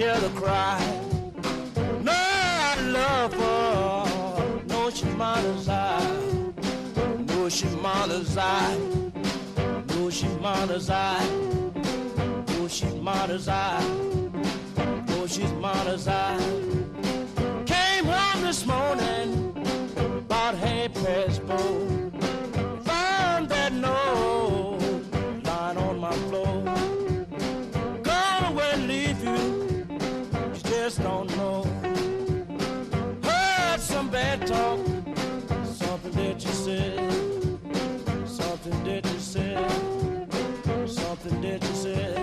hear the cry. No, I love her. No, she's mother's eye. No, she's mother's eye. No, she's mother's eye. No, she's mother's eye. No, she's mother's eye. Came home this morning about 4:30. Found that note lying on my floor. Gone away, leave you. You just don't know. Heard some bad talk. Something that you said. Something that you said. Something that you said.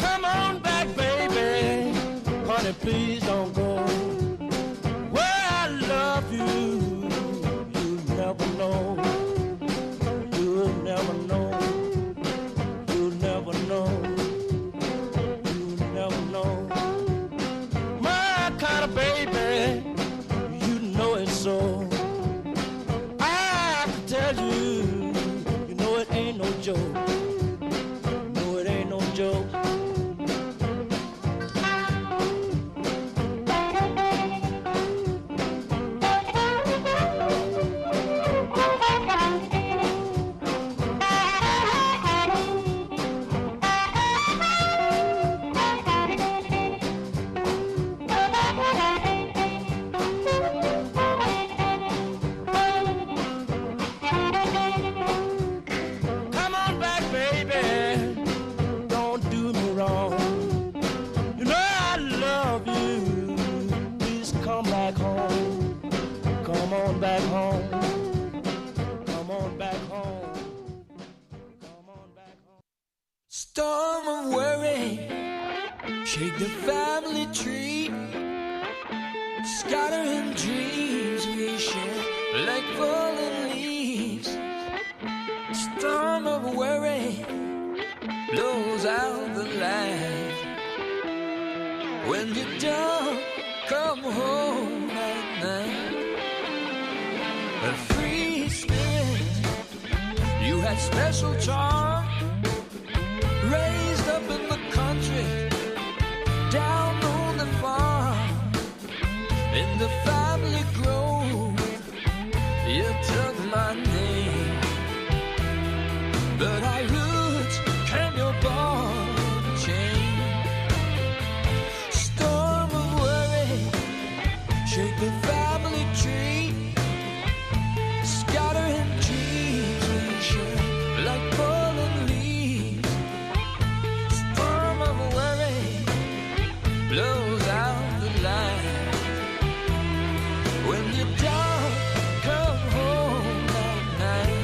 Come on back, baby. Honey, please don't go. Where I love you, you'll never know. You'll never know. You'll never know. You'll never know. My kind of baby, you know it so. I can tell you, you know it ain't no joke. No, it ain't no joke. Come on back, baby. Don't do me wrong. You know I love you. Please come back home. Come on back home. Come on back home. Come on back home. Storm of worry, shake the family tree. Scattering dreams we share like fallen leaves. Storm of worry blows out the light. When you don't come home at night, a free spirit, you had special charm. Raised up in the country, down on the farm. In the family grove, you took my name, but our roots came your ball and chain. Storm of worry, shake the family tree. Scattering dreams we share like fallen leaves. Storm of worry blows out the light. When you don't come home at night.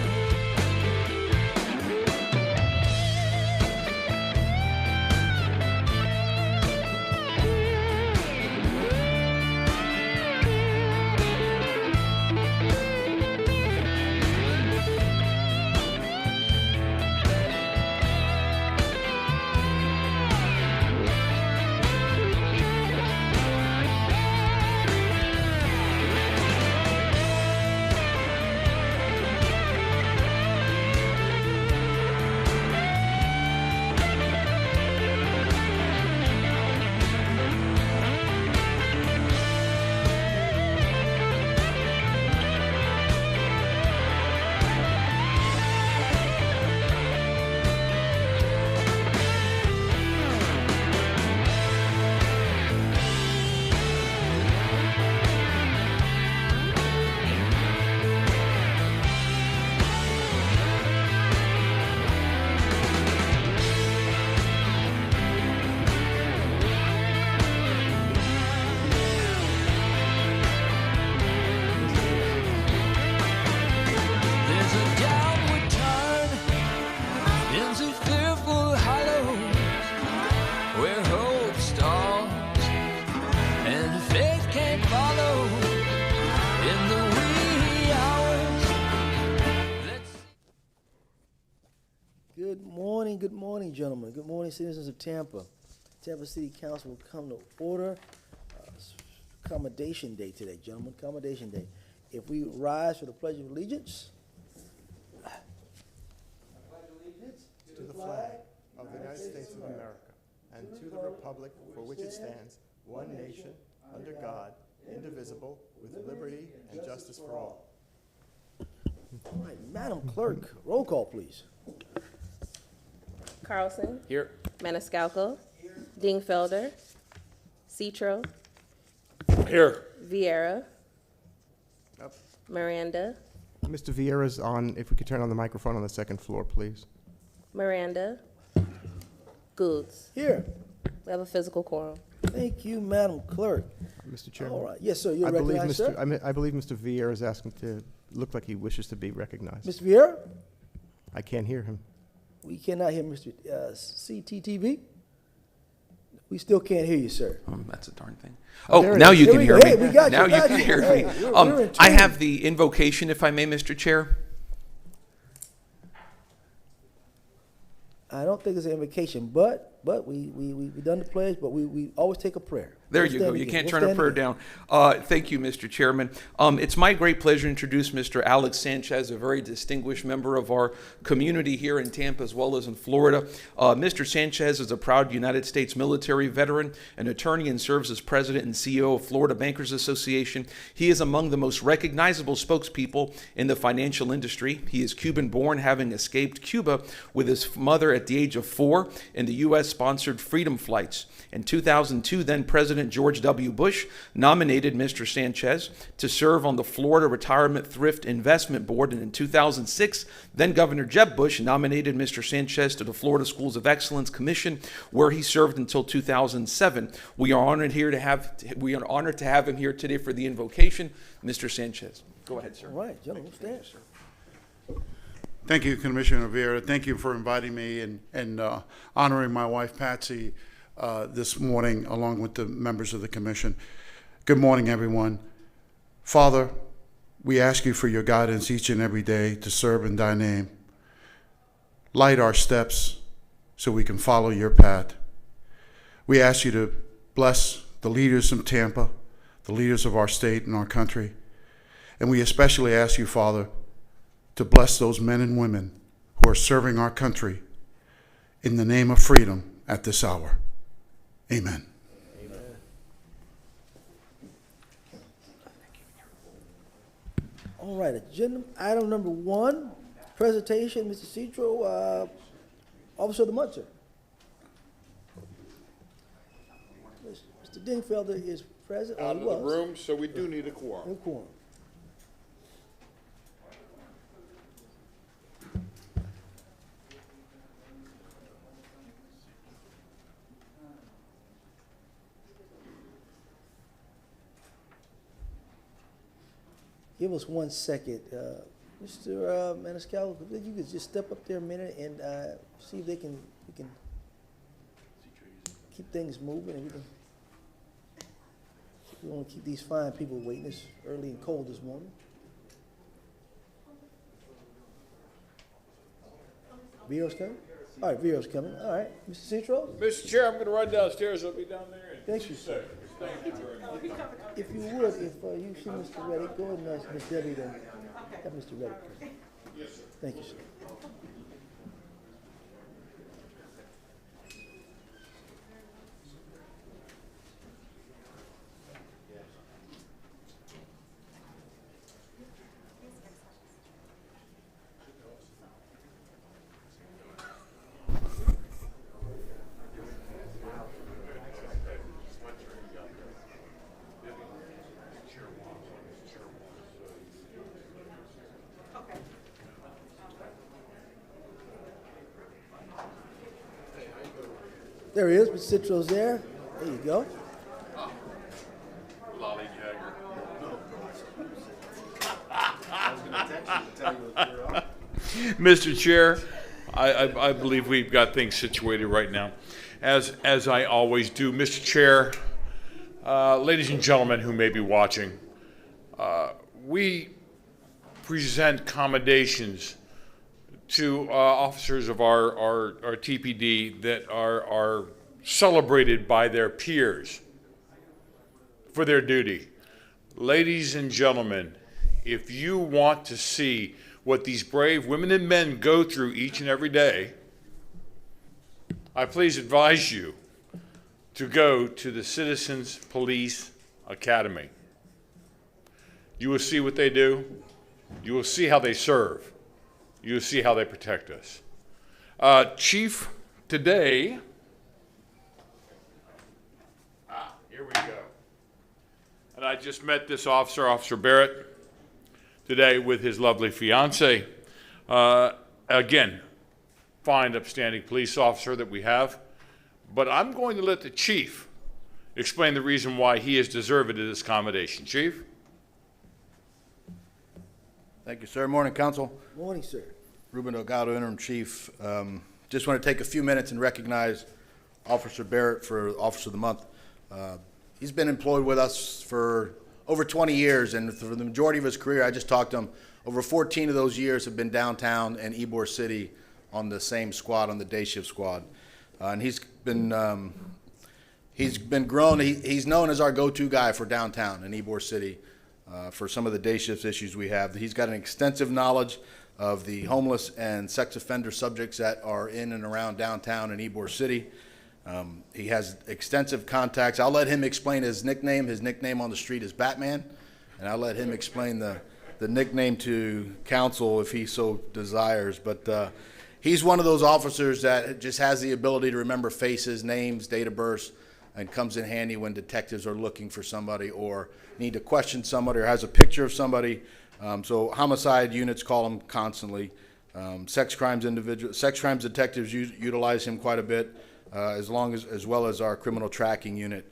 Good morning, gentlemen. Good morning, citizens of Tampa. Tampa City Council will come to order. Accommodation Day today, gentlemen. Accommodation Day. If we rise for the Pledge of Allegiance. I pledge allegiance to the flag of the United States of America and and to the republic for which it stands, one nation, under God, indivisible, with liberty and justice for all. All right, Madam Clerk, roll call, please. Carlson. Here. Maniscalco. Dingfelder. Citro. Here. Vieira. Up. Miranda. Mr. Vieira's on, if we could turn on the microphone on the second floor, please. Miranda. Goods. Here. We have a physical quorum. Thank you, Madam Clerk. Mr. Chairman. All right, yes, sir, you're I believe recognized, sir. I believe Mr. Vieira is asking to, look like he wishes to be recognized. Mr. Vieira? I can't hear him. We cannot hear Mr. CTTV. We still can't hear you, sir. That's a darn thing. Oh, Oh, there it now is. you There can we hear go. me. Hey, we got you, Now you got can you. hear Hey, me. we're in I tune. have the invocation, if I may, Mr. Chair. I don't think it's an invocation, but we done the pledge, but we always take a prayer. There We'll you go. stand You again. can't We'll turn a stand prayer again. down. Thank you, Mr. Chairman. It's my great pleasure to introduce Mr. Alex Sanchez, a very distinguished member of our community here in Tampa as well as in Florida. Mr. Sanchez is a proud United States military veteran, an attorney, and serves as president and CEO of Florida Bankers Association. He is among the most recognizable spokespeople in the financial industry. He is Cuban-born, having escaped Cuba with his mother at the age of 4 in the U.S.-sponsored Freedom Flights. In 2002, then President George W. Bush nominated Mr. Sanchez to serve on the Florida Retirement Thrift Investment Board, and in 2006, then Governor Jeb Bush nominated Mr. Sanchez to the Florida Schools of Excellence Commission, where he served until 2007. We are honored to have him here today for the invocation. Mr. Sanchez, go ahead, sir. All right, gentlemen, stand. Thank you, Commissioner Vieira. Thank you for inviting me and honoring my wife, Patsy, this morning, along with the members of the commission. Good morning, everyone. Father, we ask you for your guidance each and every day to serve in thy name. Light our steps so we can follow your path. We ask you to bless the leaders of Tampa, the leaders of our state and our country. And we especially ask you, Father, to bless those men and women who are serving our country in the name of freedom at this hour. Amen. All right, agenda item number 1, presentation, Mr. Citro, Officer of the Month, sir. Mr. Dingfelder is present. Out of the room, so we do need a quorum. No quorum. Give us 1 second. Mr. Maniscalco, if you could just step up there a minute and see if we can keep things moving, and we want to keep these fine people waiting. It's early and cold this morning. Vito's coming? All right, Vito's coming. All right, Mr. Citro? Mr. Chair, I'm going to run downstairs. I'll be down there in Thank you, 2 sir. seconds. Thank you very much. If you would, if you see Mr. Reddick, go ahead and ask Ms. Debbie to have Mr. Reddick come. Yes, sir. Thank you, sir. There he is, Mr. Citro's there. There you go. Mr. Chair, I believe we've got things situated right now, as I always do. Mr. Chair, ladies and gentlemen who may be watching, we present commendations to officers of our TPD that are celebrated by their peers for their duty. Ladies and gentlemen, if you want to see what these brave women and men go through each and every day, I please advise you to go to the Citizens Police Academy. You will see what they do. You will see how they serve. You will see how they protect us. Chief, today, here we go. And I just met this officer, Officer Barrett, today with his lovely fiance. Again, fine, upstanding police officer that we have. But I'm going to let the chief explain the reason why he is deserving of this commendation. Chief? Thank you, sir. Morning, council. Morning, sir. Ruben Delgado, interim chief. Just want to take a few minutes and recognize Officer Barrett for Officer of the Month. He's been employed with us for over 20 years, and for the majority of his career, I just talked to him, over 14 of those years have been downtown and Ybor City on the same squad, on the day shift squad. And he's been grown. He's known as our go-to guy for downtown in Ybor City for some of the day shifts issues we have. He's got an extensive knowledge of the homeless and sex offender subjects that are in and around downtown in Ybor City. He has extensive contacts. I'll let him explain his nickname. His nickname on the street is Batman, and I'll let him explain the nickname to council if he so desires. But he's one of those officers that just has the ability to remember faces, names, date of birth, and comes in handy when detectives are looking for somebody or need to question somebody or has a picture of somebody. So homicide units call him constantly. Sex crimes detectives utilize him quite a bit, as well as our criminal tracking unit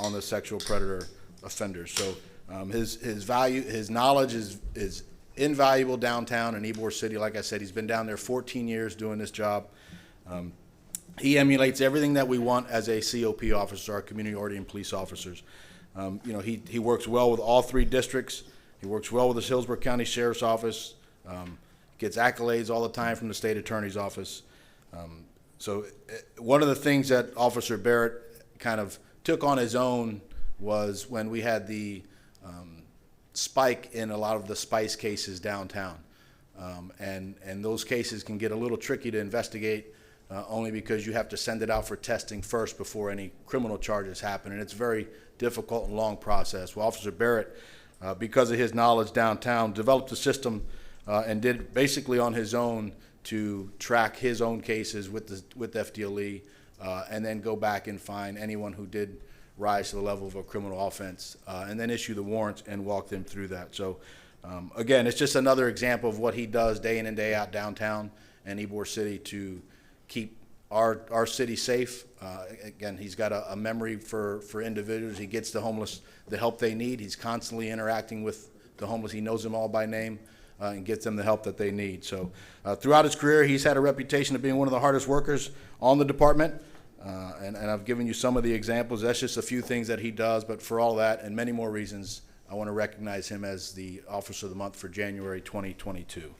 on the sexual predator offenders. So his knowledge is invaluable downtown in Ybor City. Like I said, he's been down there 14 years doing this job. He emulates everything that we want as a COP officer, our community oriented police officers. He works well with all three districts. He works well with the Hillsborough County Sheriff's Office. Gets accolades all the time from the state attorney's office. So one of the things that Officer Barrett kind of took on his own was when we had the spike in a lot of the spice cases downtown. And those cases can get a little tricky to investigate only because you have to send it out for testing first before any criminal charges happen. And it's a very difficult and long process. Well, Officer Barrett, because of his knowledge downtown, developed a system and did basically on his own to track his own cases with FDLE and then go back and find anyone who did rise to the level of a criminal offense and then issue the warrants and walk them through that. So again, it's just another example of what he does day in and day out downtown and Ybor City to keep our city safe. Again, he's got a memory for individuals. He gets the homeless the help they need. He's constantly interacting with the homeless. He knows them all by name and gets them the help that they need. So throughout his career, he's had a reputation of being one of the hardest workers on the department. And I've given you some of the examples. That's just a few things that he does. But for all that and many more reasons, I want to recognize him as the Officer of the Month for January 2022.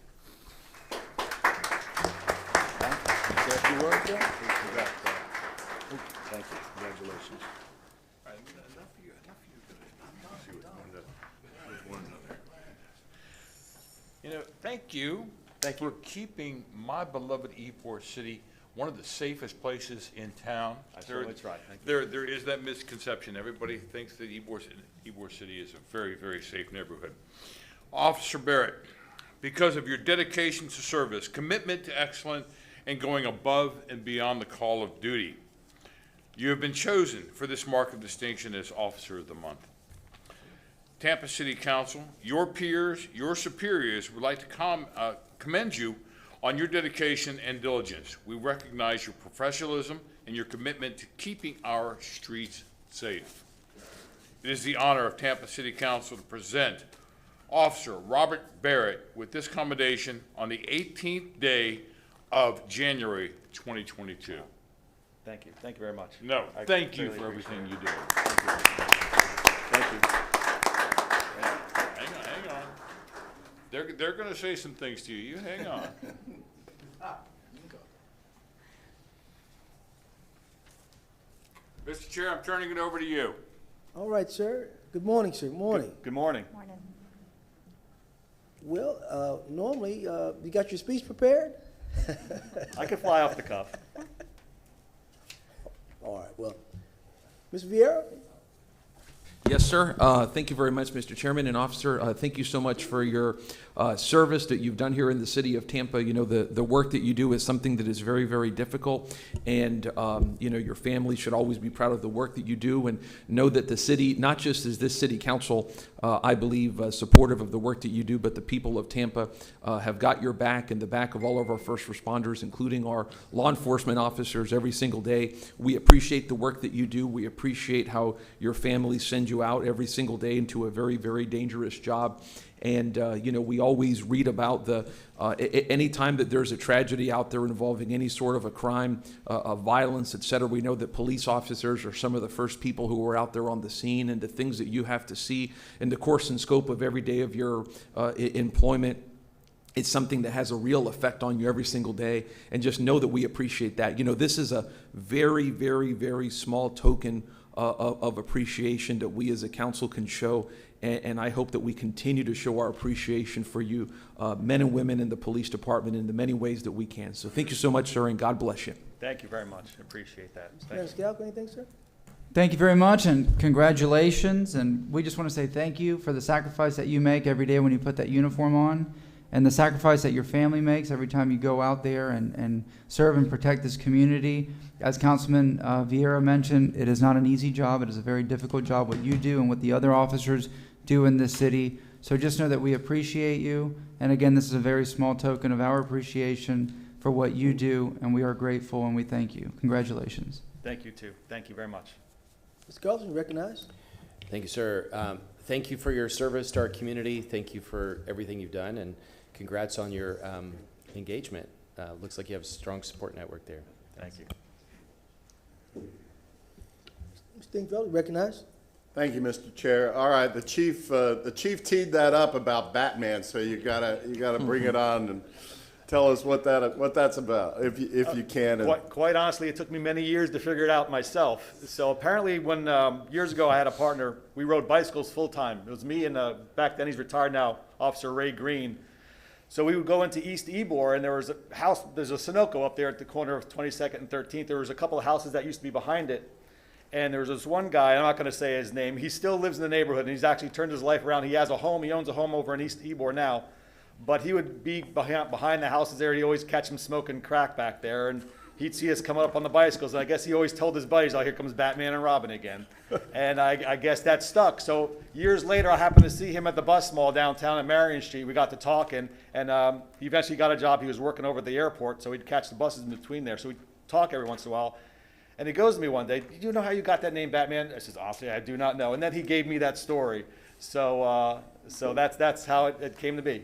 Thank you. Congratulations. Thank you for keeping my beloved Ybor City one of the safest places in town. That's right. Thank you. There is that misconception. Everybody thinks that Ybor City is a very, very safe neighborhood. Officer Barrett, because of your dedication to service, commitment to excellence, and going above and beyond the call of duty, you have been chosen for this mark of distinction as Officer of the Month. Tampa City Council, your peers, your superiors would like to commend you on your dedication and diligence. We recognize your professionalism and your commitment to keeping our streets safe. It is the honor of Tampa City Council to present Officer Robert Barrett with this commendation on the 18th day of January 2022. Thank you. Thank you very much. No, I thank you really for appreciate everything it. you do. Thank you. Hang on. They're going to say some things to you. You hang on. Mr. Chair, I'm turning it over to you. All right, sir. Good morning, sir. Morning. Good morning. Well, normally, you got your speech prepared? I could fly off the cuff. All right, well, Mr. Vieira? Yes, sir. Thank you very much, Mr. Chairman and Officer. Thank you so much for your service that you've done here in the city of Tampa. You know, the work that you do is something that is very, very difficult, and you know, your family should always be proud of the work that you do, and know that the city, not just is this city council, I believe, supportive of the work that you do, but the people of Tampa have got your back and the back of all of our first responders, including our law enforcement officers every single day. We appreciate the work that you do. We appreciate how your family sends you out every single day into a very, very dangerous job. And, you know, we always read about any time that there's a tragedy out there involving any sort of a crime, of violence, et cetera, we know that police officers are some of the first people who are out there on the scene, and the things that you have to see in the course and scope of every day of your employment. It's something that has a real effect on you every single day, and just know that we appreciate that. You know, this is a very, very, very small token of appreciation that we as a council can show, and I hope that we continue to show our appreciation for you, men and women in the police department, in the many ways that we can. So thank you so much, sir, and God bless you. Thank you very much. Appreciate that. Thank you. Maniscalco, anything, sir? Thank you very much, and congratulations. And we just want to say thank you for the sacrifice that you make every day when you put that uniform on, and the sacrifice that your family makes every time you go out there and serve and protect this community. As Councilman Vieira mentioned, it is not an easy job. It is a very difficult job, what you do and what the other officers do in this city. So just know that we appreciate you. And again, this is a very small token of our appreciation for what you do, and we are grateful and we thank you. Congratulations. Thank you, too. Thank you very much. Mr. Carlson, you recognized? Thank you, sir. Thank you for your service to our community. Thank you for everything you've done, and congrats on your engagement. Looks like you have a strong support network there. Thank you. Mr. Dingfelder, recognized? Thank you, Mr. Chair. All right, the chief teed that up about Batman, so you gotta bring it on and tell us what that's about, if you can. And Quite honestly, it took me many years to figure it out myself. So apparently when, years ago, I had a partner, we rode bicycles full time. It was me and, back then he's retired now, Officer Ray Green. So we would go into East Ybor, and there was a house, there's a Sunoco up there at the corner of 22nd and 13th. There was a couple of houses that used to be behind it. And there was this one guy, I'm not going to say his name, he still lives in the neighborhood, and he's actually turned his life around. He has a home, he owns a home over in East Ybor now. But he would be behind the houses there. He'd always catch him smoking crack back there, and he'd see us coming up on the bicycles. And I guess he always told his buddies, oh, here comes Batman and Robin again. And I guess that stuck. So years later, I happened to see him at the bus mall downtown at Marion Street. We got to talking, and he eventually got a job. He was working over at the airport, so he'd catch the buses in between there. So we'd talk every once in a while. And he goes to me one day, do you know how you got that name Batman? I says, honestly, I do not know. And then he gave me that story. So that's how it came to be,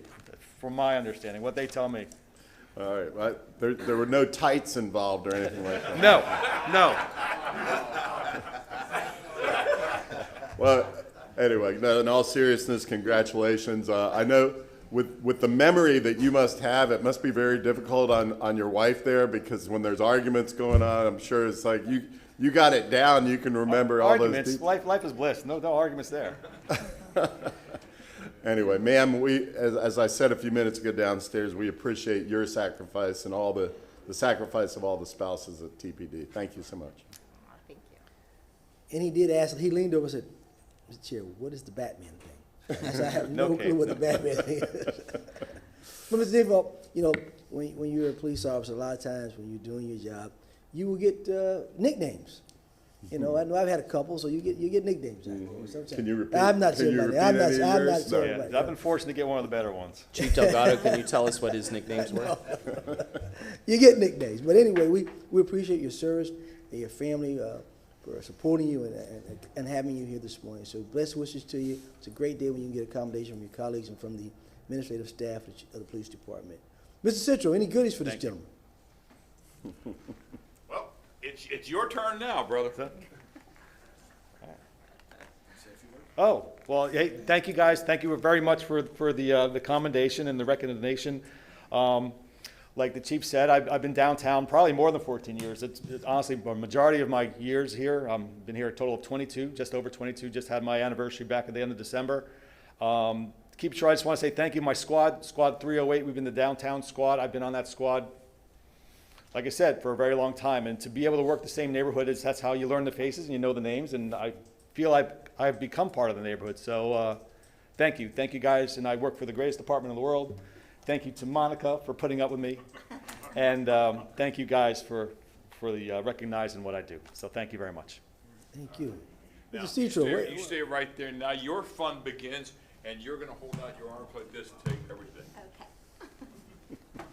from my understanding, what they tell me. all right, there were no tights involved or anything like that. No. Well, anyway, no, in all seriousness, congratulations. I know with the memory that you must have, it must be very difficult on your wife there, because when there's arguments going on, I'm sure it's like you got it down. You can remember all those arguments. Life is bliss. No arguments there. Anyway, ma'am, as I said a few minutes ago downstairs, we appreciate your sacrifice and all the sacrifice of all the spouses at TPD. Thank you so much. Thank you. And he did ask, he leaned over and said, Mr. Chair, what is the Batman thing? I said, I have no clue what the Batman thing is. But Mr. Dingfelder, you know, when you're a police officer, a lot of times when you're doing your job, you will get nicknames. You know, I know I've had a couple, so you get nicknames. Can you repeat? I'm not saying about that. I'm not saying Yeah, about I've been fortunate to get one of the better ones. Chief Delgado, can you tell us what his nicknames were? You get nicknames, but anyway, we appreciate your service and your family for supporting you and having you here this morning. So best wishes to you. It's a great day when you can get accommodation from your colleagues and from the administrative staff of the police department. Mr. Citro, any goodies for this gentleman? Well, it's your turn now, brother. Oh, well, hey, thank you guys. Thank you very much for the commendation and the recognition. Like the chief said, I've been downtown probably more than 14 years. It's honestly the majority of my years here. I've been here a total of 22, just over 22. Just had my anniversary back at the end of December. Keep sure, I just want to say thank you. My squad 308, we've been the downtown squad. I've been on that squad like I said, for a very long time. And to be able to work the same neighborhood, that's how you learn the faces and you know the names. And I feel I've become part of the neighborhood. So thank you. Thank you, guys. And I work for the greatest department in the world. Thank you to Monica for putting up with me. And thank you, guys, for recognizing what I do. So thank you very much. Thank you. Now, Mr. you Citro, stay right there. Now your fun begins, and you're going to hold out your arms like this and take everything. Okay.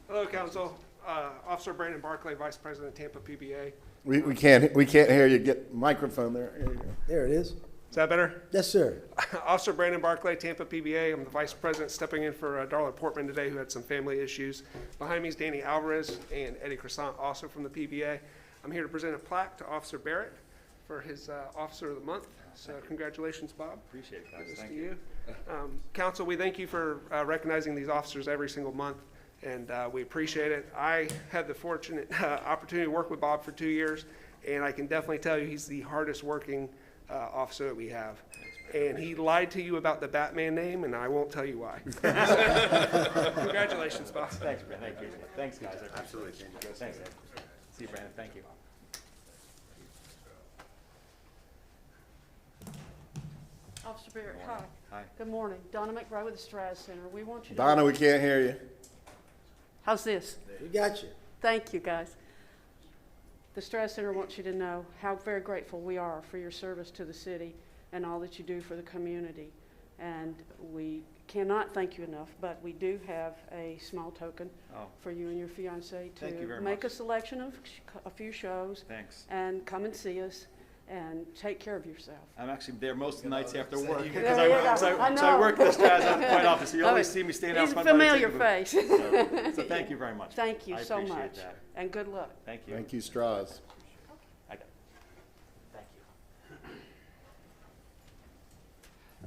Hello, Council. Officer Brandon Barclay, Vice President, Tampa PBA. We can't hear you. Get microphone there. There you go. there it is. Is that better? Yes, sir. Officer Brandon Barclay, Tampa PBA. I'm the Vice President stepping in for Darla Portman today, who had some family issues. Behind me is Danny Alvarez and Eddie Croissant, also from the PBA. I'm here to present a plaque to Officer Barrett for his Officer of the Month. So congratulations, Bob. Appreciate it, guys. This Thank to you. Council, we thank you for recognizing these officers every single month, and we appreciate it. I had the fortunate opportunity to work with Bob for 2 years, and I can definitely tell you he's the hardest working officer that we have. And he lied to you about the Batman name, and I won't tell you why. Congratulations, Bob. Thanks, Brandon. I appreciate it. Thanks, guys. Absolutely. Thanks, Ed. See you, Brandon. Thank you. Officer Barrett, hi. Hi. Good morning. Donna McBride with the Stratus Center. We want you to... Donna, we can't hear you. How's this? We got you. Thank you, guys. The Stratus Center wants you to know how very grateful we are for your service to the city and all that you do for the community. And we cannot thank you enough, but we do have a small token for you and your fiancée Thank you very to make much. a selection of a few shows. Thanks. And come and see us and take care of yourself. I'm actually there most of the nights after work There because you go. so I I know. work at the Stratus quite often, so you I always mean, see me standing out he's a front by the familiar ticket face. booth. So thank you very much. Thank you I so appreciate much. that. And good luck. Thank you. Thank you, Strauss. I got it. Thank you.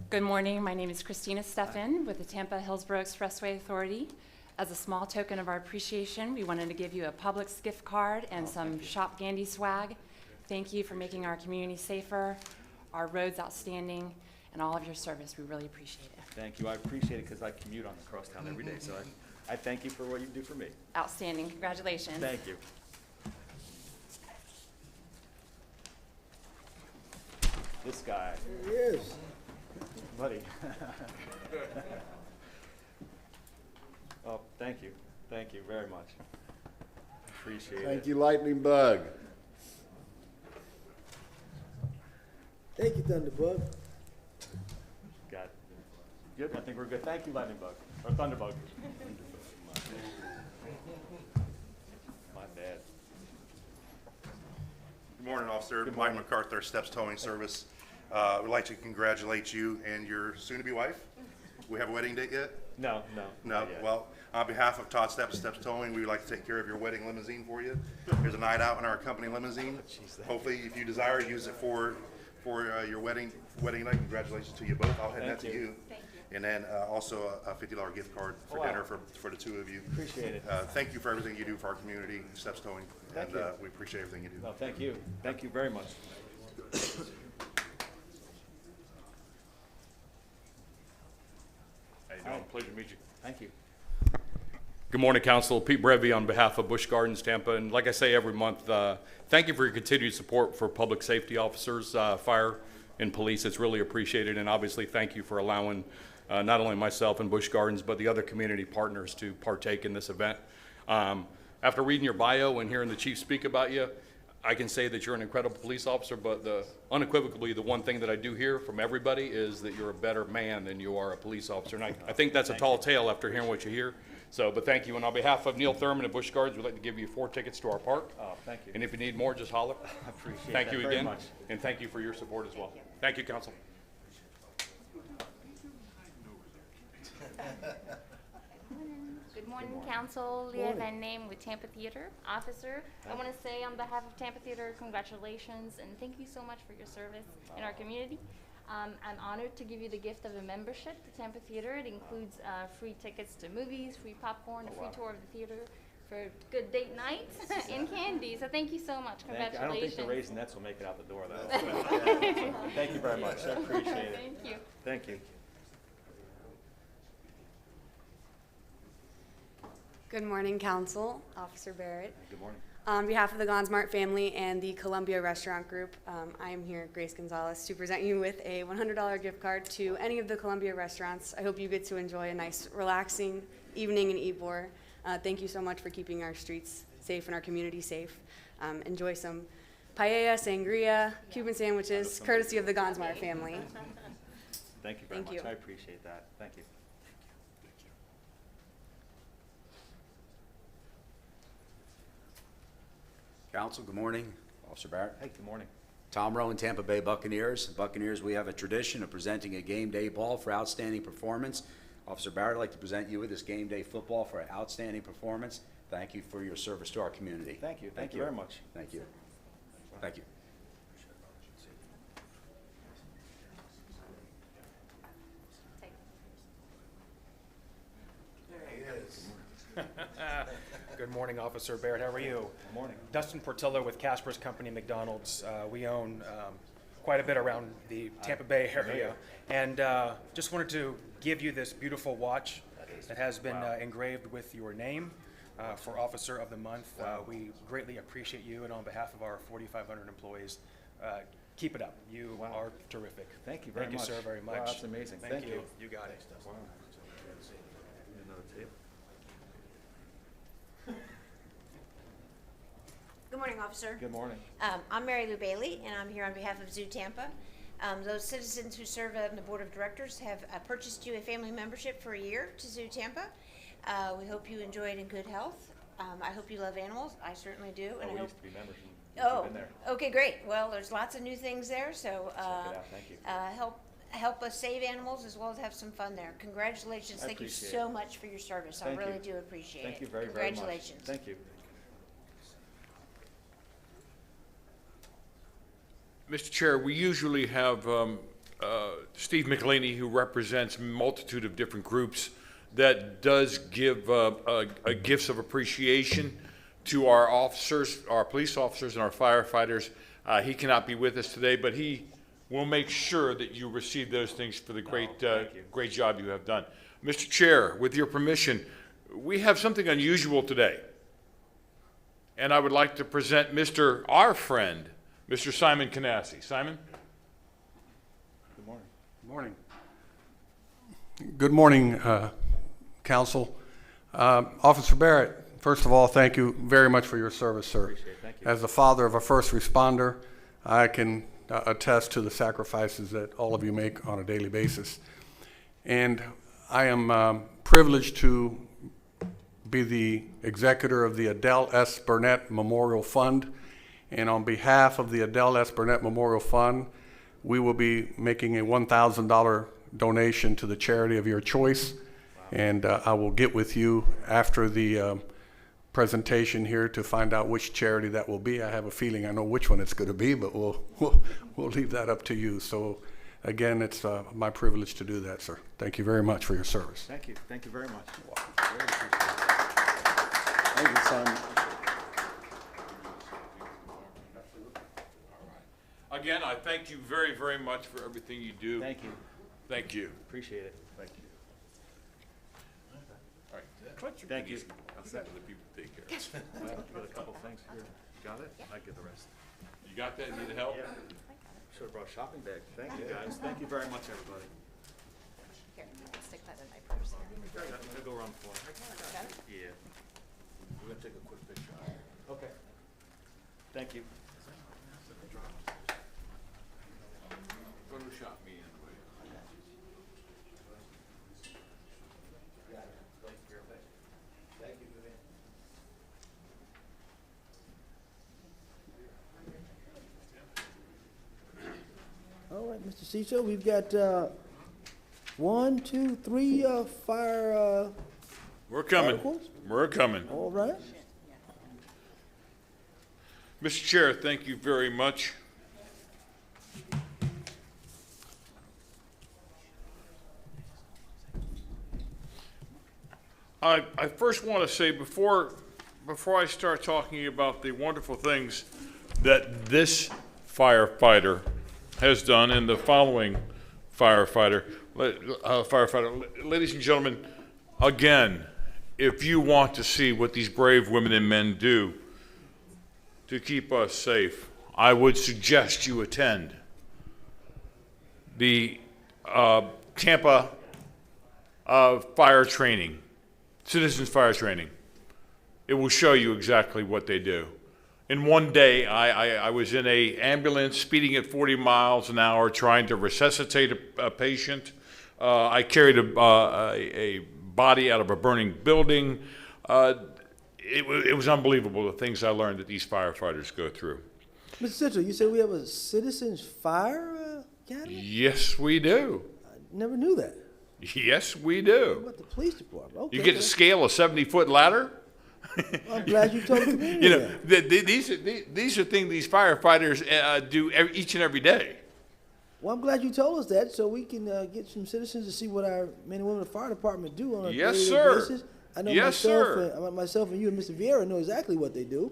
Good morning. My name is Christina Steffen with the Tampa Hillsborough Expressway Authority. As a small token of our appreciation, we wanted to give you a Publix gift card and some Shop Gandy swag. Thank you for making our community safer, our roads outstanding, and all of your service. We really appreciate it. Thank you. I appreciate it because I commute on the crosstown every day, so I thank you for what you do for me. Outstanding. Congratulations. Thank you. This guy, There he is. buddy. Oh, thank you. Thank you very much. Appreciate it. Thank you, Lightning Bug. Thank you, Thunderbug. Got it. Good. I think we're good. Thank you, Lightning Bug or Thunderbug. My bad. Good morning, Officer. Mike MacArthur, Steps Towing Service. We'd like to congratulate you and your soon-to-be wife. We have a wedding date yet? No. No. not yet. Well, on behalf of Todd Steps, Steps Towing, we would like to take care of your wedding limousine for you. Here's a night out in our company limousine. Hopefully, if you desire, use it for your wedding night. Congratulations to you both. I'll hand that to you. Thank you. And then also a $50 gift card for Wow. dinner for the two of you. Appreciate it. Thank you for everything you do for our community, Steps Towing, Thank and you. we appreciate everything you do. No, thank you. Thank you very much. How you doing? Pleasure to meet you. Thank you. Good morning, Council. Pete Brevy on behalf of Busch Gardens, Tampa. And like I say every month, thank you for your continued support for public safety officers, fire and police. It's really appreciated. And obviously, thank you for allowing not only myself and Busch Gardens, but the other community partners to partake in this event. After reading your bio and hearing the chief speak about you, I can say that you're an incredible police officer, but unequivocally, the one thing that I do hear from everybody is that you're a better man than you are a police officer. And I think that's a tall tale after hearing what you hear. So, but thank you. And on behalf of Neil Thurman and Busch Gardens, we'd like to give you 4 tickets to our park. Oh, thank you. And if you need more, just holler. I appreciate Thank that you very again. much. And thank you for your support as well. Thank you, Council. Good morning, Council. Leah Van Name with Tampa Theater. Officer, I want to say on behalf of Tampa Theater, congratulations and thank you so much for your service in our community. I'm honored to give you the gift of a membership to Tampa Theater. It includes free tickets to movies, free popcorn, a free tour of the theater for good date nights, and candy. So thank you so much. Thank you. I don't think Congratulations. the Raisinets will make it out the door, though. Thank you very much. I appreciate it. Thank you. Thank you. Good morning, Council. Officer Barrett. Good morning. On behalf of the Gonsmart family and the Columbia Restaurant Group, I am here, Grace Gonzalez, to present you with a $100 gift card to any of the Columbia restaurants. I hope you get to enjoy a nice, relaxing evening in Ybor. Thank you so much for keeping our streets safe and our community safe. Enjoy some paella, sangria, Cuban sandwiches, courtesy of the Gonsmart family. Thank you very Thank much. you. I appreciate that. Thank you. Council, good morning. Officer Barrett. Hey, good morning. Tom Rowan, Tampa Bay Buccaneers. Buccaneers, we have a tradition of presenting a game day ball for outstanding performance. Officer Barrett, I'd like to present you with this game day football for outstanding performance. Thank you for your service to our community. Thank you. Thank you very much. Thank you. Thank you. Good morning, Officer Barrett. How are you? Good morning. Dustin Portillo with Casper's Company McDonald's. We own quite a bit around the Tampa Bay area. And just wanted to give you this beautiful watch that has been engraved with your name for Officer of the Month. We greatly appreciate you, and on behalf of our 4,500 employees, keep it up. You are terrific. Thank you very much. Thank you, sir, very much. Wow, that's amazing. Thank you. You got it. Wow. Another table. Good morning, Officer. Good morning. I'm Mary Lou Bailey, and I'm here on behalf of Zoo Tampa. Those citizens who serve on the Board of Directors have purchased you a family membership for a year to Zoo Tampa. We hope you enjoy it in good health. I hope you love animals. I certainly do. And I we hope used to be members. Oh, Been there. okay, great. Well, there's lots of new things there, so Check it out. Thank you. help us save animals as well as have some fun there. Congratulations. I Thank you appreciate so it. much for your service. Thank I really you. do appreciate it. Thank you very, very much. Congratulations. Thank you. Mr. Chair, we usually have Steve McElhaney, who represents a multitude of different groups, that does give gifts of appreciation to our officers, our police officers, and our firefighters. He cannot be with us today, but he will make sure that you receive those things for the great job you have done. Mr. Chair, with your permission, we have something unusual today, and I would like to present our friend, Mr. Simon Canassi. Simon? Good morning. Good morning. Good morning, Council. Officer Barrett, first of all, thank you very much for your service, sir. Appreciate it. Thank you. As the father of a first responder, I can attest to the sacrifices that all of you make on a daily basis. And I am privileged to be the executor of the Adele S. Burnett Memorial Fund. And on behalf of the Adele S. Burnett Memorial Fund, we will be making a $1,000 donation to the charity of your choice. Wow. And I will get with you after the presentation here to find out which charity that will be. I have a feeling I know which one it's going to be, but we'll leave that up to you. So again, it's my privilege to do that, sir. Thank you very much for your service. Thank you. Thank you very much. Wow. Very appreciate it. Thank you, Simon. Again, I thank you very, very much for everything you do. Thank you. Thank you. Appreciate it. Thank you. All right. Thank you. I'll send to the people to take care of it. Well, we got a couple things here. Got it? I get the rest. You got that? Need help? Yeah. Should have brought a shopping bag. Thank you, guys. Thank you very much, everybody. Here, I'll stick that in my purse. I'm gonna go around the floor. Got it? Yeah. We're gonna take a quick picture. Okay. Thank you. Photoshop me in, will you? All right, Mr. Cicho, we've got 1, 2, 3 fire. We're coming. articles. We're coming. All right. Mr. Chair, thank you very much. I first want to say before I start talking about the wonderful things that this firefighter has done and the following firefighter, ladies and gentlemen, again, if you want to see what these brave women and men do to keep us safe, I would suggest you attend the Tampa fire training, citizens fire training. It will show you exactly what they do. In one day, I was in an ambulance speeding at 40 miles an hour trying to resuscitate a patient. I carried a body out of a burning building. It was unbelievable, the things I learned that these firefighters go through. Mr. Central, you said we have a citizens fire academy? Yes, we do. I never knew that. Yes, we What do. about the police department? Okay, You get to scale a 70-foot ladder. well, I'm glad you told the community You know, that. these are things these firefighters do each and every day. Well, I'm glad you told us that so we can get some citizens to see what our men and women of the fire department do on a Yes, daily sir. basis. I know Yes, sir. myself and you and Mr. Vieira know exactly what they do.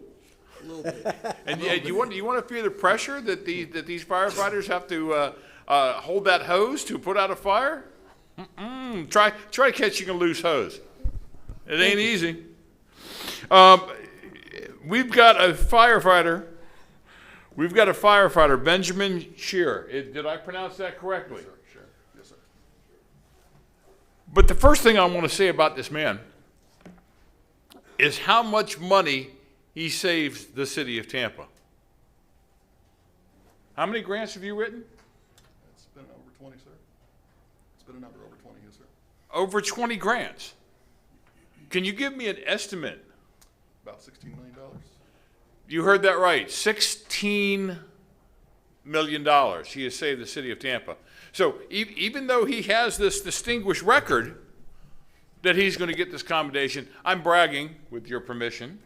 A little bit. And you want to feel the pressure that these firefighters have to hold that hose to put out a fire? Try catching a loose hose. It ain't easy. We've got a firefighter. We've got a firefighter, Benjamin Shearer. Did I pronounce that correctly? Yes, sir. Sure. Yes, sir. But the first thing I want to say about this man is how much money he saves the city of Tampa. How many grants have you written? It's been over 20, sir. It's been a number over 20, yes, sir. Over 20 grants. Can you give me an estimate? About $16 million. You heard that right. $16 million he has saved the city of Tampa. So even though he has this distinguished record that he's going to get this commendation, I'm bragging, with your permission,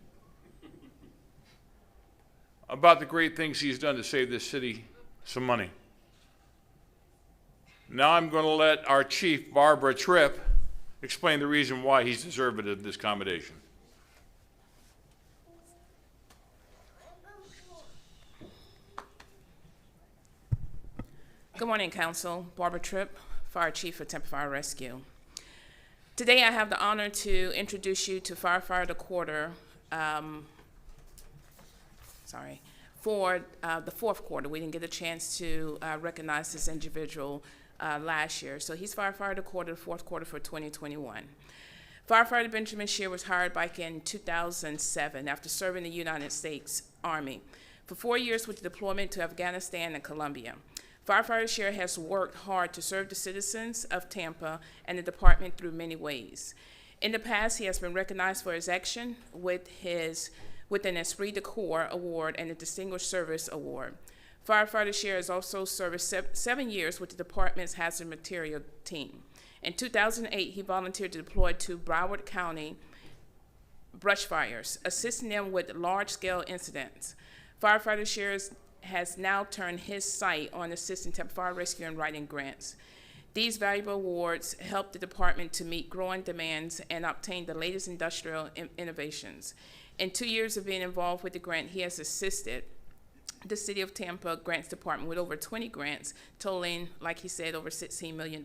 about the great things he's done to save this city some money. Now I'm going to let our chief, Barbara Tripp, explain the reason why he's deserving of this commendation. Good morning, Council. Barbara Tripp, Fire Chief for Tampa Fire Rescue. Today I have the honor to introduce you to Firefighter Quarter, for the fourth quarter. We didn't get a chance to recognize this individual last year. So he's Firefighter Quarter, the fourth quarter for 2021. Firefighter Benjamin Shearer was hired back in 2007 after serving the United States Army for 4 years with deployment to Afghanistan and Colombia. Firefighter Shearer has worked hard to serve the citizens of Tampa and the department through many ways. In the past, he has been recognized for his action with an Esprit de Corps Award and a Distinguished Service Award. Firefighter Shearer has also served 7 years with the department's hazard material team. In 2008, he volunteered to deploy to Broward County brush fires, assisting them with large-scale incidents. Firefighter Shearer has now turned his sight on assisting Tampa Fire Rescue and writing grants. These valuable awards help the department to meet growing demands and obtain the latest industrial innovations. In 2 years of being involved with the grant, he has assisted the City of Tampa Grants Department with over 20 grants, totaling, like he said, over $16 million.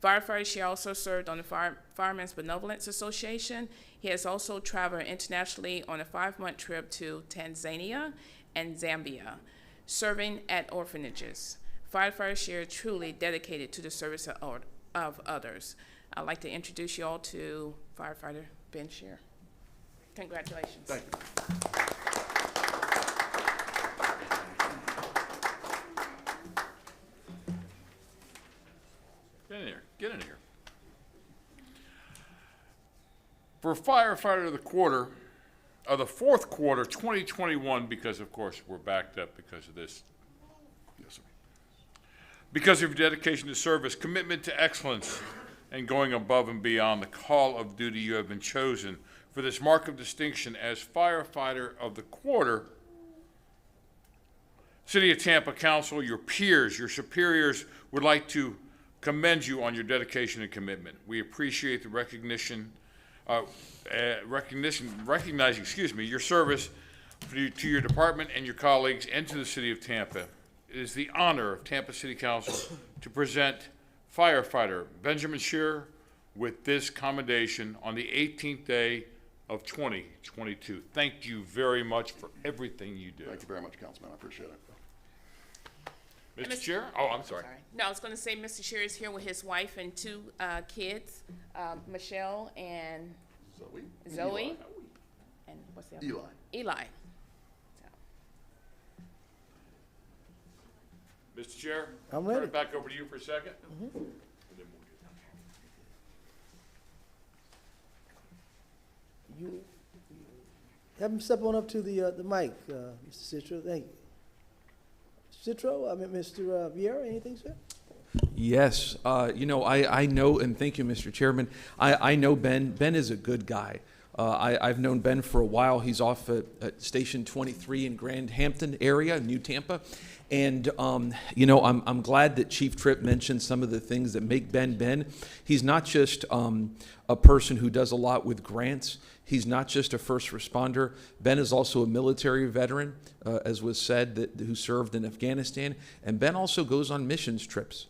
Firefighter Shearer also served on the Firemen's Benevolence Association. He has also traveled internationally on a 5-month trip to Tanzania and Zambia, serving at orphanages. Firefighter Shearer truly dedicated to the service of others. I'd like to introduce you all to Firefighter Ben Shearer. Congratulations. Thank you. Get in here. Get in here. For Firefighter of the Quarter, the fourth quarter, 2021, because of course we're backed up because of this. Yes, sir. Because of your dedication to service, commitment to excellence, and going above and beyond the call of duty, you have been chosen for this mark of distinction as Firefighter of the Quarter. City of Tampa Council, your peers, your superiors would like to commend you on your dedication and commitment. We appreciate the recognizing your service to your department and your colleagues and to the City of Tampa. It is the honor of Tampa City Council to present Firefighter Benjamin Shearer with this commendation on the 18th day of 2022. Thank you very much for everything you do. Thank you very much, Councilman. I appreciate it. Mr. Chair? Oh, I'm sorry. No, I was going to say Mr. Chair is here with his wife and two kids, Michelle and Zoe. And what's the other one? Eli. Mr. Chair? I'm Turn ready. it back over to you for a second. You have him step on up to the mic, Mr. Citro. Thank you. Citro, Mr. Vieira, anything, sir? Yes, I know, and thank you, Mr. Chairman. I know Ben. Ben is a good guy. I've known Ben for a while. He's off at Station 23 in Grand Hampton area, New Tampa. And, I'm glad that Chief Tripp mentioned some of the things that make Ben Ben. He's not just a person who does a lot with grants. He's not just a first responder. Ben is also a military veteran, as was said, who served in Afghanistan. And Ben also goes on missions trips.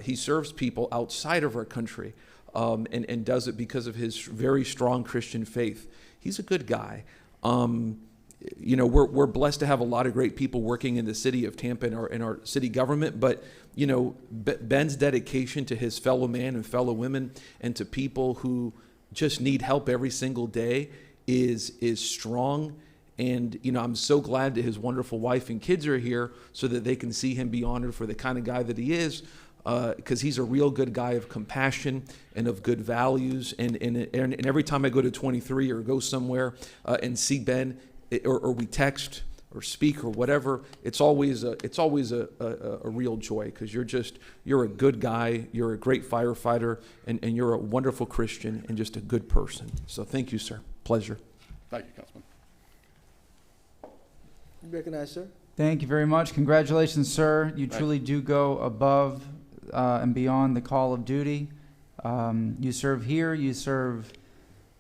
He serves people outside of our country and does it because of his very strong Christian faith. He's a good guy. We're blessed to have a lot of great people working in the city of Tampa in our city government, but Ben's dedication to his fellow man and fellow women and to people who just need help every single day is strong. And I'm so glad that his wonderful wife and kids are here so that they can see him be honored for the kind of guy that he is, because he's a real good guy of compassion and of good values. And every time I go to 23 or go somewhere and see Ben, or we text or speak or whatever, it's always a real joy, because you're a good guy, you're a great firefighter, and you're a wonderful Christian and just a good person. So thank you, sir. Pleasure. Thank you, Councilman. You recognize, sir? Thank you very much. Congratulations, sir. You truly do go above and beyond the call of duty. You serve here, you serve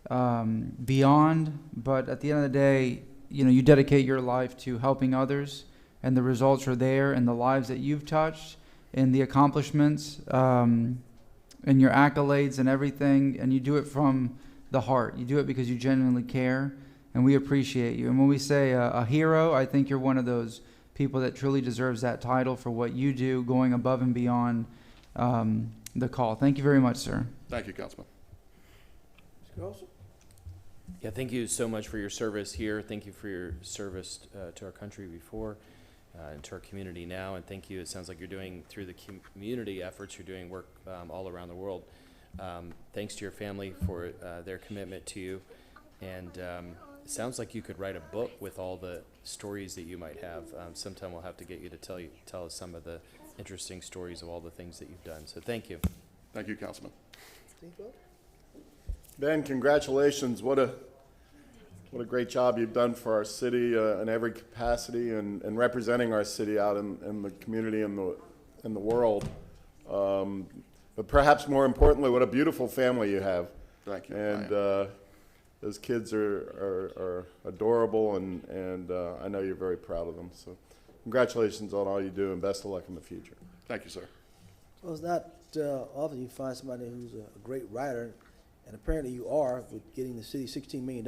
beyond, but at the end of the day, you dedicate your life to helping others, and the results are there in the lives that you've touched, in the accomplishments, and your accolades and everything, and you do it from the heart. You do it because you genuinely care, and we appreciate you. And when we say a hero, I think you're one of those people that truly deserves that title for what you do, going above and beyond the call. Thank you very much, sir. Thank you, Councilman. Mr. Carlson? Yeah, thank you so much for your service here. Thank you for your service to our country before and to our community now. And thank you. It sounds like you're doing, through the community efforts, you're doing work all around the world. Thanks to your family for their commitment to you. And it sounds like you could write a book with all the stories that you might have. Sometime we'll have to get you to tell us some of the interesting stories of all the things that you've done. So thank you. Thank you, Councilman. Ben, congratulations. What a great job you've done for our city in every capacity, and representing our city out in the community and the world. But perhaps more importantly, what a beautiful family you have. Thank you. And those kids are adorable, and I know you're very proud of them. So congratulations on all you do, and best of luck in the future. Thank you, sir. Well, it's not often you find somebody who's a great writer, and apparently you are, with getting the city $16 million.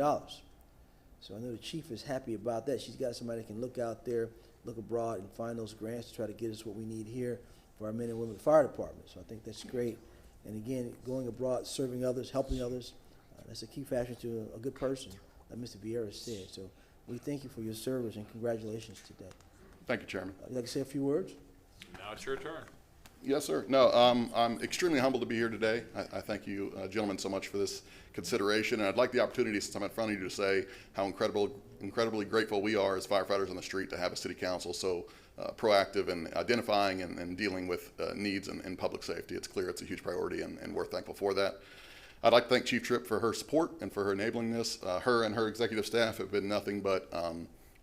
So I know the chief is happy about that. She's got somebody that can look out there, look abroad, and find those grants to try to get us what we need here for our men and women of the fire department. So I think that's great. And again, going abroad, serving others, helping others, that's a key factor to a good person, like Mr. Vieira said. So we thank you for your service, and congratulations today. Thank you, Chairman. You'd like to say a few words? Now it's your turn. Yes, sir. No, I'm extremely humbled to be here today. I thank you, gentlemen, so much for this consideration. And I'd like the opportunity, since I'm in front of you, to say how incredibly grateful we are as firefighters on the street to have a city council so proactive in identifying and dealing with needs in public safety. It's clear it's a huge priority, and we're thankful for that. I'd like to thank Chief Tripp for her support and for her enabling this. Her and her executive staff have been nothing but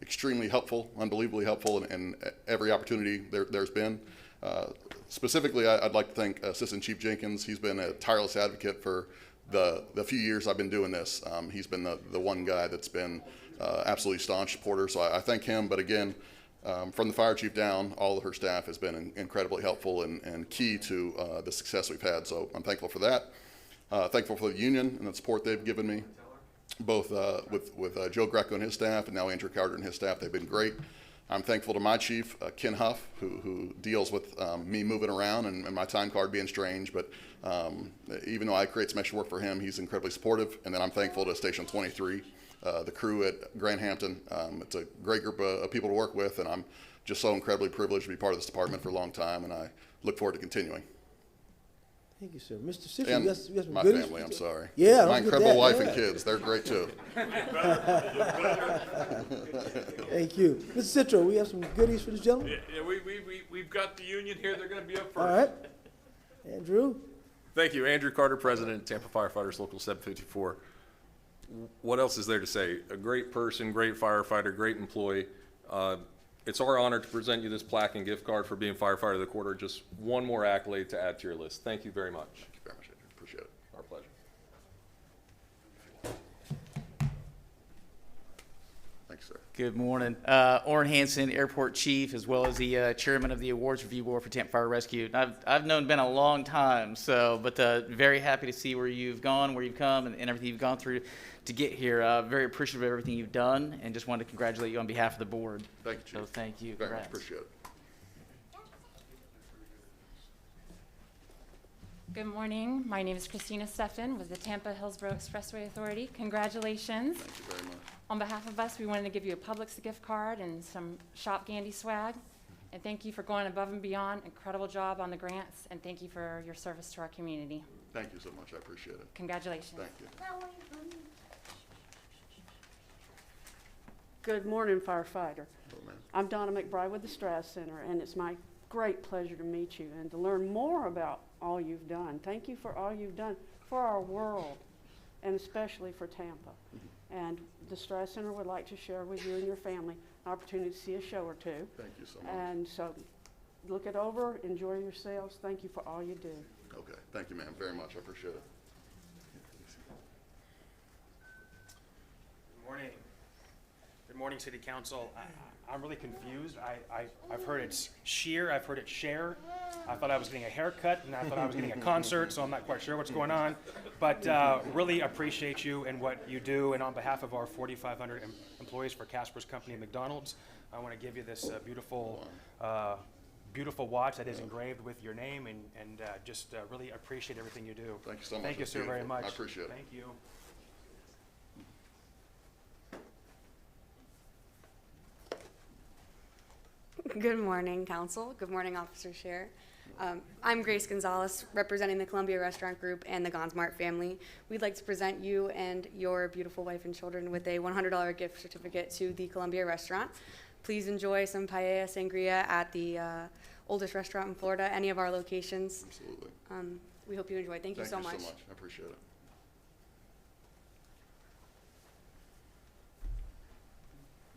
extremely helpful, unbelievably helpful in every opportunity there's been. Specifically, I'd like to thank Assistant Chief Jenkins. He's been a tireless advocate for the few years I've been doing this. He's been the one guy that's been absolutely staunch supporter, so I thank him. But again, from the fire chief down, all of her staff has been incredibly helpful and key to the success we've had, so I'm thankful for that. Thankful for the union and the support they've given me, both with Joe Greco and his staff, and now Andrew Carter and his staff. They've been great. I'm thankful to my chief, Ken Huff, who deals with me moving around and my time card being strange. But even though I create some extra work for him, he's incredibly supportive. And then I'm thankful to Station 23, the crew at Grand Hampton. It's a great group of people to work with, and I'm just so incredibly privileged to be part of this department for a long time, and I look forward to continuing. Thank you, sir. Mr. Citro, And you got some my goodies? family, I'm sorry. Yeah. My don't forget incredible that, wife yeah. and kids, they're great too. Thank you. Mr. Citro, we have some goodies for this gentleman? Yeah, we've got the union here. They're going to be up first. All right. Andrew? Thank you. Andrew Carter, President, Tampa Firefighters Local 754. What else is there to say? A great person, great firefighter, great employee. It's our honor to present you this plaque and gift card for being Firefighter of the Quarter. Just one more accolade to add to your list. Thank you very much. Thank you very much, Andrew. Appreciate it. Our pleasure. Thanks, sir. Good morning. Orrin Hansen, Airport Chief, as well as the Chairman of the Awards Review Board for Tampa Fire Rescue. I've known Ben a long time, but very happy to see where you've gone, where you've come, and everything you've gone through to get here. Very appreciative of everything you've done, and just wanted to congratulate you on behalf of the board. Thank you, Chief. So thank you. Very much Congrats. appreciate it. Good morning. My name is Christina Steffen with the Tampa Hillsborough Expressway Authority. Congratulations. Thank you very much. On behalf of us, we wanted to give you a Publix gift card and some Shop Gandy swag. And thank you for going above and beyond. Incredible job on the grants, and thank you for your service to our community. Thank you so much. I appreciate it. Congratulations. Thank you. Good morning, firefighter. I'm Donna McBride with the Strass Center, and it's my great pleasure to meet you and to learn more about all you've done. Thank you for all you've done for our world, and especially for Tampa. And the Strass Center would like to share with you and your family an opportunity to see a show or two. Thank you so much. And so look it over, enjoy yourselves. Thank you for all you do. Okay. Thank you, ma'am, very much. I appreciate it. Good morning. Good morning, City Council. I'm really confused. I've heard it's sheer, I've heard it's share. I thought I was getting a haircut, and I thought I was getting a concert, so I'm not quite sure what's going on. But really appreciate you and what you do, and on behalf of our 4,500 employees for Casper's Company and McDonald's, I want to give you this beautiful watch that is engraved with your name, and just really appreciate everything you do. Thank you so much. Thank you, That's sir, very beautiful. much. I appreciate it. Thank you. Good morning, Council. Good morning, Officer Scherer. I'm Grace Gonzalez, representing the Columbia Restaurant Group and the Gonsmart family. We'd like to present you and your beautiful wife and children with a $100 gift certificate to the Columbia Restaurant. Please enjoy some paella sangria at the oldest restaurant in Florida, any of our locations. Absolutely. We hope you enjoy. Thank you so much. Thank you so much. I appreciate it.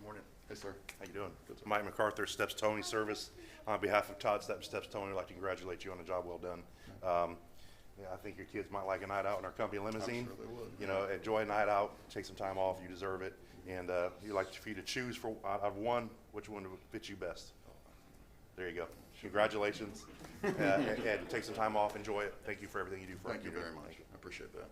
Morning. Hey, sir. How you doing? Mike MacArthur, Steps Towing Service. On behalf of Todd Steps Towing, I'd like to congratulate you on a job well done. Yeah, I think your kids might like a night out in our company limousine. I'm sure they would. You know, enjoy a night out, take some time off, you deserve it. And you'd like for you to choose out of one, which one would fit you best. There you go. Congratulations. And take some time off, enjoy it. Thank you for everything you do for our Thank you community. very much. I appreciate that.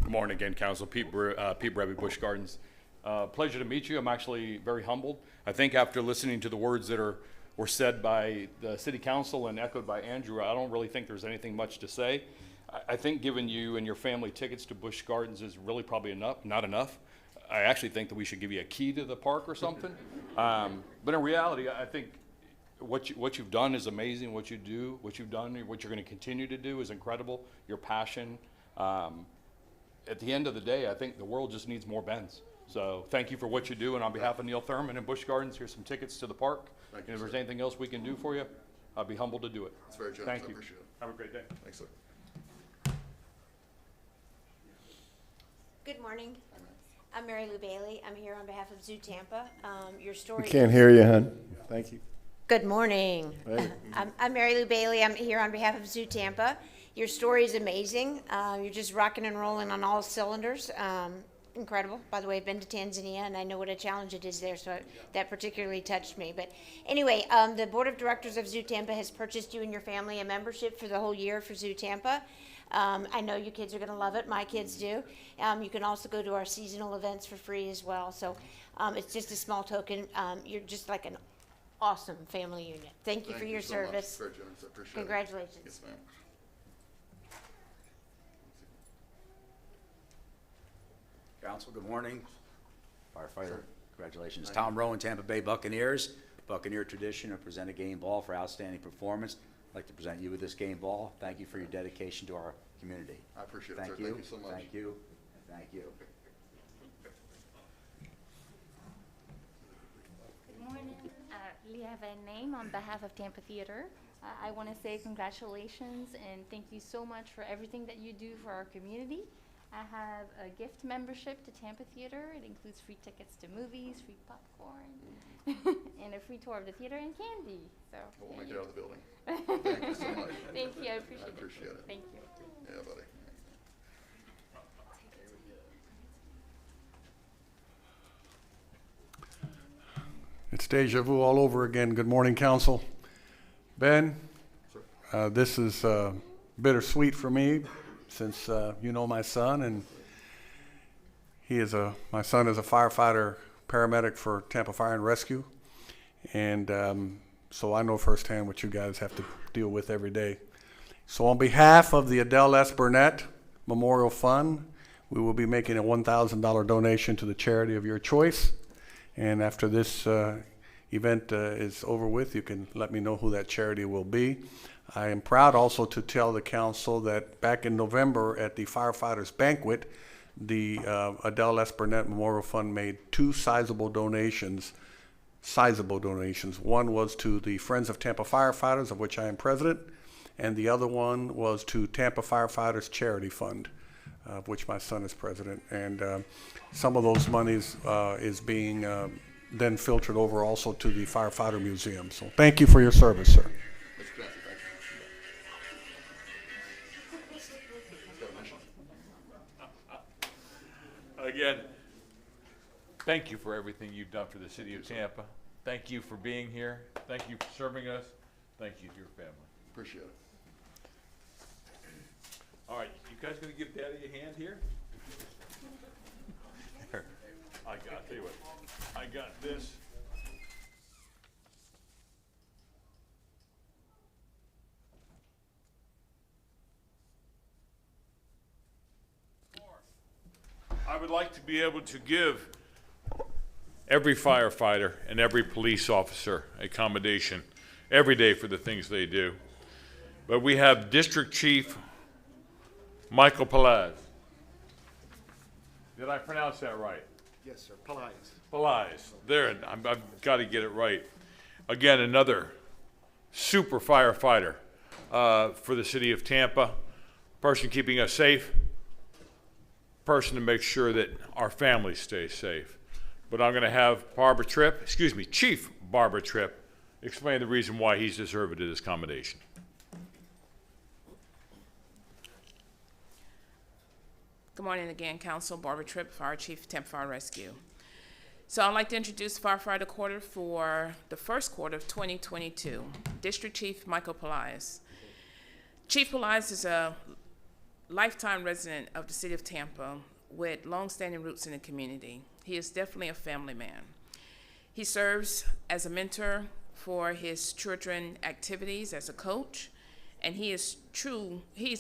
Good morning again, Council. Pete Breby, Busch Gardens. Pleasure to meet you. I'm actually very humbled. I think after listening to the words that were said by the City Council and echoed by Andrew, I don't really think there's anything much to say. I think giving you and your family tickets to Busch Gardens is really probably not enough. I actually think that we should give you a key to the park or something. But in reality, I think what you've done is amazing. What you've done, what you're going to continue to do is incredible. Your passion. At the end of the day, I think the world just needs more Bens. So thank you for what you do, and on behalf of Neil Thurman and Busch Gardens, here's some tickets to the park. Thank And you, if there's sir. anything else we can do for you, I'd be humbled to do it. It's very generous. Thank I you. appreciate it. Have a great day. Thanks, sir. Good morning. I'm Mary Lou Bailey. I'm here on behalf of Zoo Tampa. Your story. Can't hear you, hon. Thank you. Good morning. Hey. I'm Mary Lou Bailey. I'm here on behalf of Zoo Tampa. Your story is amazing. You're just rocking and rolling on all cylinders. incredible. By the way, I've been to Tanzania, and I know what a challenge it is there, so that particularly touched me. But anyway, the Board of Directors of Zoo Tampa has purchased you and your family a membership for the whole year for Zoo Tampa. I know you kids are going to love it. My kids do. You can also go to our seasonal events for free as well. So it's just a small token. You're just like an awesome family unit. Thank you for your so much. service. Very generous. I appreciate it. Congratulations. Yes, ma'am. Council, good morning. Firefighter, congratulations. Tom Rowan, Tampa Bay Buccaneers. Buccaneer tradition of present a game ball for outstanding performance. I'd like to present you with this game ball. Thank you for your dedication to our community. I appreciate it, Thank sir. you. Thank you so much. Thank you. Thank you. Good morning. Leah Van Name on behalf of Tampa Theater. I want to say congratulations and thank you so much for everything that you do for our community. I have a gift membership to Tampa Theater. It includes free tickets to movies, free popcorn, and a free tour of the theater and candy. So We'll make it out of the building. Thank you so much. Thank you. I appreciate it. I appreciate it. Thank you. Yeah, buddy. It's deja vu all over again. Good morning, council. Ben, this is bittersweet for me since you know my son, and my son is a firefighter paramedic for Tampa Fire and Rescue, and so I know firsthand what you guys have to deal with every day. So on behalf of the Adele S. Burnett Memorial Fund, we will be making a $1,000 donation to the charity of your choice. And after this event is over with, you can let me know who that charity will be. I am proud also to tell the council that back in November at the Firefighters Banquet, the Adele S. Burnett Memorial Fund made two sizable donations. One was to the Friends of Tampa Firefighters, of which I am president, and the other one was to Tampa Firefighters Charity Fund, of which my son is president. And some of those monies is being then filtered over also to the Firefighter Museum. So thank you for your service, sir. Again, thank you for everything you've done for the city of Tampa. Thank you for being here. Thank you for serving us. Thank you to your family. Appreciate it. All right, you guys gonna give Daddy a hand here? Here, I'll tell you what, I got this. I would like to be able to give every firefighter and every police officer a commendation every day for the things they do. But we have District Chief Michael Pelaz. Did I pronounce that right? Yes, sir. Pelaz. Pelaz. There, I've got to get it right. Again, another super firefighter for the city of Tampa, person keeping us safe, person to make sure that our family stays safe. But I'm going to have Chief Barbara Tripp, explain the reason why he's deserving of this commendation. Good morning again, Council. Barbara Tripp, Fire Chief, Tampa Fire Rescue. So I'd like to introduce Firefighter Quarter for the first quarter of 2022. District Chief Michael Pelaz. Chief Pelaz is a lifetime resident of the city of Tampa with long-standing roots in the community. He is definitely a family man. He serves as a mentor for his children activities as a coach, and he is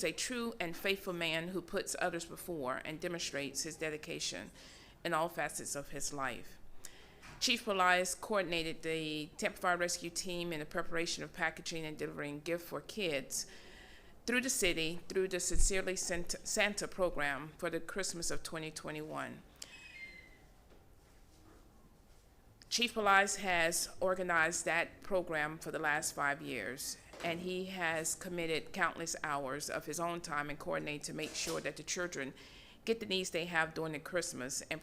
a true and faithful man who puts others before and demonstrates his dedication in all facets of his life. Chief Pelaz coordinated the Tampa Fire Rescue team in the preparation of packaging and delivering gifts for kids through the city through the Sincerely Santa program for the Christmas of 2021. Chief Pelaz has organized that program for the last 5 years, and he has committed countless hours of his own time and coordinated to make sure that the children get the needs they have during the Christmas and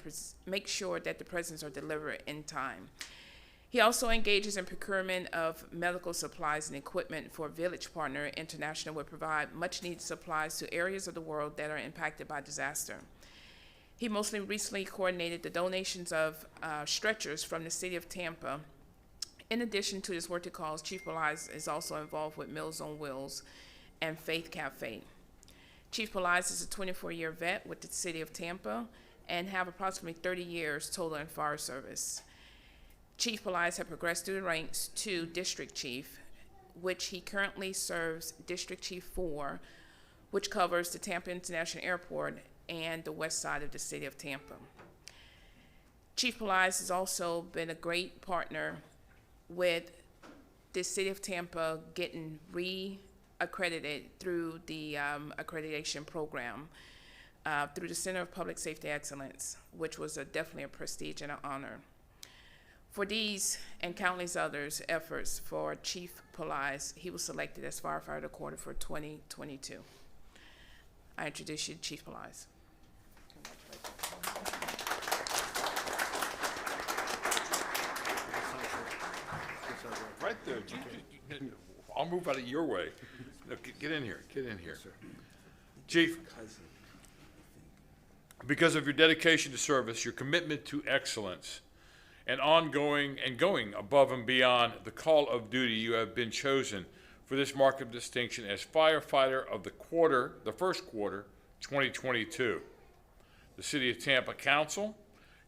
make sure that the presents are delivered in time. He also engages in procurement of medical supplies and equipment for Village Partner International, which provide much needed supplies to areas of the world that are impacted by disaster. He mostly recently coordinated the donations of stretchers from the city of Tampa. In addition to his work he calls, Chief Belize is also involved with Meals on Wheels and Faith Cafe. Chief Belize is a 24-year vet with the city of Tampa and have approximately 30 years total in fire service. Chief Belize has progressed through the ranks to District Chief, which he currently serves District Chief 4, which covers the Tampa International Airport and the west side of the city of Tampa. Chief Belize has also been a great partner with the city of Tampa getting re-accredited through the accreditation program through the Center of Public Safety Excellence, which was definitely a prestige and an honor. For these and countless others efforts for Chief Belize, he was selected as Firefighter of the Quarter for 2022. I introduce you to Chief Belize. Right there. I'll move out of your way. No, get in here. Get in here. Chief, because of your dedication to service, your commitment to excellence, and ongoing and going above and beyond the call of duty, you have been chosen for this mark of distinction as Firefighter of the Quarter, the first quarter, 2022. The City of Tampa Council,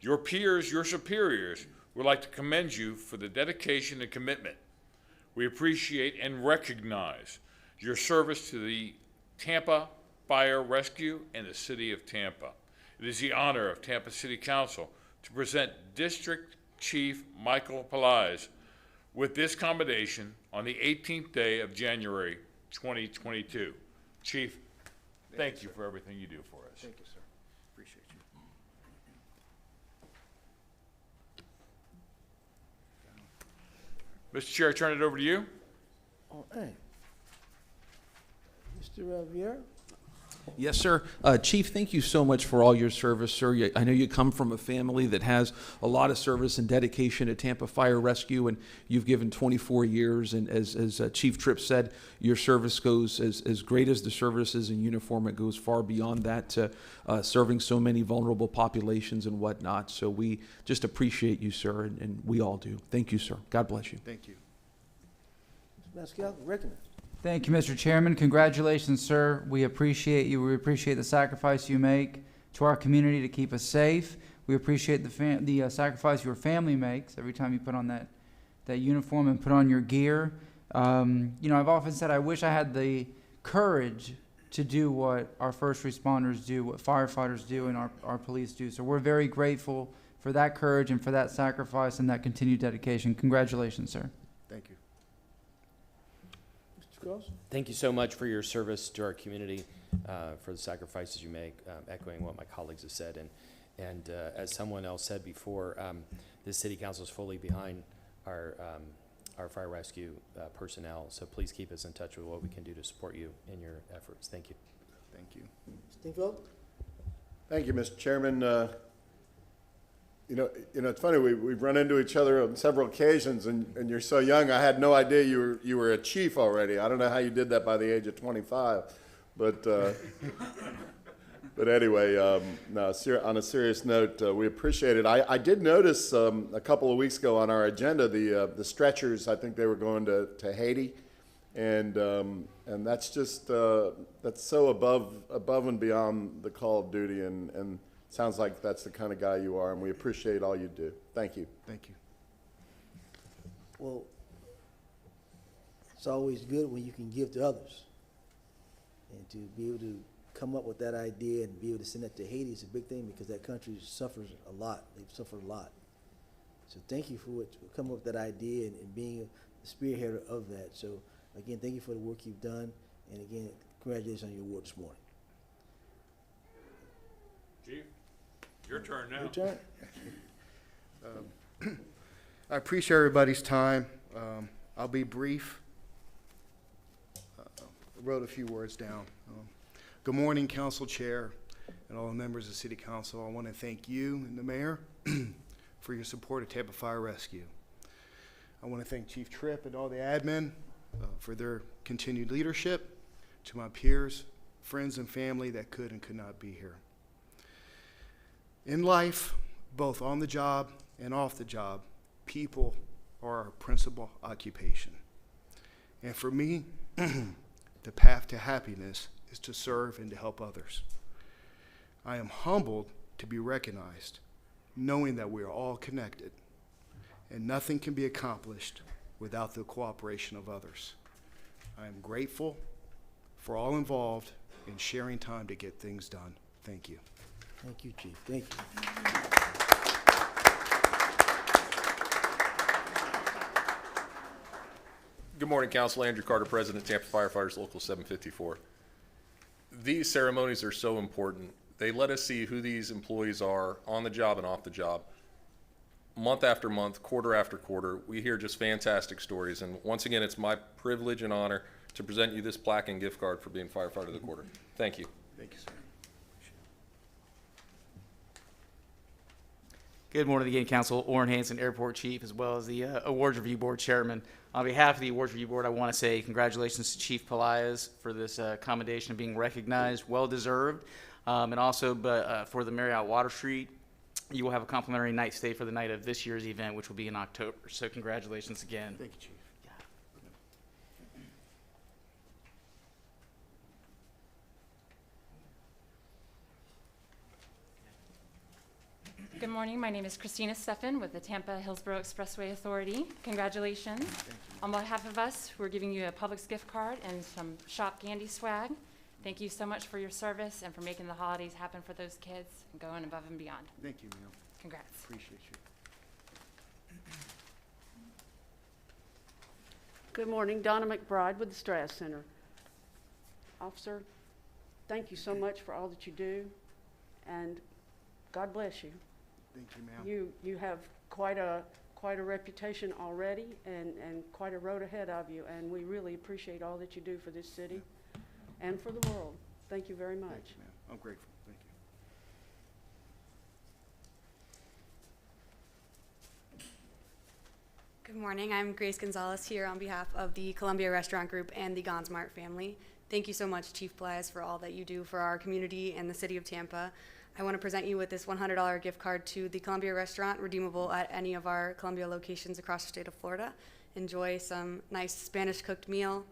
your peers, your superiors, would like to commend you for the dedication and commitment. We appreciate and recognize your service to the Tampa Fire Rescue and the City of Tampa. It is the honor of Tampa City Council to present District Chief Michael Belize with this commendation on the 18th day of January 2022. Chief, thank you for everything you do for us. Thank you, sir. Appreciate you. Mr. Chair, I turn it over to you. All right. Mr. Vieira? Yes, sir. Chief, thank you so much for all your service, sir. I know you come from a family that has a lot of service and dedication at Tampa Fire Rescue, and you've given 24 years. And as Chief Tripp said, your service goes as great as the service is in uniform. It goes far beyond that to serving so many vulnerable populations and whatnot. So we just appreciate you, sir, and we all do. Thank you, sir. God bless you. Thank you. Mr. Maskell, recognized. Thank you, Mr. Chairman. Congratulations, sir. We appreciate you. We appreciate the sacrifice you make to our community to keep us safe. We appreciate the sacrifice your family makes every time you put on that uniform and put on your gear. I've often said I wish I had the courage to do what our first responders do, what firefighters do, and our police do. So we're very grateful for that courage and for that sacrifice and that continued dedication. Congratulations, sir. Thank you. Thank you so much for your service to our community, for the sacrifices you make, echoing what my colleagues have said. And as someone else said before, the City Council is fully behind our fire rescue personnel. So please keep us in touch with what we can do to support you in your efforts. Thank you. Thank you. Stingfeldt? Thank you, Mr. Chairman. It's funny, we've run into each other on several occasions, and you're so young. I had no idea you were a chief already. I don't know how you did that by the age of 25, but anyway, no, on a serious note, we appreciate it. I did notice a couple of weeks ago on our agenda the stretchers. I think they were going to Haiti, and that's just that's so above and beyond the call of duty, and sounds like that's the kind of guy you are, and we appreciate all you do. Thank you. Thank you. Well, it's always good when you can give to others. And to be able to come up with that idea and be able to send that to Haiti is a big thing, because that country suffers a lot. They've suffered a lot. So thank you for coming up with that idea and being the spearhead of that. So again, thank you for the work you've done. And again, congratulations on your award this morning. Chief, your turn now. Your turn. I appreciate everybody's time. I'll be brief. I wrote a few words down. Good morning, Council Chair and all the members of City Council. I want to thank you and the Mayor for your support of Tampa Fire Rescue. I want to thank Chief Tripp and all the admin for their continued leadership. To my peers, friends, and family that could and could not be here. In life, both on the job and off the job, people are our principal occupation. And for me, the path to happiness is to serve and to help others. I am humbled to be recognized, knowing that we are all connected, and nothing can be accomplished without the cooperation of others. I am grateful for all involved in sharing time to get things done. Thank you. Thank you, Chief. Thank you. Good morning, Council. Andrew Carter, President, Tampa Firefighters Local 754. These ceremonies are so important. They let us see who these employees are on the job and off the job. Month after month, quarter after quarter, we hear just fantastic stories. And once again, it's my privilege and honor to present you this plaque and gift card for being Firefighter of the Quarter. Thank you. Thank you, sir. Good morning again, Council. Orrin Hansen, Airport Chief, as well as the Awards Review Board Chairman. On behalf of the Awards Review Board, I want to say congratulations to Chief Pelaez for this commendation of being recognized, well-deserved. And also for the Marriott Water Street, you will have a complimentary night stay for the night of this year's event, which will be in October. So congratulations again. Thank you, Chief. Good morning. My name is Christina Steffen with the Tampa Hillsborough Expressway Authority. Congratulations. On behalf of us, we're giving you a Publix gift card and some Shop Gandy swag. Thank you so much for your service and for making the holidays happen for those kids and going above and beyond. Thank you, ma'am. Congrats. Appreciate you. Good morning, Donna McBride with the Strass Center. Officer, thank you so much for all that you do, and God bless you. Thank you, ma'am. You have quite a reputation already and quite a road ahead of you, and we really appreciate all that you do for this city and for the world. Thank you very much. Thank you, ma'am. I'm grateful. Thank you. Good morning. I'm Grace Gonzalez here on behalf of the Columbia Restaurant Group and the Gonsmart family. Thank you so much, Chief Pelaez, for all that you do for our community and the city of Tampa. I want to present you with this $100 gift card to the Columbia Restaurant, redeemable at any of our Columbia locations across the state of Florida. Enjoy some nice Spanish cooked meal.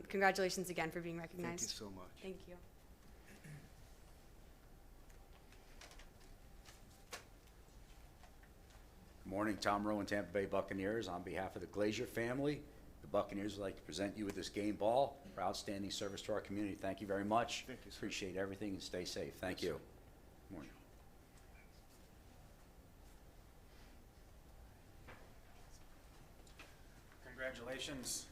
Congratulations again for being recognized. Thank you so much. Thank you. Good morning, Tom Rowan, Tampa Bay Buccaneers. On behalf of the Glazier family, the Buccaneers would like to present you with this game ball for outstanding service to our community. Thank you very much. Thank you, sir. Appreciate everything and stay safe. Thank you. Morning. Congratulations.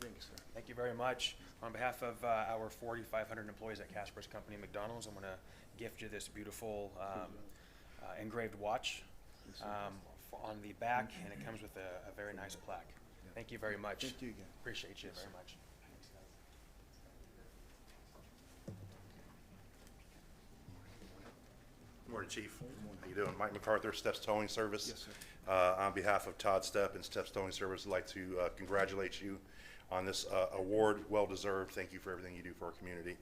Thank you, sir. Thank you very much. On behalf of our 4,500 employees at Casper's Company McDonald's, I'm going to gift you this beautiful engraved watch on the back, and it comes with a very nice plaque. Thank you very much. Thank you again. Appreciate you very much. Good morning, Chief. How you doing? Mike MacArthur, Steps Towing Service. Yes, sir. On behalf of Todd Stepp and Steps Towing Service, I'd like to congratulate you on this award, well-deserved. Thank you for everything you do for our community.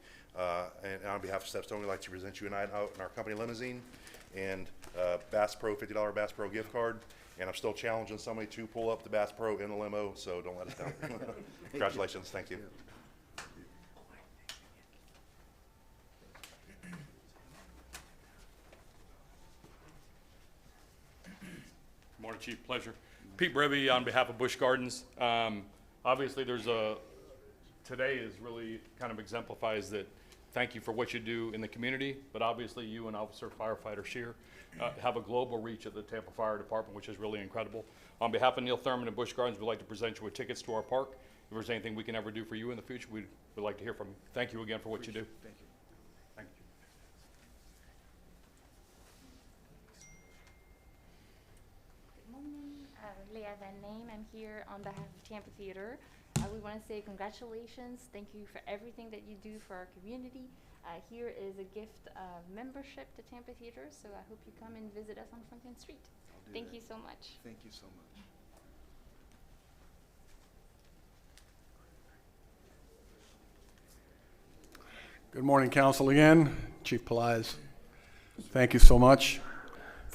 And on behalf of Steps Towing, we'd like to present you a night out in our company limousine and Bass Pro, $50 Bass Pro gift card. And I'm still challenging somebody to pull up the Bass Pro in the limo, so don't let us down. Congratulations. Thank you. Good morning, Chief. Pleasure. Pete Brevy on behalf of Busch Gardens. Obviously, today is really kind of exemplifies that thank you for what you do in the community, but obviously you and Officer Firefighter Scheer have a global reach at the Tampa Fire Department, which is really incredible. On behalf of Neil Thurman and Busch Gardens, we'd like to present you with tickets to our park. If there's anything we can ever do for you in the future, we'd like to hear from you. Thank you again for what you do. Thank you. Thank you. Good morning. Leah Van Name. I'm here on behalf of Tampa Theater. We want to say congratulations. Thank you for everything that you do for our community. Here is a gift of membership to Tampa Theater, so I hope you come and visit us on Franklin Street. Thank you so much. Thank you so much. Good morning, Council again. Chief Pelaez, thank you so much.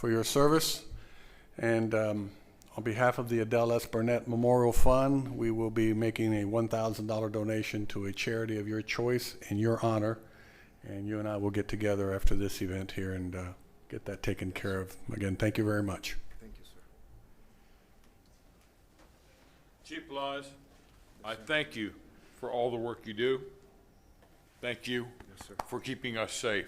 for your service. And on behalf of the Adele S. Burnett Memorial Fund, we will be making a $1,000 donation to a charity of your choice in your honor. And you and I will get together after this event here and get that taken care of. Again, thank you very much. Thank you, sir. Chief Blige, I thank you for all the work you do. Thank you for keeping us safe.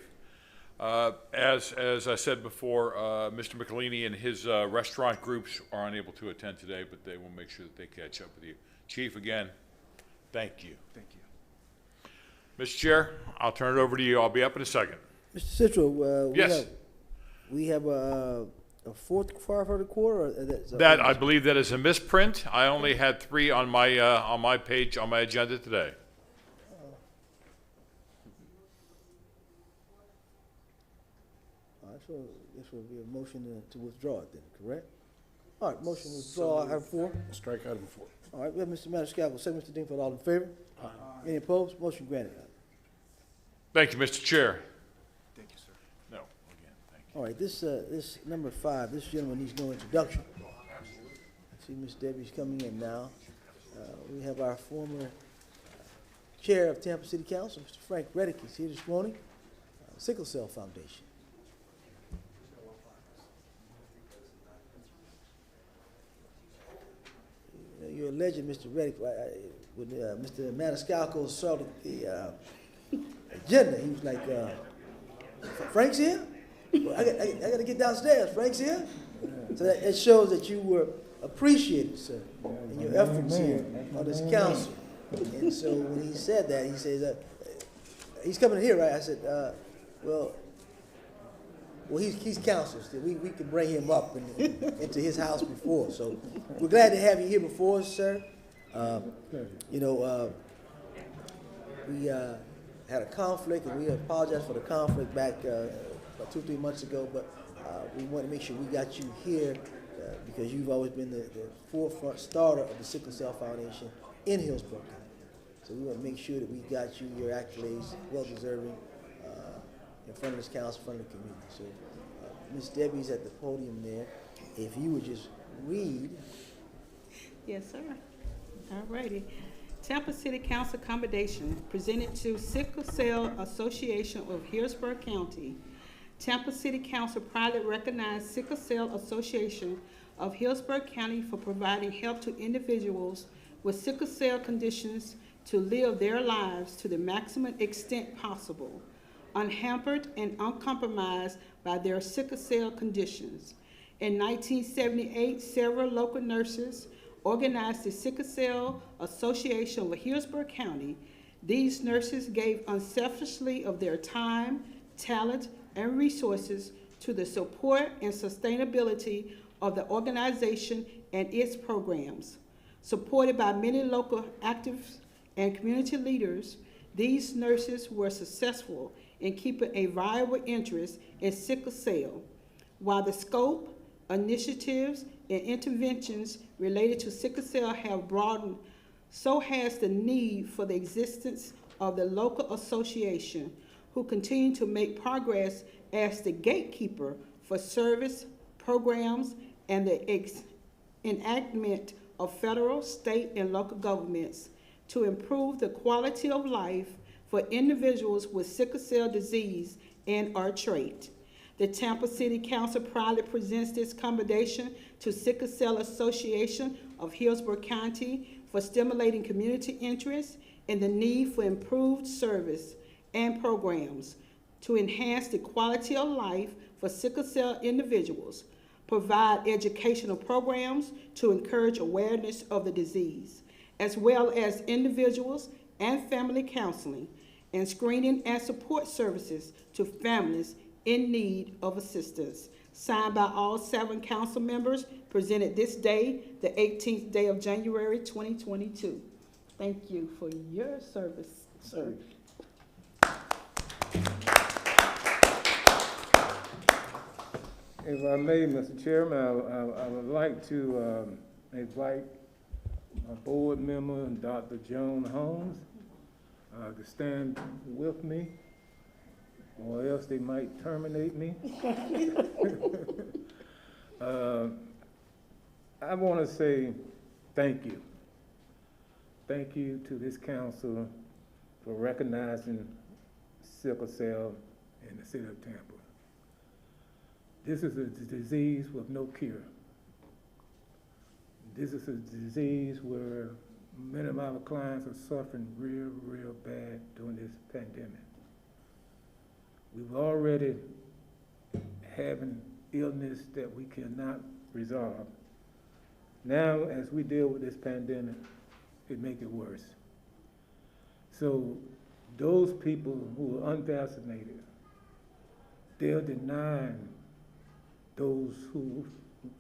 As I said before, Mr. Michelini and his restaurant groups are unable to attend today, but they will make sure that they catch up with you. Chief, again, thank you. Thank you. Mr. Chair, I'll turn it over to you. I'll be up in a second. Mr. Citro, Yes. we have a fourth firefighter corps? Or That, I believe that is a misprint. I only had 3 on my page, on my agenda today. All right, so this will be a motion to withdraw it then, correct? All right, motion to withdraw item 4. Strike item 4. All right, we have Mr. Maniscalco, second Mr. Dingford, all in favor? Aye. Any opposed? Motion granted. Thank you, Mr. Chair. Thank you, sir. No, again, thank you. All right, this number 5, this gentleman needs no introduction. I see Miss Debbie's coming in now. We have our former chair of Tampa City Council, Mr. Frank Reddick, is here this morning. Sickle Cell Foundation. You're a legend, Mr. Reddick. When Mr. Maniscalco saw the agenda, he was like, Frank's here? Well, I got to get downstairs. Frank's here? So that shows that you were appreciated, sir, in your efforts here on this council. And so when he said that, he says, he's coming here, right? I said, well, he's council still. We could bring him up into his house before. So we're glad to have you here before us, sir. We had a conflict, and we apologize for the conflict back about 2-3 months ago, but we want to make sure we got you here because you've always been the forefront starter of the Sickle Cell Foundation in Hillsborough County. So we want to make sure that we got you your accolades, well-deserving, in front of this council, in front of the community. So Ms. Debbie's at the podium there. If you would just read. Yes, sir. All righty. Tampa City Council commendation presented to Sickle Cell Association of Hillsborough County. Tampa City Council proudly recognized Sickle Cell Association of Hillsborough County for providing help to individuals with sickle cell conditions to live their lives to the maximum extent possible, unhampered and uncompromised by their sickle cell conditions. In 1978, several local nurses organized the Sickle Cell Association of Hillsborough County. These nurses gave unselfishly of their time, talent, and resources to the support and sustainability of the organization and its programs. Supported by many local activists and community leaders, these nurses were successful in keeping a viable interest in sickle cell. While the scope, initiatives, and interventions related to sickle cell have broadened, so has the need for the existence of the local association, who continue to make progress as the gatekeeper for service, programs, and the enactment of federal, state, and local governments to improve the quality of life for individuals with sickle cell disease and or trait. The Tampa City Council proudly presents this commendation to Sickle Cell Association of Hillsborough County for stimulating community interest in the need for improved service and programs to enhance the quality of life for sickle cell individuals, provide educational programs to encourage awareness of the disease, as well as individuals and family counseling, and screening and support services to families in need of assistance. Signed by all 7 council members, presented this day, the 18th day of January, 2022. Thank you for your service, sir. If I may, Mr. Chairman, I would like to invite my board member, Dr. Joan Holmes, to stand with me or else they might terminate me. I want to say thank you. Thank you to this council for recognizing sickle cell in the city of Tampa. This is a disease with no cure. This is a disease where many of our clients are suffering real, real bad during this pandemic. We've already having illness that we cannot resolve. Now, as we deal with this pandemic, it makes it worse. So those people who are unvaccinated, they're denying those who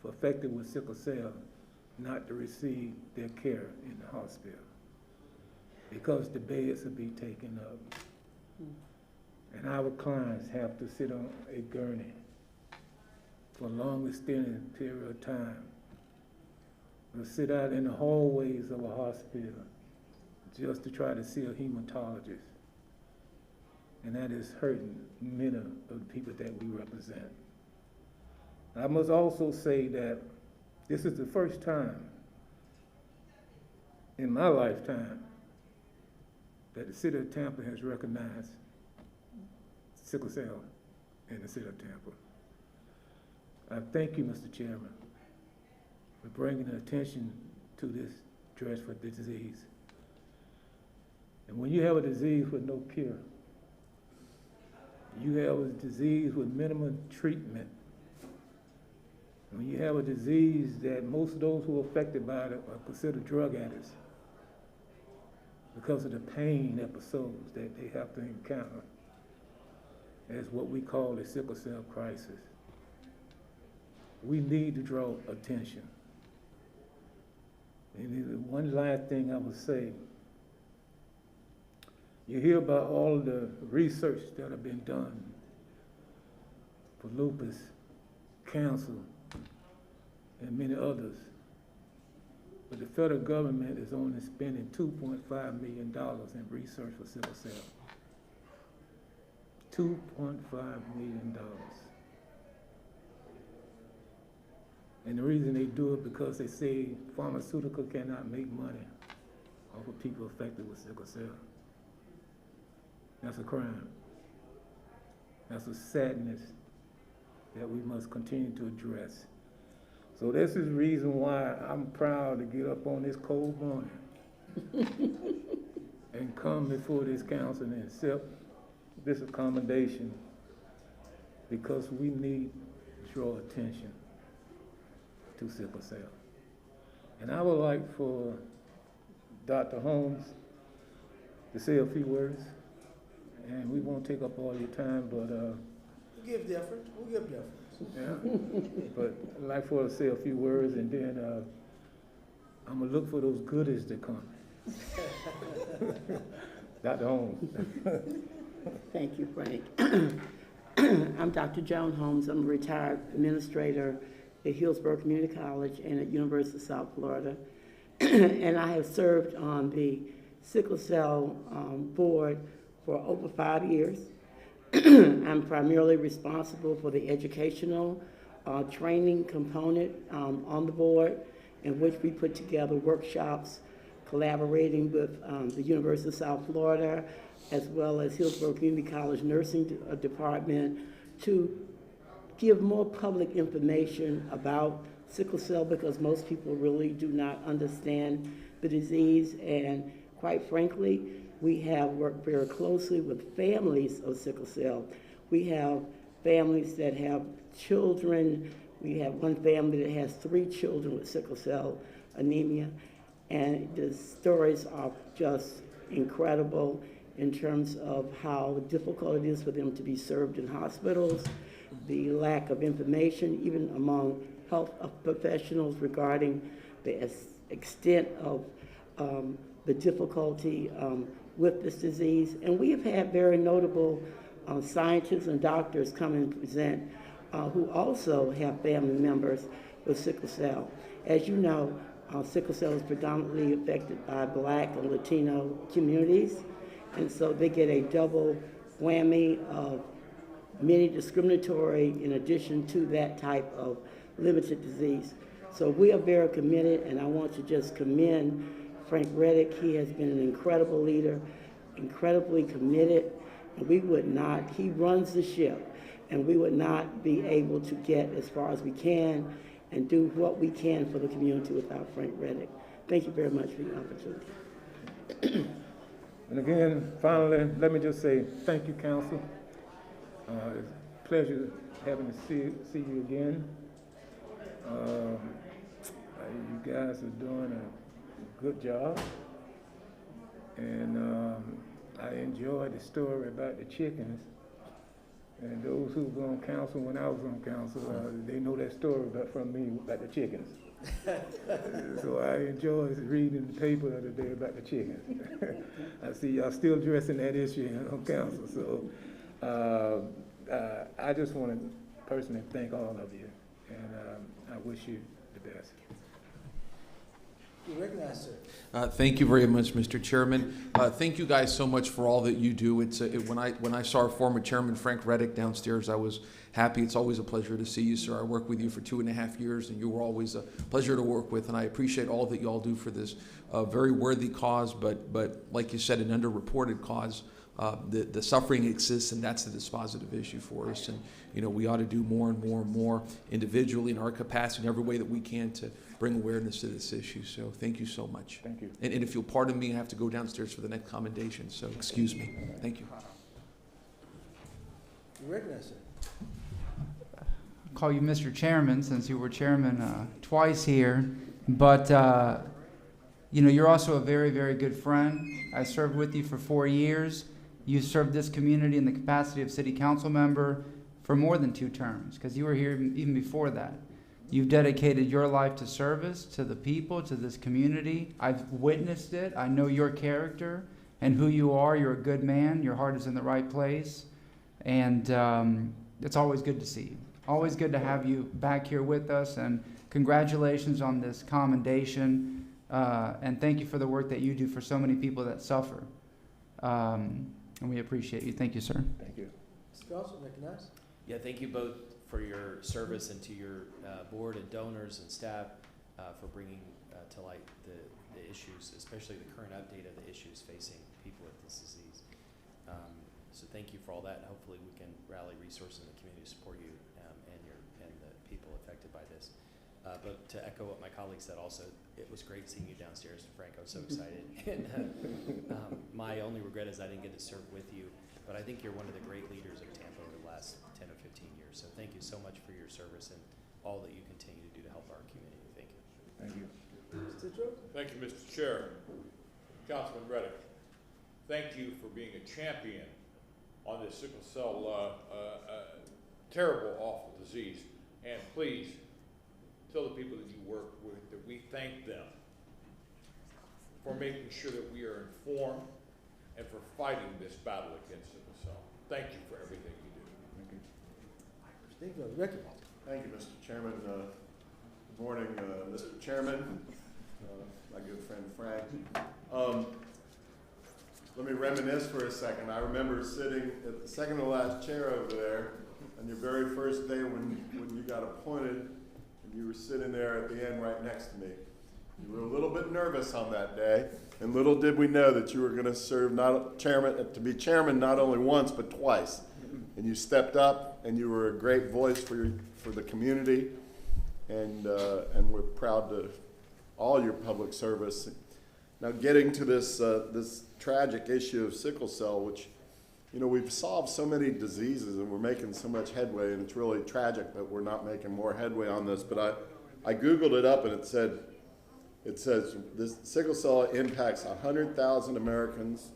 are affected with sickle cell not to receive their care in the hospital because the beds will be taken up. And our clients have to sit on a gurney for a long extended period of time, or sit out in the hallways of a hospital just to try to see a hematologist. And that is hurting many of the people that we represent. I must also say that this is the first time in my lifetime that the city of Tampa has recognized sickle cell in the city of Tampa. I thank you, Mr. Chairman, for bringing attention to this dreadful disease. And when you have a disease with no cure, you have a disease with minimum treatment. When you have a disease that most of those who are affected by it are considered drug addicts because of the pain episodes that they have to encounter as what we call a sickle cell crisis. We need to draw attention. And one last thing I would say, you hear about all the research that have been done for lupus, cancer, and many others. But the federal government is only spending $2.5 million in research for sickle cell. $2.5 million. And the reason they do it because they say pharmaceutical cannot make money off of people affected with sickle cell. That's a crime. That's a sadness that we must continue to address. So this is the reason why I'm proud to get up on this cold morning and come before this council and accept this accommodation because we need to draw attention to sickle cell. And I would like for Dr. Holmes to say a few words. And we won't take up all your time, but We'll give deference. yeah. But I'd like for her to say a few words, and then I'm gonna look for those goodies to come. Dr. Holmes. Thank you, Frank. I'm Dr. Joan Holmes. I'm a retired administrator at Hillsborough Community College and at University of South Florida. And I have served on the sickle cell board for over 5 years. I'm primarily responsible for the educational training component on the board, in which we put together workshops collaborating with the University of South Florida, as well as Hillsborough Community College Nursing Department, to give more public information about sickle cell, because most people really do not understand the disease. And quite frankly, we have worked very closely with families of sickle cell. We have families that have children. We have one family that has 3 children with sickle cell anemia. And the stories are just incredible in terms of how difficult it is for them to be served in hospitals, the lack of information, even among health professionals, regarding the extent of the difficulty with this disease. And we have had very notable scientists and doctors come and present who also have family members with sickle cell. As you know, sickle cell is predominantly affected by Black and Latino communities, and so they get a double whammy of many discriminatory in addition to that type of limited disease. So we are very committed, and I want to just commend Frank Reddick. He has been an incredible leader, incredibly committed, and we would not, he runs the ship, and we would not be able to get as far as we can and do what we can for the community without Frank Reddick. Thank you very much for the opportunity. And again, finally, let me just say thank you, council. It's a pleasure having to see you again. You guys are doing a good job, and I enjoyed the story about the chickens. And those who were on council when I was on council, they know that story from me about the chickens. So I enjoyed reading the paper the other day about the chickens. I see y'all still addressing that issue on council. So I just want to personally thank all of you, and I wish you the best. You recognize, sir. Thank you very much, Mr. Chairman. Thank you guys so much for all that you do. When I saw our former chairman, Frank Reddick, downstairs, I was happy. It's always a pleasure to see you, sir. I worked with you for 2.5 years, and you were always a pleasure to work with, and I appreciate all that you all do for this very worthy cause, but like you said, an underreported cause. The suffering exists, and that's the dispositive issue for us. And we ought to do more and more and more individually in our capacity in every way that we can to bring awareness to this issue. So thank you so much. Thank you. And if you'll pardon me, I have to go downstairs for the next commendation. So excuse me. Thank you. You recognize, sir. I'll call you Mr. Chairman since you were chairman twice here, but you're also a very, very good friend. I served with you for 4 years. You served this community in the capacity of city council member for more than 2 terms, because you were here even before that. You've dedicated your life to service, to the people, to this community. I've witnessed it. I know your character and who you are. You're a good man. Your heart is in the right place. And it's always good to see you. Always good to have you back here with us. And congratulations on this commendation. And thank you for the work that you do for so many people that suffer. And we appreciate you. Thank you, sir. Thank you. Mr. Carlson, recognize. Yeah, thank you both for your service and to your board and donors and staff for bringing to light the issues, especially the current update of the issues facing people with this disease. So thank you for all that, and hopefully we can rally resources in the community to support you and the people affected by this. But to echo what my colleague said also, it was great seeing you downstairs, Frank. I was so excited. And my only regret is I didn't get to serve with you, but I think you're one of the great leaders of Tampa over the last 10 or 15 years. So thank you so much for your service and all that you continue to do to help our community. Thank you. Thank you. Mr. Joe? Thank you, Mr. Chair. Councilman Reddick, thank you for being a champion on this sickle cell, terrible, awful disease. And please tell the people that you work with that we thank them for making sure that we are informed and for fighting this battle against sickle cell. Thank you for everything you do. Thank you. Thank you for the record. Thank you, Mr. Chairman. Good morning, Mr. Chairman, my good friend Frank. Let me reminisce for a second. I remember sitting at the second to last chair over there on your very first day when you got appointed, and you were sitting there at the end right next to me. You were a little bit nervous on that day, and little did we know that you were going to serve to be chairman not only once but twice. And you stepped up, and you were a great voice for the community, and we're proud to all your public service. Now, getting to this tragic issue of sickle cell, which, we've solved so many diseases and we're making so much headway, and it's really tragic that we're not making more headway on this. But I Googled it up, and it says this sickle cell impacts 100,000 Americans,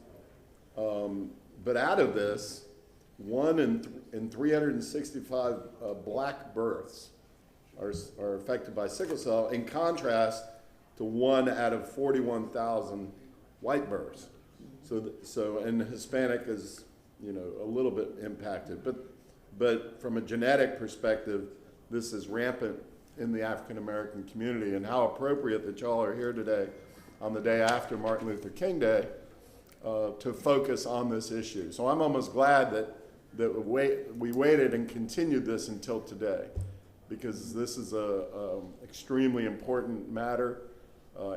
but out of this, 1 in 365 black births are affected by sickle cell, in contrast to 1 out of 41,000 white births. And Hispanic is, a little bit impacted. But from a genetic perspective, this is rampant in the African American community, and how appropriate that y'all are here today on the day after Martin Luther King Day to focus on this issue. So I'm almost glad that we waited and continued this until today, because this is a extremely important matter.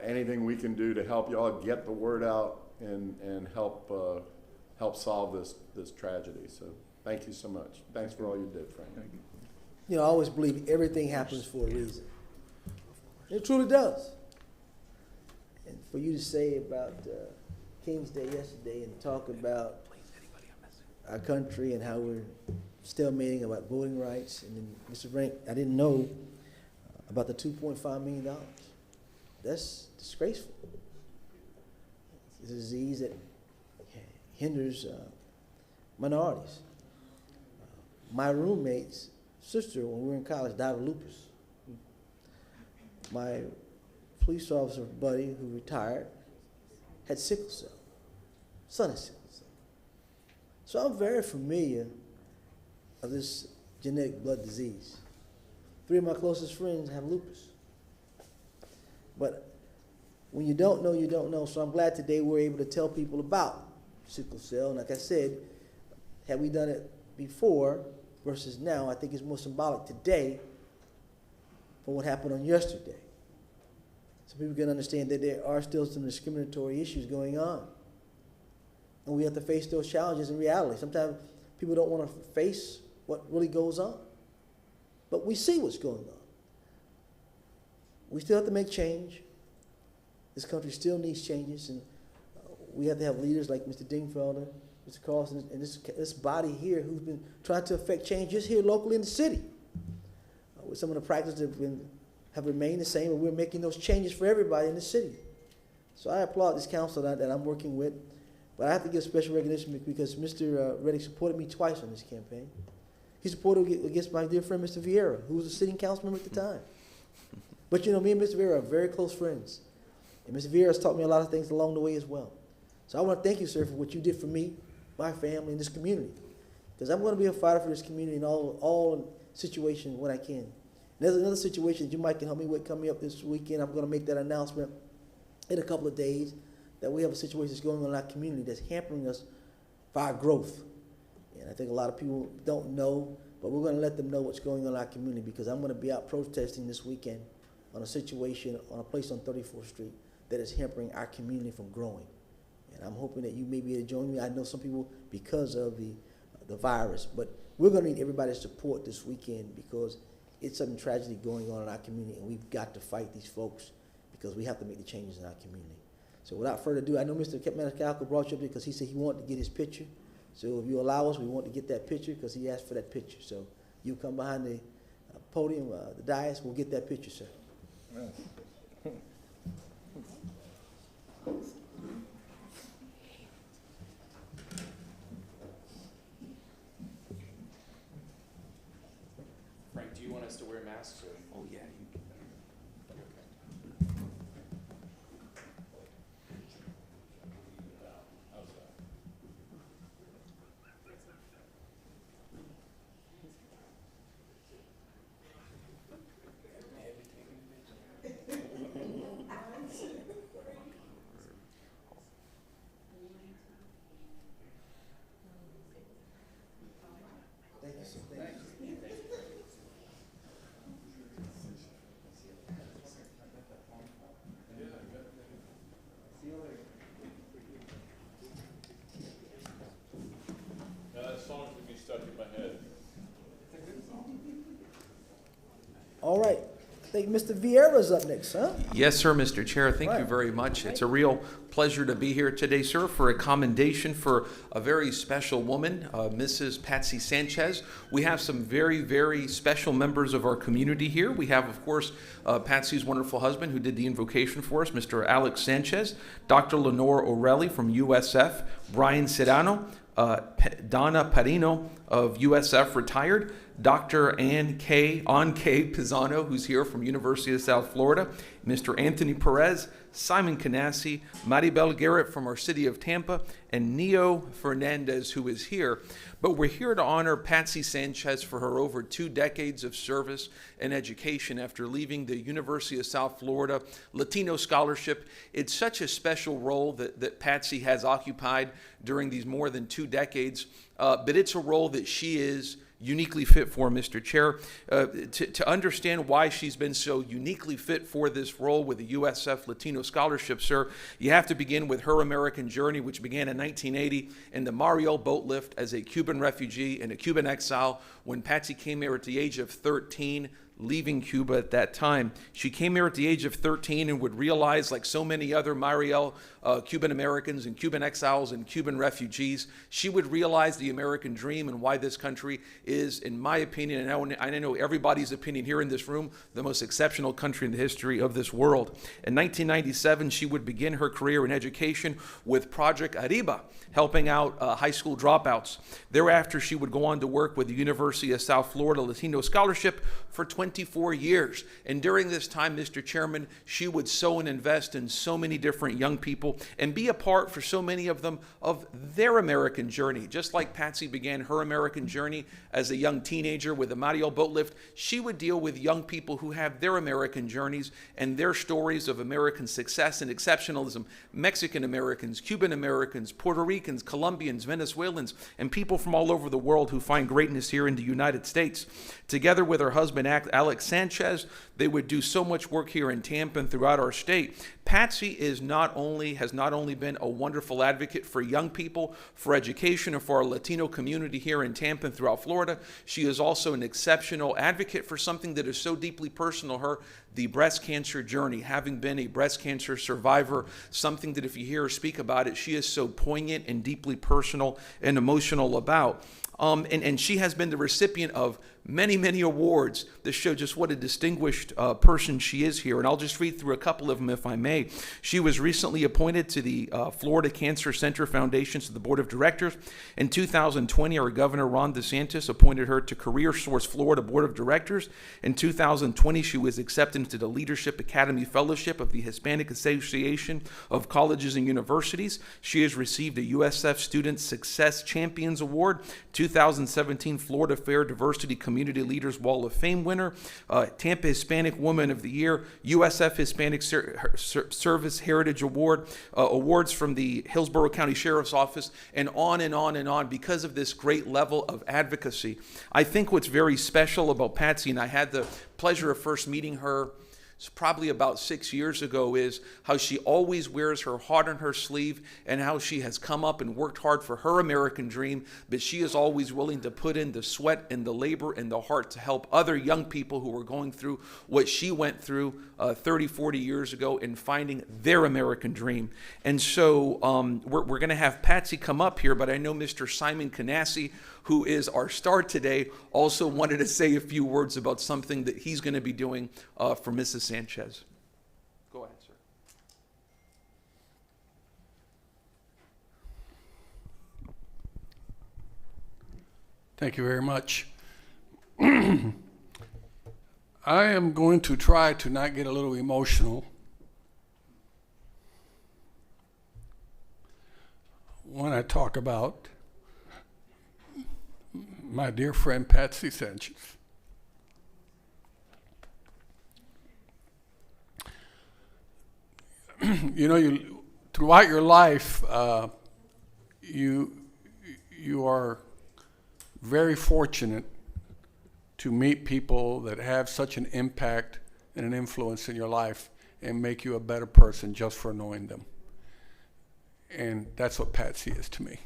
Anything we can do to help y'all get the word out and help solve this tragedy. So thank you so much. Thanks for all you did, Frank. You know, I always believe everything happens for a reason. It truly does. And for you to say about King's Day yesterday and talk about our country and how we're stalemating about voting rights, and then Mr. Frank, I didn't know about the $2.5 million. That's disgraceful. It's a disease that hinders minorities. My roommate's sister, when we were in college, died of lupus. My police officer buddy, who retired, had sickle cell. Son has sickle cell. So I'm very familiar of this genetic blood disease. 3 of my closest friends have lupus. But when you don't know, you don't know. So I'm glad today we're able to tell people about sickle cell. And like I said, had we done it before versus now, I think it's more symbolic today for what happened on yesterday. So people can understand that there are still some discriminatory issues going on. And we have to face those challenges in reality. Sometimes people don't want to face what really goes on. But we see what's going on. We still have to make change. This country still needs changes, and we have to have leaders like Mr. Dingfelder, Mr. Carlson, and this body here who's been trying to affect change just here locally in the city. With some of the practices that have remained the same, and we're making those changes for everybody in the city. So I applaud this council that I'm working with, but I have to give special recognition because Mr. Reddick supported me twice on this campaign. He supported against my dear friend, Mr. Vieira, who was a sitting councilman at the time. But you know, me and Mr. Vieira are very close friends. And Mr. Vieira has taught me a lot of things along the way as well. So I want to thank you, sir, for what you did for me, my family, and this community. Because I'm going to be a fighter for this community in all situations when I can. And there's another situation that you might can help me with coming up this weekend. I'm going to make that announcement in a couple of days that we have a situation that's going on in our community that's hampering us for our growth. And I think a lot of people don't know, but we're going to let them know what's going on in our community because I'm going to be out protesting this weekend on a situation on a place on 34th Street that is hampering our community from growing. And I'm hoping that you may be able to join me. I know some people because of the virus, but we're going to need everybody's support this weekend because it's some tragedy going on in our community, and we've got to fight these folks because we have to make the changes in our community. So without further ado, I know Mr. Maniscalco brought you up there because he said he wanted to get his picture. So if you allow us, we want to get that picture because he asked for that picture. So you come behind the podium, the dais, we'll get that picture, sir. Frank, do you want us to wear masks? Or? Oh, yeah. All right. I think Mr. Vieira's up next, huh? Yes, sir, Mr. Chair. Thank you very much. It's a real pleasure to be here today, sir, for a commendation for a very special woman, Mrs. Patsy Sanchez. We have some very, very special members of our community here. We have, of course, Patsy's wonderful husband who did the invocation for us, Mr. Alex Sanchez, Dr. Lenore O'Reilly from USF, Brian Serrano, Donna Parino of USF retired, Dr. Ann K. Pisano, who's here from University of South Florida, Mr. Anthony Perez, Simon Canassi, Maribel Garrett from our city of Tampa, and Neo Fernandez, who is here. But we're here to honor Patsy Sanchez for her over 2 decades of service and education after leaving the University of South Florida Latino Scholarship. It's such a special role that Patsy has occupied during these more than 2 decades, but it's a role that she is uniquely fit for, Mr. Chair. To understand why she's been so uniquely fit for this role with the USF Latino Scholarship, sir, you have to begin with her American journey, which began in 1980 in the Mariel boat lift as a Cuban refugee and a Cuban exile when Patsy came here at the age of 13, leaving Cuba at that time. She came here at the age of 13 and would realize, like so many other Mariel Cuban Americans and Cuban exiles and Cuban refugees, she would realize the American dream and why this country is, in my opinion, and I know everybody's opinion here in this room, the most exceptional country in the history of this world. In 1997, she would begin her career in education with Project Arriba, helping out high school dropouts. Thereafter, she would go on to work with the University of South Florida Latino Scholarship for 24 years. And during this time, Mr. Chairman, she would sow and invest in so many different young people and be a part for so many of them of their American journey. Just like Patsy began her American journey as a young teenager with the Mariel boat lift, she would deal with young people who have their American journeys and their stories of American success and exceptionalism. Mexican Americans, Cuban Americans, Puerto Ricans, Colombians, Venezuelans, and people from all over the world who find greatness here in the United States. Together with her husband, Alex Sanchez, they would do so much work here in Tampa and throughout our state. Patsy has not only been a wonderful advocate for young people, for education, and for our Latino community here in Tampa and throughout Florida, she is also an exceptional advocate for something that is so deeply personal to her, the breast cancer journey. Having been a breast cancer survivor, something that if you hear her speak about it, she is so poignant and deeply personal and emotional about. And she has been the recipient of many, many awards that show just what a distinguished person she is here. And I'll just read through a couple of them if I may. She was recently appointed to the Florida Cancer Center Foundation to the Board of Directors. In 2020, our Governor Ron DeSantis appointed her to Career Source Florida Board of Directors. In 2020, she was accepted into the Leadership Academy Fellowship of the Hispanic Association of Colleges and Universities. She has received a USF Student Success Champions Award, 2017 Florida Fair Diversity Community Leaders Wall of Fame winner, Tampa Hispanic Woman of the Year, USF Hispanic Service Heritage Award, awards from the Hillsborough County Sheriff's Office, and on and on and on because of this great level of advocacy. I think what's very special about Patsy, and I had the pleasure of first meeting her probably about 6 years ago, is how she always wears her heart on her sleeve and how she has come up and worked hard for her American dream, but she is always willing to put in the sweat and the labor and the heart to help other young people who are going through what she went through 30, 40 years ago in finding their American dream. And so we're going to have Patsy come up here, but I know Mr. Simon Canassi, who is our star today, also wanted to say a few words about something that he's going to be doing for Mrs. Sanchez. Go ahead, sir. Thank you very much. I am going to try to not get a little emotional when I talk about my dear friend Patsy Sanchez. You know, throughout your life, you are very fortunate to meet people that have such an impact and an influence in your life and make you a better person just for knowing them. And that's what Patsy is to me.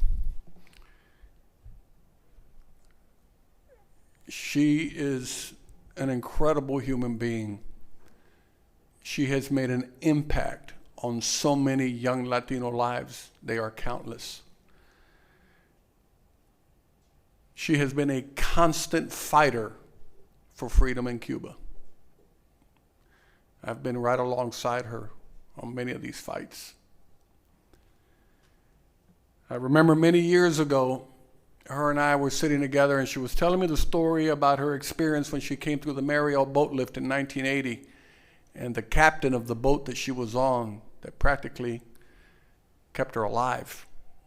She is an incredible human being. She has made an impact on so many young Latino lives. They are countless. She has been a constant fighter for freedom in Cuba. I've been right alongside her on many of these fights. I remember many years ago, her and I were sitting together and she was telling me the story about her experience when she came through the Mariel boat lift in 1980. And the captain of the boat that she was on, that practically kept her alive.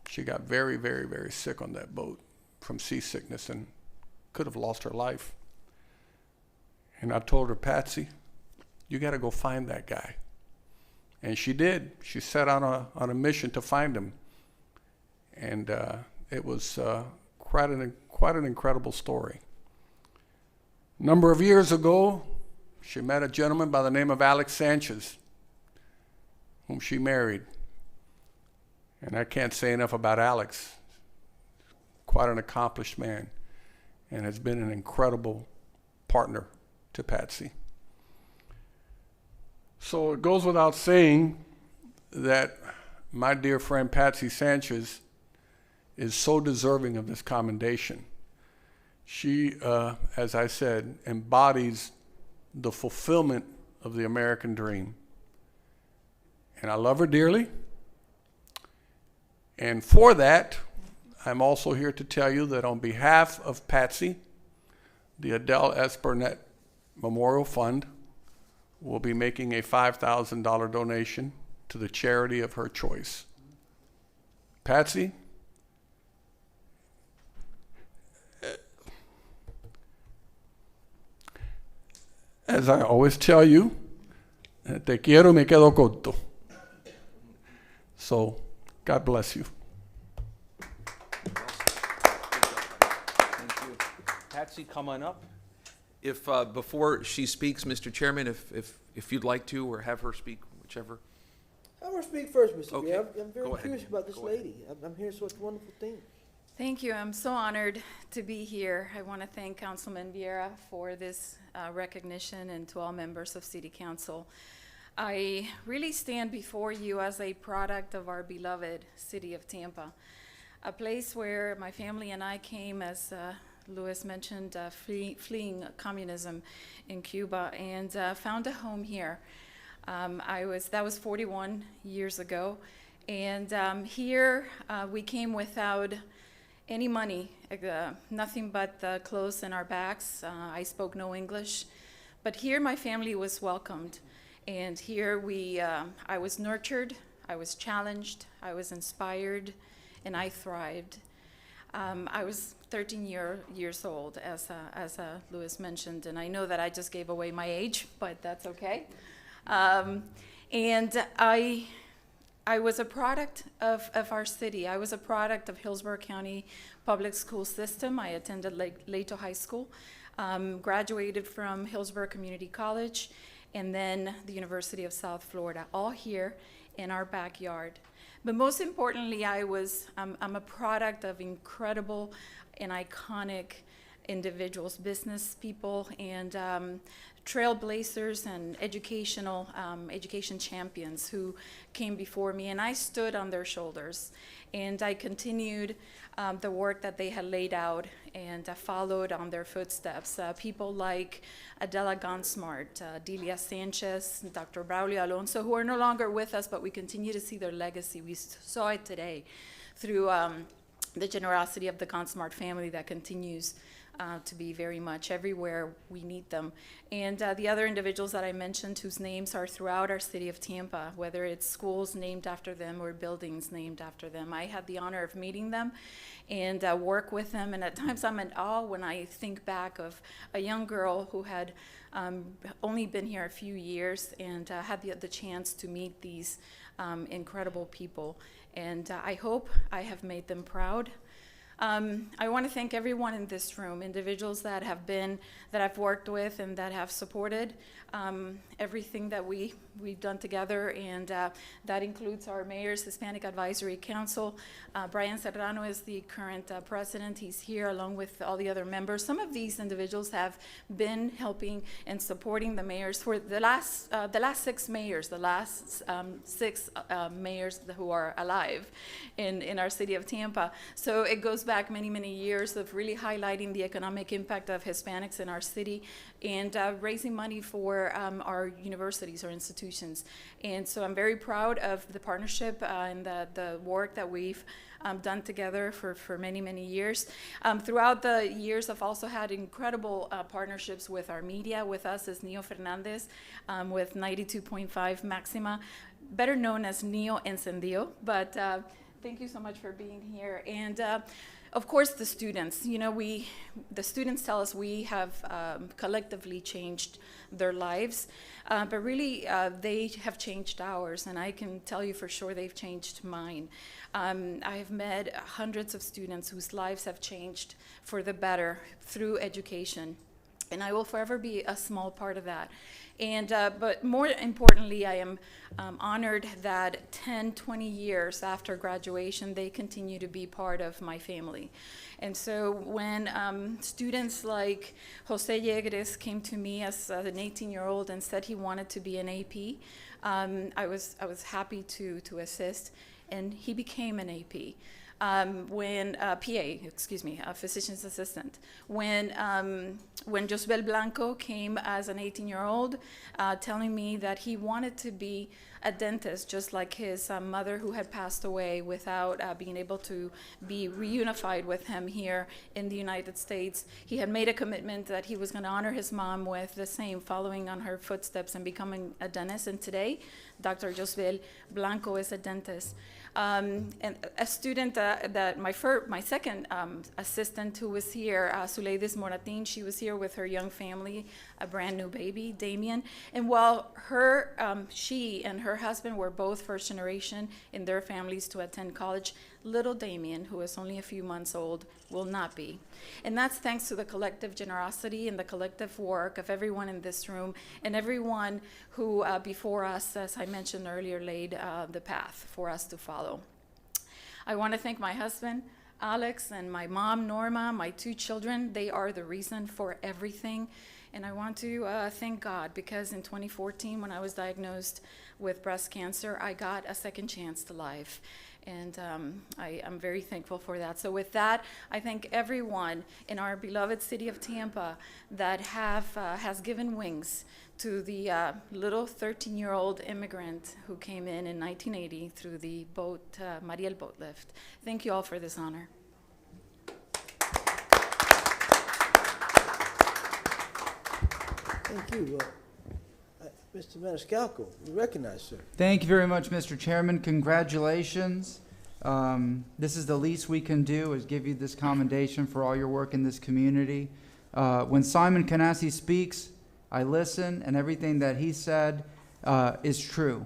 She got very, very, very sick on that boat from seasickness and could have lost her life. And I told her, Patsy, you got to go find that guy. And she did. She set out on a mission to find him. And it was quite an incredible story. A number of years ago, she met a gentleman by the name of Alex Sanchez, whom she married. And I can't say enough about Alex. Quite an accomplished man, and has been an incredible partner to Patsy. So it goes without saying that my dear friend Patsy Sanchez is so deserving of this commendation. She, as I said, embodies the fulfillment of the American dream. And I love her dearly. And for that, I'm also here to tell you that on behalf of Patsy, the Adele S. Burnett Memorial Fund will be making a $5,000 donation to the charity of her choice. Patsy, as I always tell you, te quiero, me quedo corto. So, God bless you. Thank you. Patsy, come on up. If before she speaks, Mr. Chairman, if you'd like to, or have her speak, whichever. I will speak first, Mr. Okay. Mayor. I'm very Go ahead. curious about this Go ahead. lady. I'm hearing such wonderful things. Thank you. I'm so honored to be here. I want to thank Councilman Vieira for this recognition, and to all members of City Council. I really stand before you as a product of our beloved city of Tampa, a place where my family and I came, as Louis mentioned, fleeing communism in Cuba, and found a home here. That was 41 years ago, and here we came without any money, nothing but the clothes in our backs. I spoke no English, but here my family was welcomed, and here I was nurtured, I was challenged, I was inspired, and I thrived. I was 13 years old, as Louis mentioned, and I know that I just gave away my age, but that's okay. And I was a product of our city. I was a product of Hillsborough County Public School System. I attended Leto High School, graduated from Hillsborough Community College, and then the University of South Florida, all here in our backyard. But most importantly, I'm a product of incredible and iconic individuals, business people, and trailblazers and education champions who came before me, and I stood on their shoulders, and I continued the work that they had laid out, and I followed on their footsteps. People like Adela Gonsmart, Delia Sanchez, Dr. Braulio Alonso, who are no longer with us, but we continue to see their legacy. We saw it today through the generosity of the Gonsmart family that continues to be very much everywhere we need them. And the other individuals that I mentioned, whose names are throughout our city of Tampa, whether it's schools named after them or buildings named after them. I had the honor of meeting them and work with them, and at times I'm in awe when I think back of a young girl who had only been here a few years and had the chance to meet these incredible people. And I hope I have made them proud. I want to thank everyone in this room, individuals that I've worked with and that have supported everything that we've done together, and that includes our Mayor's Hispanic Advisory Council. Brian Serrano is the current president. He's here along with all the other members. Some of these individuals have been helping and supporting the mayors for the last 6 mayors, six mayors who are alive in our city of Tampa. So it goes back many, many years of really highlighting the economic impact of Hispanics in our city and raising money for our universities or institutions. And so I'm very proud of the partnership and the work that we've done together for many, many years. Throughout the years, I've also had incredible partnerships with our media. With us is Neo Fernandez with 92.5 Maxima. better known as Neo Encendido, but thank you so much for being here. And of course, the students. You know, the students tell us we have collectively changed their lives, but really they have changed ours, and I can tell you for sure they've changed mine. I have met hundreds of students whose lives have changed for the better through education, and I will forever be a small part of that. And but more importantly, I am honored that 10, 20 years after graduation, they continue to be part of my family. And so when students like Jose Yegres came to me as an 18-year-old and said he wanted to be an AP, I was happy to assist, and he became an AP. When a physician's assistant. When Josbel Blanco came as an 18-year-old, telling me that he wanted to be a dentist, just like his mother who had passed away without being able to be reunified with him here in the United States. He had made a commitment that he was going to honor his mom with the same, following on her footsteps and becoming a dentist. And today, Dr. Josbel Blanco is a dentist. And a student that my second assistant who was here, Zuleidis Moratin, she was here with her young family, a brand new baby, Damien. And while she and her husband were both first generation in their families to attend college, little Damien, who is only a few months old, will not be. And that's thanks to the collective generosity and the collective work of everyone in this room and everyone who before us, as I mentioned earlier, laid the path for us to follow. I want to thank my husband, Alex, and my mom, Norma, my two children. They are the reason for everything. And I want to thank God, because in 2014, when I was diagnosed with breast cancer, I got a second chance to life. And I'm very thankful for that. So with that, I thank everyone in our beloved city of Tampa that has given wings to the little 13-year-old immigrant who came in 1980 through the Mariel boat lift. Thank you all for this honor. Thank you. Mr. Maniscalco, you recognize, sir. Thank you very much, Mr. Chairman. Congratulations. This is the least we can do, is give you this commendation for all your work in this community. When Simon Canassi speaks, I listen, and everything that he said is true.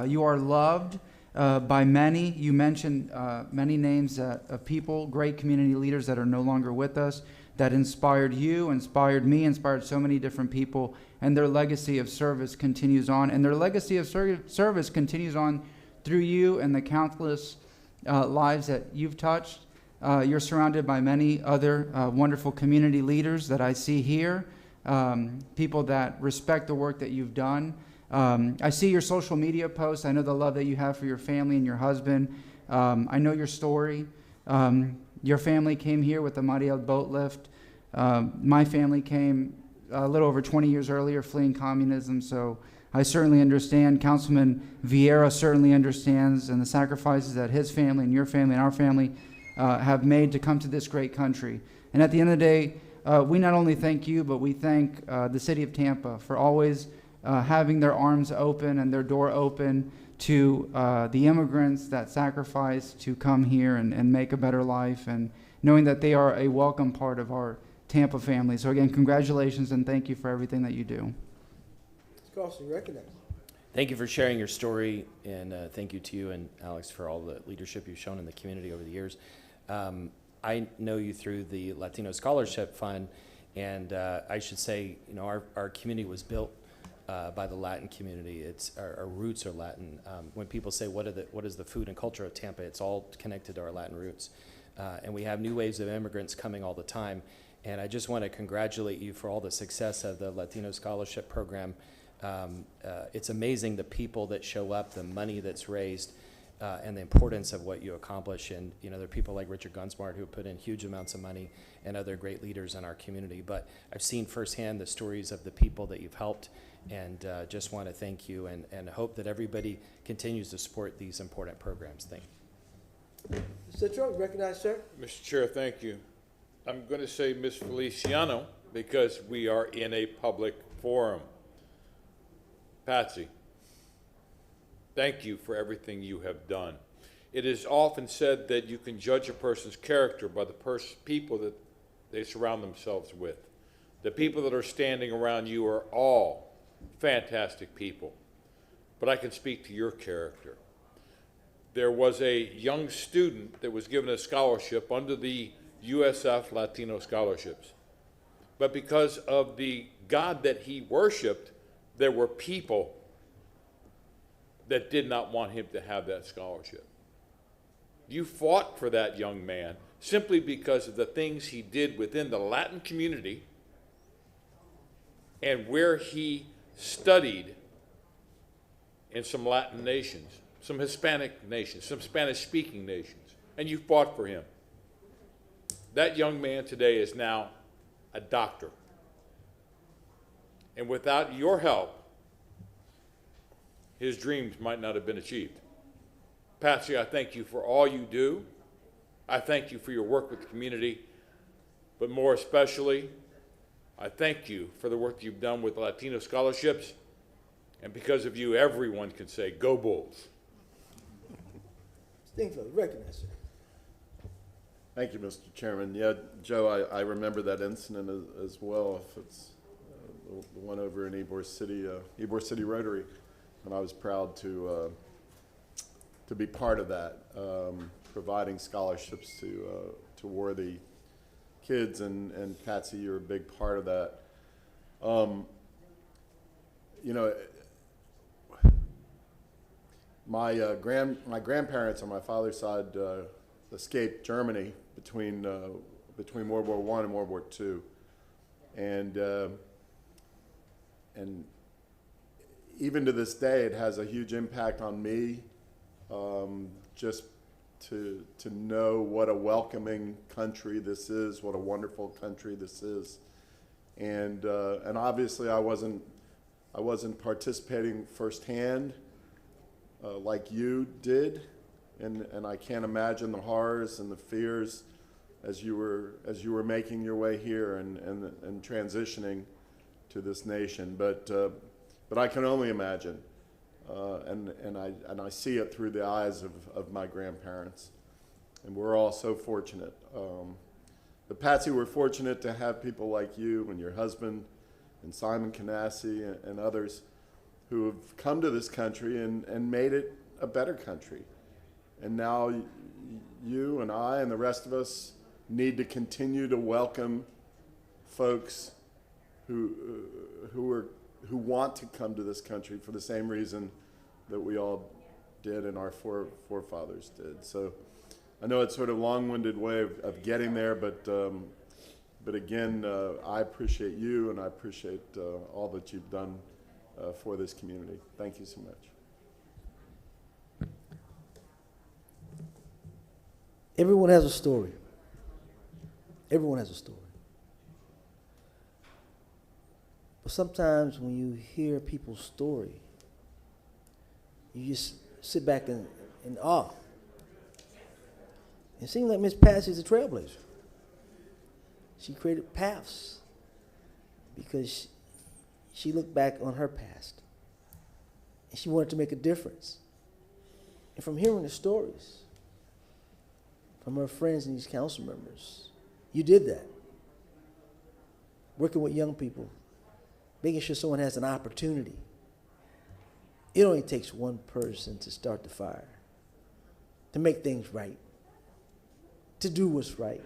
You are loved by many. You mentioned many names of people, great community leaders that are no longer with us, that inspired you, inspired me, inspired so many different people, and their legacy of service continues on. And their legacy of service continues on through you and the countless lives that you've touched. You're surrounded by many other wonderful community leaders that I see here, people that respect the work that you've done. I see your social media posts. I know the love that you have for your family and your husband. I know your story. Your family came here with the Mariel boat lift. My family came a little over 20 years earlier, fleeing communism, so I certainly understand. Councilman Vieira certainly understands, and the sacrifices that his family and your family and our family have made to come to this great country. And at the end of the day, we not only thank you, but we thank the city of Tampa for always having their arms open and their door open to the immigrants that sacrifice to come here and make a better life, and knowing that they are a welcome part of our Tampa family. So again, congratulations and thank you for everything that you do. Mr. Carlson, you recognize. Thank you for sharing your story, and thank you to you and Alex for all the leadership you've shown in the community over the years. I know you through the Latino Scholarship Fund, and I should say, you know, our community was built by the Latin community. It's our roots are Latin. When people say what is the food and culture of Tampa, it's all connected to our Latin roots. And we have new waves of immigrants coming all the time. And I just want to congratulate you for all the success of the Latino Scholarship Program. It's amazing the people that show up, the money that's raised, and the importance of what you accomplish. And you know, there are people like Richard Gunsmart who put in huge amounts of money, and other great leaders in our community. But I've seen firsthand the stories of the people that you've helped, and just want to thank you, and hope that everybody continues to support these important programs. Thank you. Mr. Trump, recognize, sir. Mr. Chair, thank you. I'm going to say Ms. Feliciano because we are in a public forum. Patsy, Thank you for everything you have done. It is often said that you can judge a person's character by the people that they surround themselves with. The people that are standing around you are all fantastic people, but I can speak to your character. There was a young student that was given a scholarship under the USF Latino Scholarships, but because of the God that he worshiped, there were people that did not want him to have that scholarship. You fought for that young man simply because of the things he did within the Latin community and where he studied in some Latin nations, some Hispanic nations, some Spanish-speaking nations, and you fought for him. That young man today is now a doctor. And without your help, his dreams might not have been achieved. Patsy, I thank you for all you do. I thank you for your work with the community, but more especially, I thank you for the work you've done with Latino scholarships, and because of you, everyone can say, "Go Bulls." Stingfellow, recognize it. Thank you, Mr. Chairman. Yeah, Joe, I remember that incident as well. If it's the one over in Ybor City Rotary, and I was proud to be part of that, providing scholarships to worthy kids, and Patsy, you're a big part of that. You know, my grandparents on my father's side escaped Germany between World War I and World War II, and even to this day, it has a huge impact on me. Just to know what a welcoming country this is, what a wonderful country this is, and obviously I wasn't participating firsthand like you did, and I can't imagine the horrors and the fears as you were making your way here and transitioning to this nation, but I can only imagine. And I see it through the eyes of my grandparents, and we're all so fortunate. But Patsy, we're fortunate to have people like you and your husband and Simon Canassi and others who have come to this country and made it a better country. And now you and I and the rest of us need to continue to welcome folks who want to come to this country for the same reason that we all did and our forefathers did. So I know it's sort of a long-winded way of getting there, but again, I appreciate you, and I appreciate all that you've done for this community. Thank you so much. Everyone has a story. Everyone has a story. But sometimes when you hear people's story, you just sit back in awe. It seems like Miss Patsy is a trailblazer. She created paths because she looked back on her past and she wanted to make a difference. And from hearing the stories from her friends and these council members, you did that. Working with young people, making sure someone has an opportunity. It only takes one person to start the fire, to make things right, to do what's right,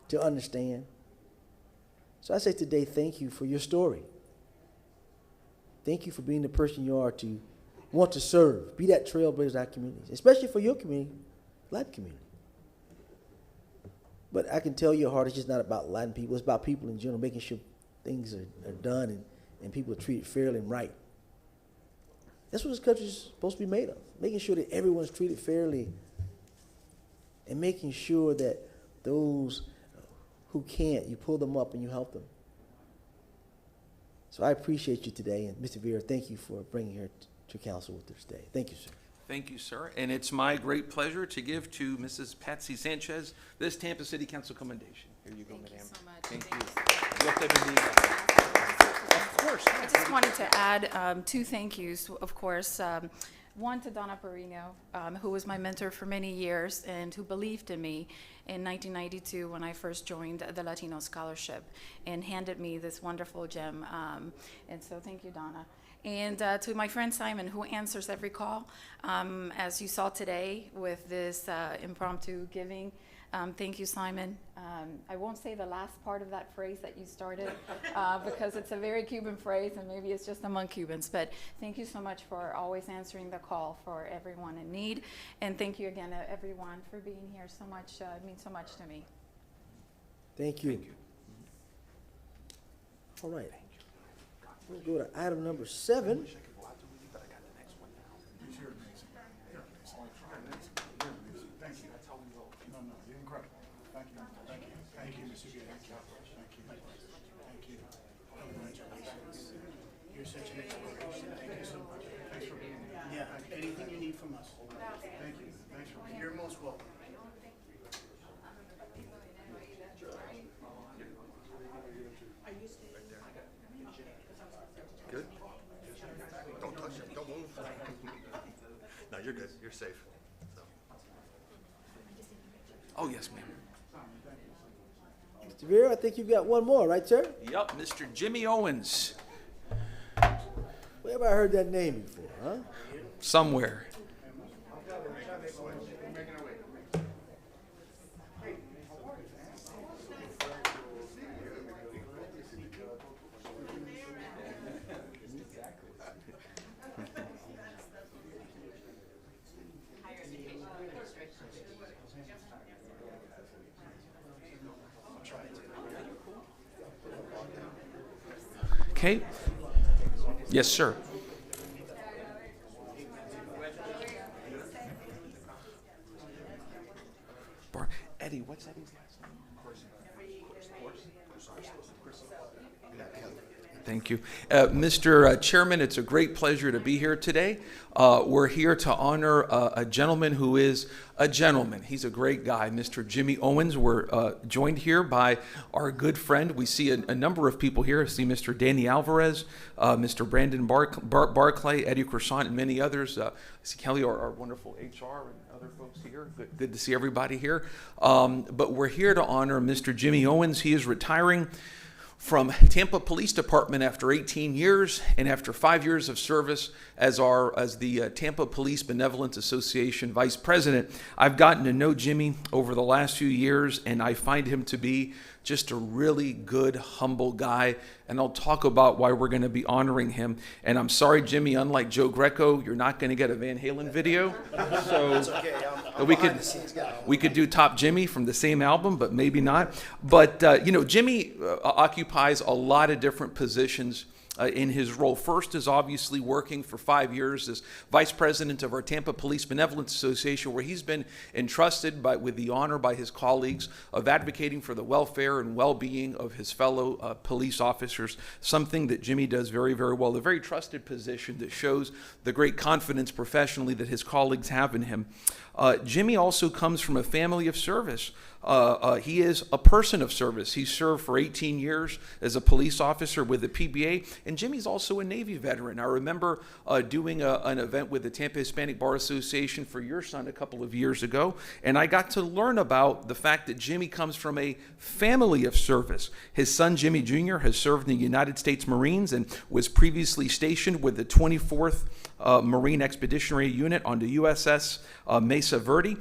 to understand. So I say today, thank you for your story. Thank you for being the person you are to want to serve, be that trailblazer in our communities, especially for your community, Latin community. But I can tell your heart is just not about Latin people, it's about people in general, making sure things are done and people are treated fairly and right. That's what this country is supposed to be made of, making sure that everyone's treated fairly and making sure that those who can't, you pull them up and you help them. So I appreciate you today, and Mr. Vera, thank you for bringing her to council with us today. Thank you, sir. Thank you, sir. And it's my great pleasure to give to Mrs. Patsy Sanchez this Tampa City Council commendation. Here you go, madam. Thank you so much. Thank you. Of course. I just wanted to add two thank yous, of course. One, to Donna Perino, who was my mentor for many years and who believed in me in 1992 when I first joined the Latino Scholarship and handed me this wonderful gem. And so thank you, Donna. And to my friend Simon, who answers every call, as you saw today with this impromptu giving. Thank you, Simon. I won't say the last part of that phrase that you started because it's a very Cuban phrase and maybe it's just among Cubans. But thank you so much for always answering the call for everyone in need. And thank you again, everyone, for being here so much. It means so much to me. Thank you. All right. We'll go to item number 7. Anything you need from us. Thank you. Thanks for being here. You're most welcome. Good? Don't touch it. Don't move. No, you're good. You're safe. So. Oh, yes, ma'am. Mr. Vera, I think you've got one more, right, sir? Yup, Mr. Jimmy Owens. Where have I heard that name before, huh? Somewhere. Okay. Yes, sir. Eddie, what's Eddie's last name? Thank you. Mr. Chairman, it's a great pleasure to be here today. We're here to honor a gentleman who is a gentleman. He's a great guy, Mr. Jimmy Owens. We're joined here by our good friend. We see a number of people here. I see Mr. Danny Alvarez, Mr. Brandon Barclay, Eddie Croissant, and many others. I see Kelly, our wonderful HR, and other folks here. Good to see everybody here. But we're here to honor Mr. Jimmy Owens. He is retiring from Tampa Police Department after 18 years and after 5 years of service as the Tampa Police Benevolence Association Vice President. I've gotten to know Jimmy over the last few years, and I find him to be just a really good, humble guy, and I'll talk about why we're going to be honoring him. And I'm sorry, Jimmy, unlike Joe Greco, you're not going to get a Van Halen video. So It's okay. I'm we behind the scenes guy. we could do Top Jimmy from the same album, but maybe not. But Jimmy occupies a lot of different positions in his role. First is obviously working for 5 years as vice president of our Tampa Police Benevolence Association, where he's been entrusted with the honor by his colleagues of advocating for the welfare and well-being of his fellow police officers, something that Jimmy does very, very well. A very trusted position that shows the great confidence professionally that his colleagues have in him. Jimmy also comes from a family of service. He is a person of service. He served for 18 years as a police officer with the PBA, and Jimmy's also a Navy veteran. I remember doing an event with the Tampa Hispanic Bar Association for your son a couple of years ago, and I got to learn about the fact that Jimmy comes from a family of service. His son, Jimmy Jr., has served in the United States Marines and was previously stationed with the 24th Marine Expeditionary Unit on the USS Mesa Verde.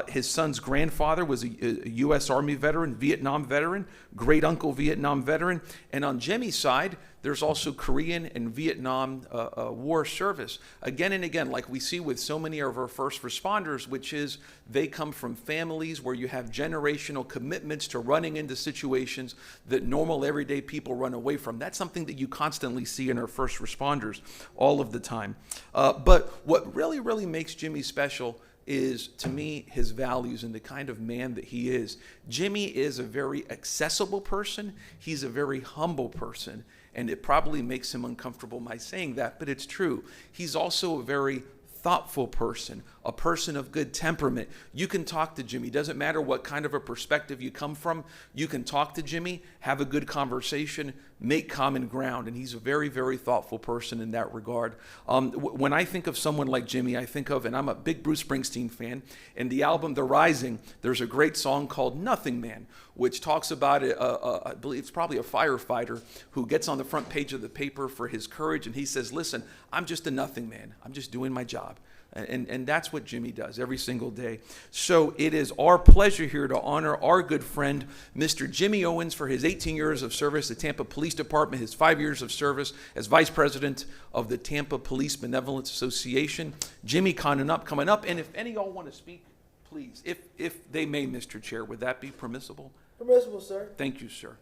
His son's grandfather was a U.S. Army veteran, Vietnam veteran, great uncle Vietnam veteran. And on Jimmy's side, there's also Korean and Vietnam War service. Again and again, like we see with so many of our first responders, which is they come from families where you have generational commitments to running into situations that normal everyday people run away from. That's something that you constantly see in our first responders all of the time. But what really, really makes Jimmy special is, to me, his values and the kind of man that he is. Jimmy is a very accessible person. He's a very humble person. And it probably makes him uncomfortable my saying that, but it's true. He's also a very thoughtful person, a person of good temperament. You can talk to Jimmy. Doesn't matter what kind of a perspective you come from. You can talk to Jimmy, have a good conversation, make common ground. And he's a very, very thoughtful person in that regard. When I think of someone like Jimmy, I think of, and I'm a big Bruce Springsteen fan, in the album The Rising, there's a great song called Nothing Man, which talks about, I believe it's probably a firefighter who gets on the front page of the paper for his courage, and he says, listen, I'm just a nothing man. I'm just doing my job. And that's what Jimmy does every single day. So it is our pleasure here to honor our good friend, Mr. Jimmy Owens, for his 18 years of service at Tampa Police Department, his 5 years of service as Vice President of the Tampa Police Benevolence Association. Jimmy coming up. And if any of y'all want to speak, please, if they may, Mr. Chair, would that be permissible? Permissible, sir. Thank you, sir.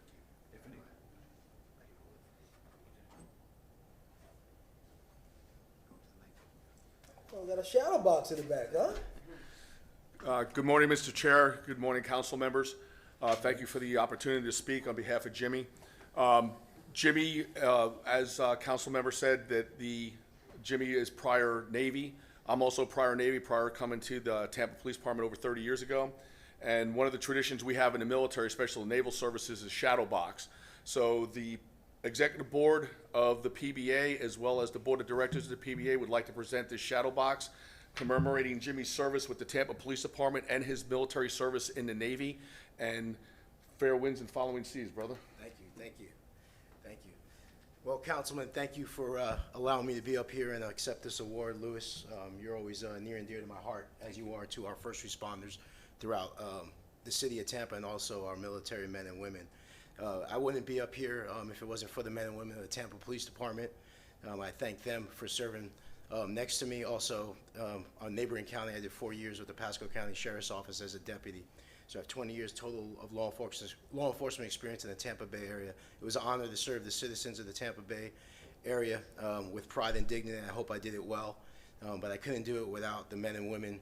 Oh, got a shadow box in the back, huh? Good morning, Mr. Chair. Good morning, council members. Thank you for the opportunity to speak on behalf of Jimmy. Jimmy, as council member said, that Jimmy is prior Navy. I'm also prior Navy, prior coming to the Tampa Police Department over 30 years ago. And one of the traditions we have in the military, especially the naval services, is shadow box. So the executive board of the PBA, as well as the board of directors of the PBA, would like to present this shadow box commemorating Jimmy's service with the Tampa Police Department and his military service in the Navy. And fair winds and following seas, brother. Thank you, thank you, thank you. Well, Councilman, thank you for allowing me to be up here and accept this award, Lewis. You're always near and dear to my heart, as you are to our first responders throughout the city of Tampa and also our military men and women. I wouldn't be up here if it wasn't for the men and women of the Tampa Police Department. I thank them for serving next to me. Also, on neighboring county, I did 4 years with the Pasco County Sheriff's Office as a deputy. So I have 20 years total of law enforcement experience in the Tampa Bay area. It was an honor to serve the citizens of the Tampa Bay area with pride and dignity, and I hope I did it well. But I couldn't do it without the men and women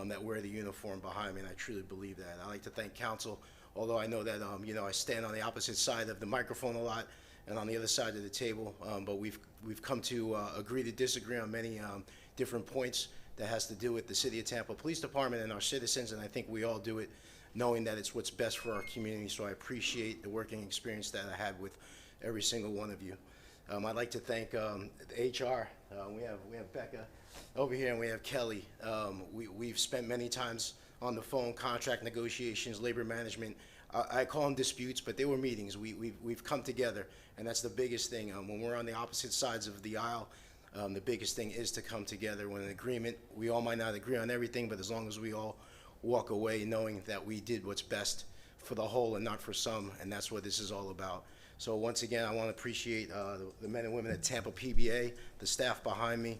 that wear the uniform behind me, and I truly believe that. I'd like to thank council, although I know that I stand on the opposite side of the microphone a lot and on the other side of the table, but we've come to agree to disagree on many different points that has to do with the City of Tampa Police Department and our citizens, and I think we all do it knowing that it's what's best for our community. So I appreciate the working experience that I had with every single one of you. I'd like to thank the HR. We have Becca over here, and we have Kelly. We've spent many times on the phone, contract negotiations, labor management. I call them disputes, but they were meetings. We've come together, and that's the biggest thing. When we're on the opposite sides of the aisle, the biggest thing is to come together. When an agreement, we all might not agree on everything, but as long as we all walk away knowing that we did what's best for the whole and not for some, and that's what this is all about. So once again, I want to appreciate the men and women at Tampa PBA, the staff behind me.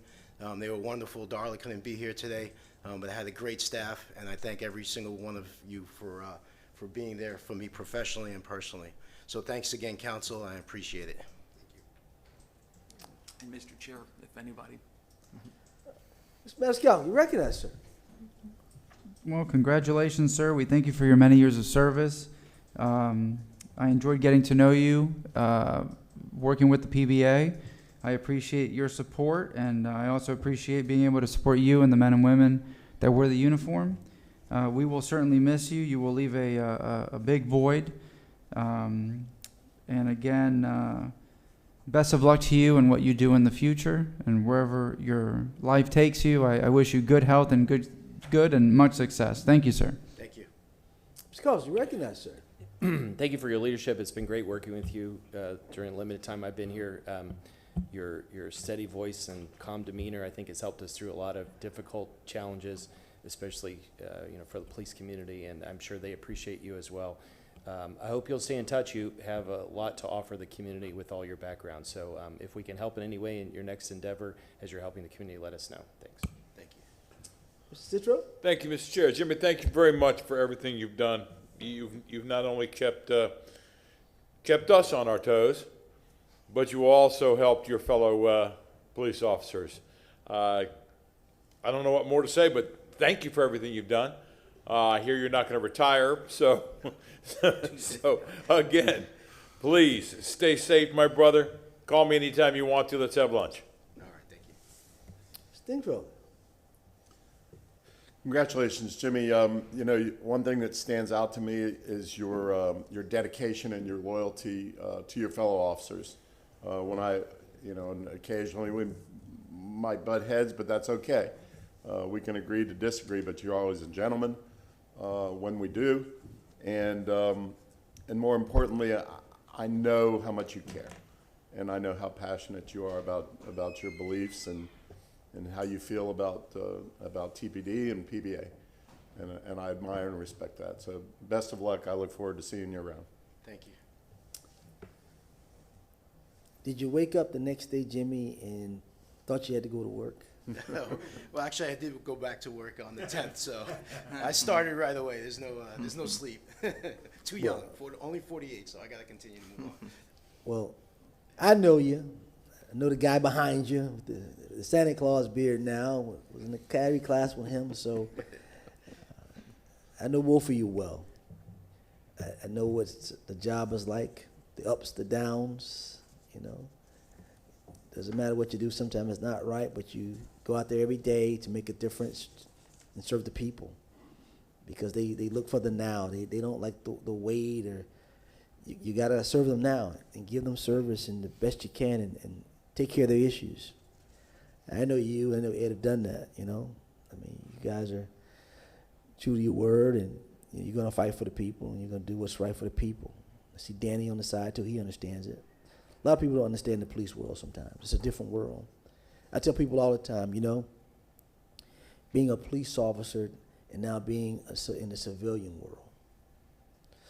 They were wonderful. Darla couldn't be here today, but I had a great staff, and I thank every single one of you for being there for me professionally and personally. So thanks again, council, I appreciate it. And Mr. Chair, if anybody. Mr. Pascal, you recognize, sir. Well, congratulations, sir. We thank you for your many years of service. I enjoyed getting to know you, working with the PBA. I appreciate your support, and I also appreciate being able to support you and the men and women that wear the uniform. We will certainly miss you. You will leave a big void. And again, best of luck to you and what you do in the future, and wherever your life takes you. I wish you good health and good and much success. Thank you, sir. Thank you. Mr. Coles, you recognize, sir. Thank you for your leadership. It's been great working with you during the limited time I've been here. Your steady voice and calm demeanor, I think, has helped us through a lot of difficult challenges, especially for the police community, and I'm sure they appreciate you as well. I hope you'll stay in touch. You have a lot to offer the community with all your background. So if we can help in any way in your next endeavor as you're helping the community, let us know. Thanks. Thank you. Mr. Citro? Thank you, Mr. Chair. Jimmy, thank you very much for everything you've done. You've not only kept us on our toes, but you also helped your fellow police officers. I don't know what more to say, but thank you for everything you've done. I hear you're not going to retire, so again, please stay safe, my brother. Call me anytime you want to. Let's have lunch. All right, thank you. Stingfield. Congratulations, Jimmy. One thing that stands out to me is your dedication and your loyalty to your fellow officers. And occasionally we might butt heads, but that's okay. We can agree to disagree, but you're always a gentleman when we do. And more importantly, I know how much you care, and I know how passionate you are about your beliefs and how you feel about TPD and PBA, and I admire and respect that. So best of luck. I look forward to seeing you around. Thank you. Did you wake up the next day, Jimmy, and thought you had to go to work? No. Well, actually, I did go back to work on the 10th, so I started right away. There's no sleep. Too young. Only 48, so I got to continue to move on. Well, I know you. I know the guy behind you with the Santa Claus beard now. Was in the academy class with him, so I know both of you well. I know what the job is like, the ups, the downs, Doesn't matter what you do, sometimes it's not right, but you go out there every day to make a difference and serve the people. Because they look for the now. They don't like the wait, or you got to serve them now and give them service and the best you can and take care of their issues. I know you, I know Ed have done that, I mean, you guys are true to your word, and you're going to fight for the people, and you're going to do what's right for the people. I see Danny on the side, too. He understands it. A lot of people don't understand the police world sometimes. It's a different world. I tell people all the time, being a police officer and now being in the civilian world,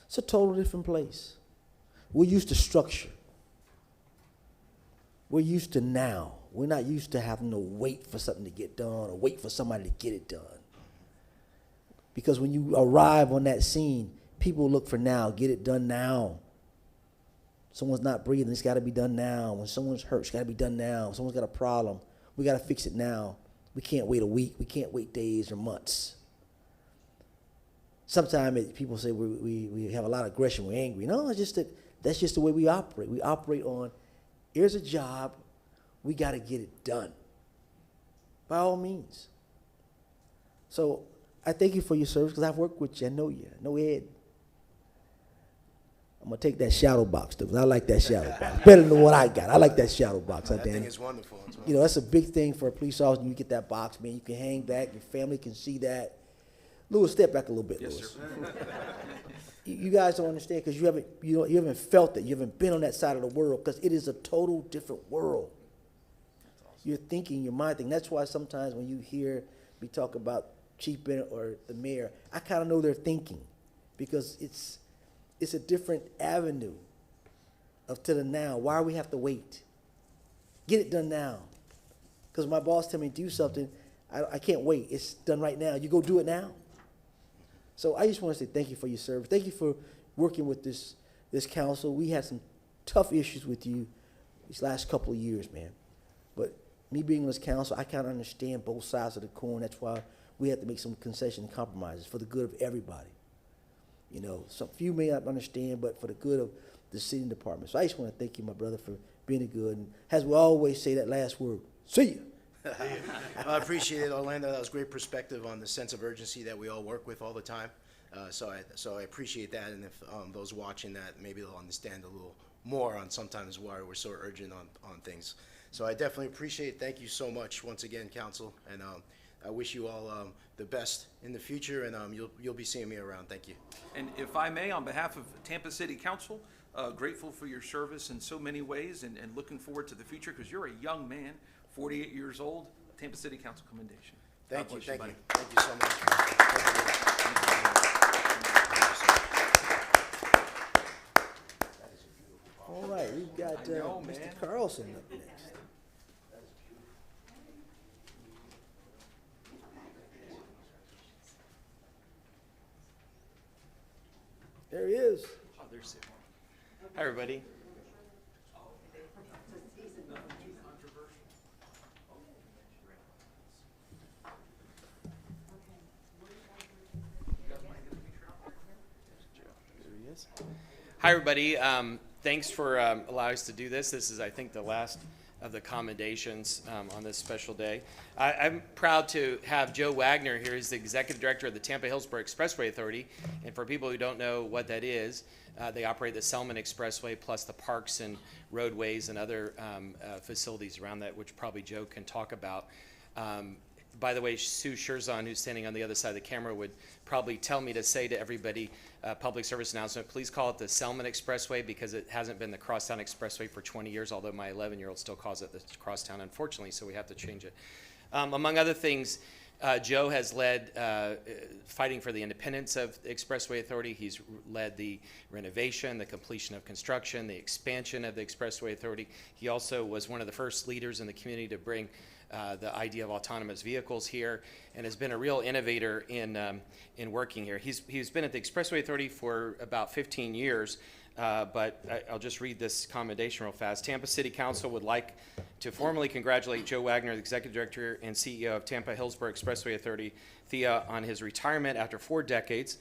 it's a total different place. We're used to structure. We're used to now. We're not used to having to wait for something to get done or wait for somebody to get it done. Because when you arrive on that scene, people look for now, get it done now. Someone's not breathing, it's got to be done now. When someone's hurt, it's got to be done now. If someone's got a problem, we got to fix it now. We can't wait a week. We can't wait days or months. Sometimes people say we have a lot of aggression, we're angry. No, it's just that's just the way we operate. We operate on, here's a job, we got to get it done. By all means. So I thank you for your service because I've worked with you. I know you. I know Ed. I'm going to take that shadow box, though, because I like that shadow box. Better than what I got. I like that shadow box. That thing is wonderful. That's a big thing for a police officer. When you get that box, man, you can hang back. Your family can see that. Louis, step back a little bit, Louis. Sir. You guys don't understand because you haven't felt it. You haven't been on that side of the world because it is a total different world. Your thinking, your mind thinking. That's why sometimes when you hear me talk about Chief Bennett or the mayor, I kind of know their thinking because it's a different avenue to the now. Why do we have to wait? Get it done now. Because my boss tell me to do something, I can't wait. It's done right now. You go do it now. So I just want to say thank you for your service. Thank you for working with this council. We had some tough issues with you these last couple of years, man. But me being on this council, I kind of understand both sides of the coin. That's why we have to make some concession and compromises for the good of everybody. Some few may not understand, but for the good of the city department. So I just want to thank you, my brother, for being a good. And as we always say that last word, see you. I appreciate it, Orlando. That was great perspective on the sense of urgency that we all work with all the time. So I appreciate that. And if those watching that, maybe they'll understand a little more on sometimes why we're so urgent on things. So I definitely appreciate it. Thank you so much once again, Council. And I wish you all the best in the future, and you'll be seeing me around. Thank you. And if I may, on behalf of Tampa City Council, grateful for your service in so many ways and looking forward to the future because you're a young man, 48 years old. Tampa City Council commendation. Thank you. Buddy. Thank you so much. All right, we've got Mr. Carlson up next. There he is. Oh, there's Sue. Hi, everybody. Hi, everybody. Thanks for allowing us to do this. This is, I think, the last of the commendations on this special day. I'm proud to have Joe Wagner here. He's the Executive Director of the Tampa-Hillsborough Expressway Authority. And for people who don't know what that is, they operate the Selman Expressway plus the parks and roadways and other facilities around that, which probably Joe can talk about. By the way, Sue Sherzon, who's standing on the other side of the camera, would probably tell me to say to everybody, public service announcement, please call it the Selman Expressway because it hasn't been the Crosstown Expressway for 20 years, although my 11-year-old still calls it the Crosstown, unfortunately, so we have to change it. Among other things, Joe has led fighting for the independence of the Expressway Authority. He's led the renovation, the completion of construction, the expansion of the Expressway Authority. He also was one of the first leaders in the community to bring the idea of autonomous vehicles here, and has been a real innovator in working here. He's been at the Expressway Authority for about 15 years, but I'll just read this commendation real fast. Tampa City Council would like to formally congratulate Joe Wagner, the Executive Director and CEO of Tampa-Hillsborough Expressway Authority, THIA, on his retirement after 4 decades.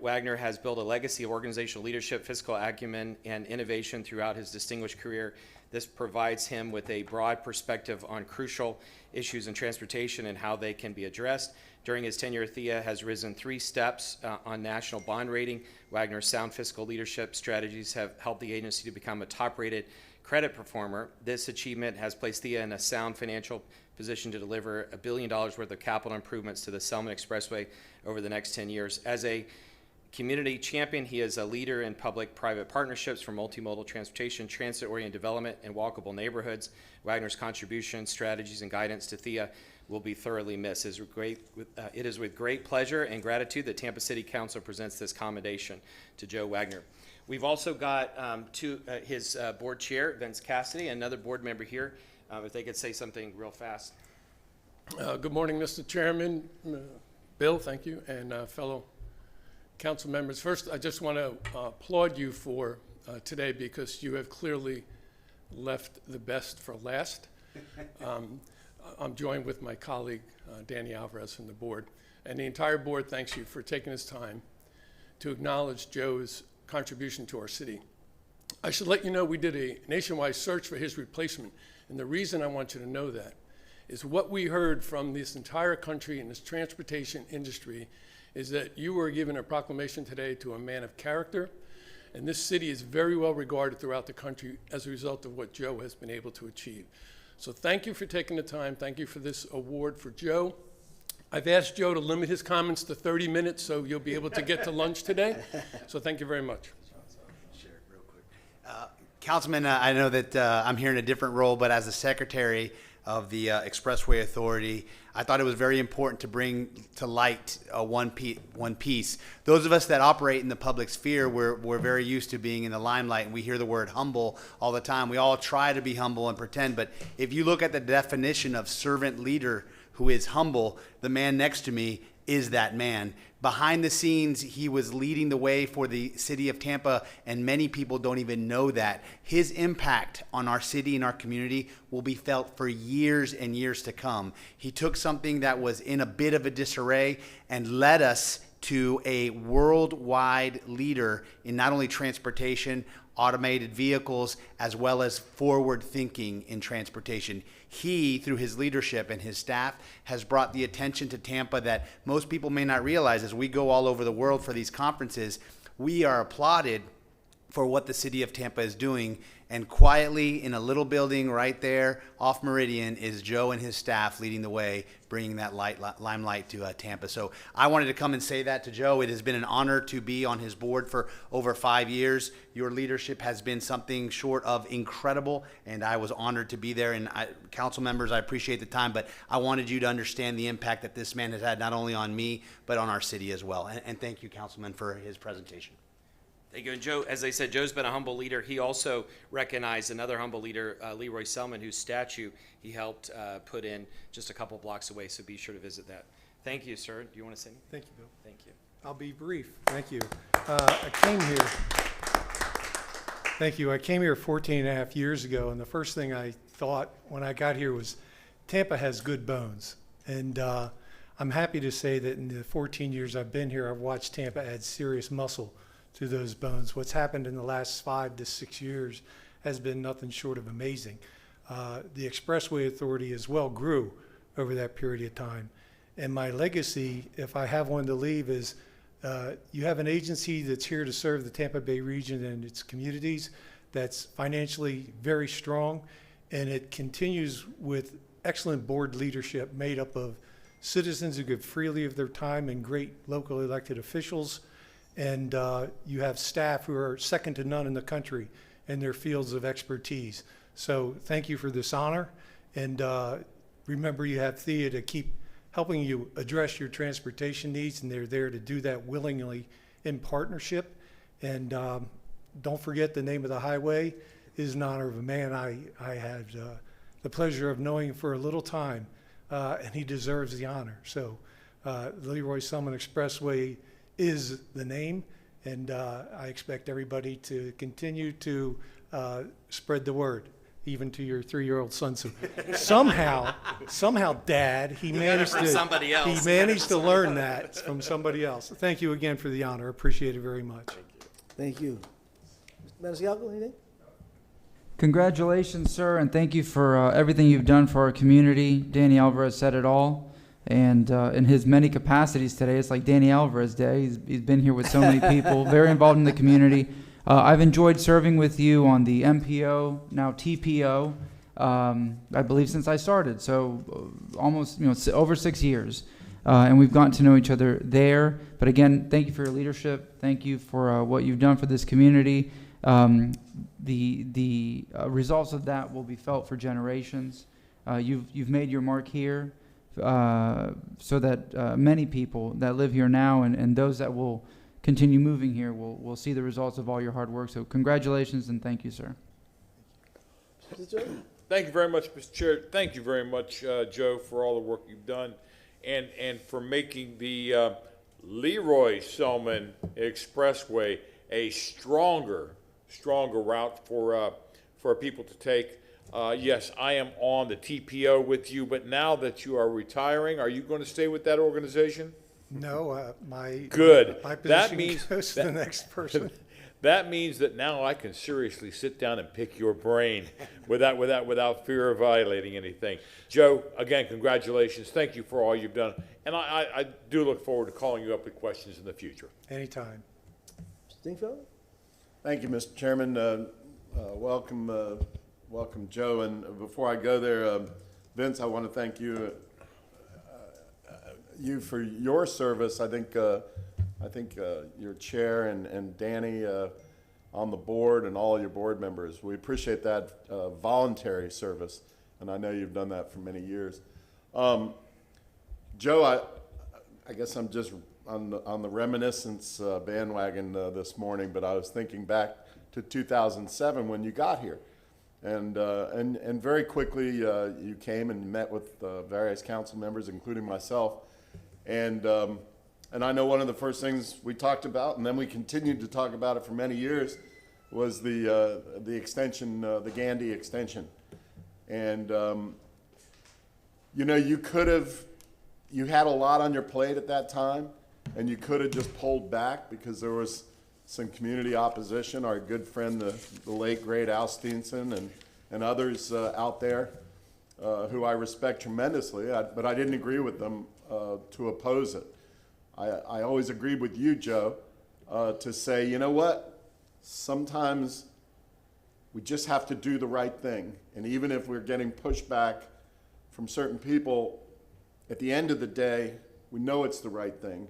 Wagner has built a legacy of organizational leadership, fiscal acumen, and innovation throughout his distinguished career. This provides him with a broad perspective on crucial issues in transportation and how they can be addressed. During his tenure, THIA has risen 3 steps on national bond rating. Wagner's sound fiscal leadership strategies have helped the agency to become a top-rated credit performer. This achievement has placed THIA in a sound financial position to deliver $1 billion worth of capital improvements to the Selman Expressway over the next 10 years. As a community champion, he is a leader in public-private partnerships for multimodal transportation, transit-oriented development, and walkable neighborhoods. Wagner's contributions, strategies, and guidance to THIA will be thoroughly missed. It is with great pleasure and gratitude that Tampa City Council presents this commendation to Joe Wagner. We've also got his board chair, Vince Cassidy, another board member here. If they could say something real fast. Good morning, Mr. Chairman, Bill, thank you, and fellow council members. First, I just want to applaud you for today because you have clearly left the best for last. I'm joined with my colleague, Danny Alvarez, from the board, and the entire board thanks you for taking this time to acknowledge Joe's contribution to our city. I should let you know we did a nationwide search for his replacement, and the reason I want you to know that is what we heard from this entire country and this transportation industry is that you were given a proclamation today to a man of character, and this city is very well regarded throughout the country as a result of what Joe has been able to achieve. So thank you for taking the time. Thank you for this award for Joe. I've asked Joe to limit his comments to 30 minutes, so you'll be able to get to lunch today. So thank you very much. Councilman, I know that I'm here in a different role, but as the secretary of the Expressway Authority, I thought it was very important to bring to light one piece. Those of us that operate in the public sphere, we're very used to being in the limelight, and we hear the word humble all the time. We all try to be humble and pretend, but if you look at the definition of servant leader who is humble, the man next to me is that man. Behind the scenes, he was leading the way for the city of Tampa, and many people don't even know that. His impact on our city and our community will be felt for years and years to come. He took something that was in a bit of a disarray and led us to a worldwide leader in not only transportation, automated vehicles, as well as forward thinking in transportation. He, through his leadership and his staff, has brought the attention to Tampa that most people may not realize. As we go all over the world for these conferences, we are applauded for what the city of Tampa is doing. And quietly in a little building right there off Meridian is Joe and his staff leading the way, bringing that limelight to Tampa. So I wanted to come and say that to Joe. It has been an honor to be on his board for over 5 years. Your leadership has been something short of incredible, and I was honored to be there. And council members, I appreciate the time, but I wanted you to understand the impact that this man has had not only on me, but on our city as well. And thank you, Councilman, for his presentation. Thank you. And Joe, as I said, Joe's been a humble leader. He also recognized another humble leader, Leroy Selman, whose statue he helped put in just a couple blocks away, so be sure to visit that. Thank you, sir. Do you want to say anything? Thank you, Bill. Thank you. I'll be brief. Thank you. I came here. Thank you. I came here 14 and a half years ago, and the first thing I thought when I got here was Tampa has good bones. And I'm happy to say that in the 14 years I've been here, I've watched Tampa add serious muscle to those bones. What's happened in the last 5 to 6 years has been nothing short of amazing. the Expressway Authority as well grew over that period of time. And my legacy, if I have one to leave, is you have an agency that's here to serve the Tampa Bay region and its communities, that's financially very strong, and it continues with excellent board leadership made up of citizens who give freely of their time and great local elected officials. And you have staff who are second to none in the country in their fields of expertise. So thank you for this honor. And remember, you have Thea to keep helping you address your transportation needs, and they're there to do that willingly in partnership. And don't forget, the name of the highway is in honor of a man I had the pleasure of knowing for a little time, and he deserves the honor. So the Leroy Selman Expressway is the name, and I expect everybody to continue to spread the word, even to your 3-year-old son. So somehow, Dad, he managed to learn that from somebody else. Thank you again for the honor. Appreciate it very much. Thank you. Mr. Maniscalco, anything? Congratulations, sir, and thank you for everything you've done for our community. Danny Alvarez said it all. And in his many capacities today, it's like Danny Alvarez Day. He's been here with so many people, very involved in the community. I've enjoyed serving with you on the MPO, now TPO, I believe since I started. So almost, over 6 years. And we've gotten to know each other there. But again, thank you for your leadership. Thank you for what you've done for this community. The results of that will be felt for generations. You've made your mark here. So that many people that live here now and those that will continue moving here will see the results of all your hard work. So congratulations and thank you, sir. Thank you very much, Mr. Chair. Thank you very much, Joe, for all the work you've done and for making the Leroy Selman Expressway a stronger route for people to take. Yes, I am on the TPO with you, but now that you are retiring, are you going to stay with that organization? No, my Position goes to the next person. That means that now I can seriously sit down and pick your brain without fear of violating anything. Joe, again, congratulations. Thank you for all you've done, and I do look forward to calling you up with questions in the future. Anytime. Stingfellow? Thank you, Mr. Chairman. Welcome, Joe. And before I go there, Vince, I want to thank you for your service. I think your chair and Danny on the board and all your board members, we appreciate that voluntary service, and I know you've done that for many years. Joe, I guess I'm just on the reminiscence bandwagon this morning, but I was thinking back to 2007 when you got here. And very quickly, you came and met with various council members, including myself. And I know one of the first things we talked about, and then we continued to talk about it for many years, was the extension, the Gandy extension. And, you had a lot on your plate at that time, and you could have just pulled back because there was some community opposition. Our good friend, the late, great Al Steenson, and others out there who I respect tremendously, but I didn't agree with them to oppose it. I always agreed with you, Joe, to say, you know what, sometimes we just have to do the right thing. And even if we're getting pushback from certain people, at the end of the day, we know it's the right thing.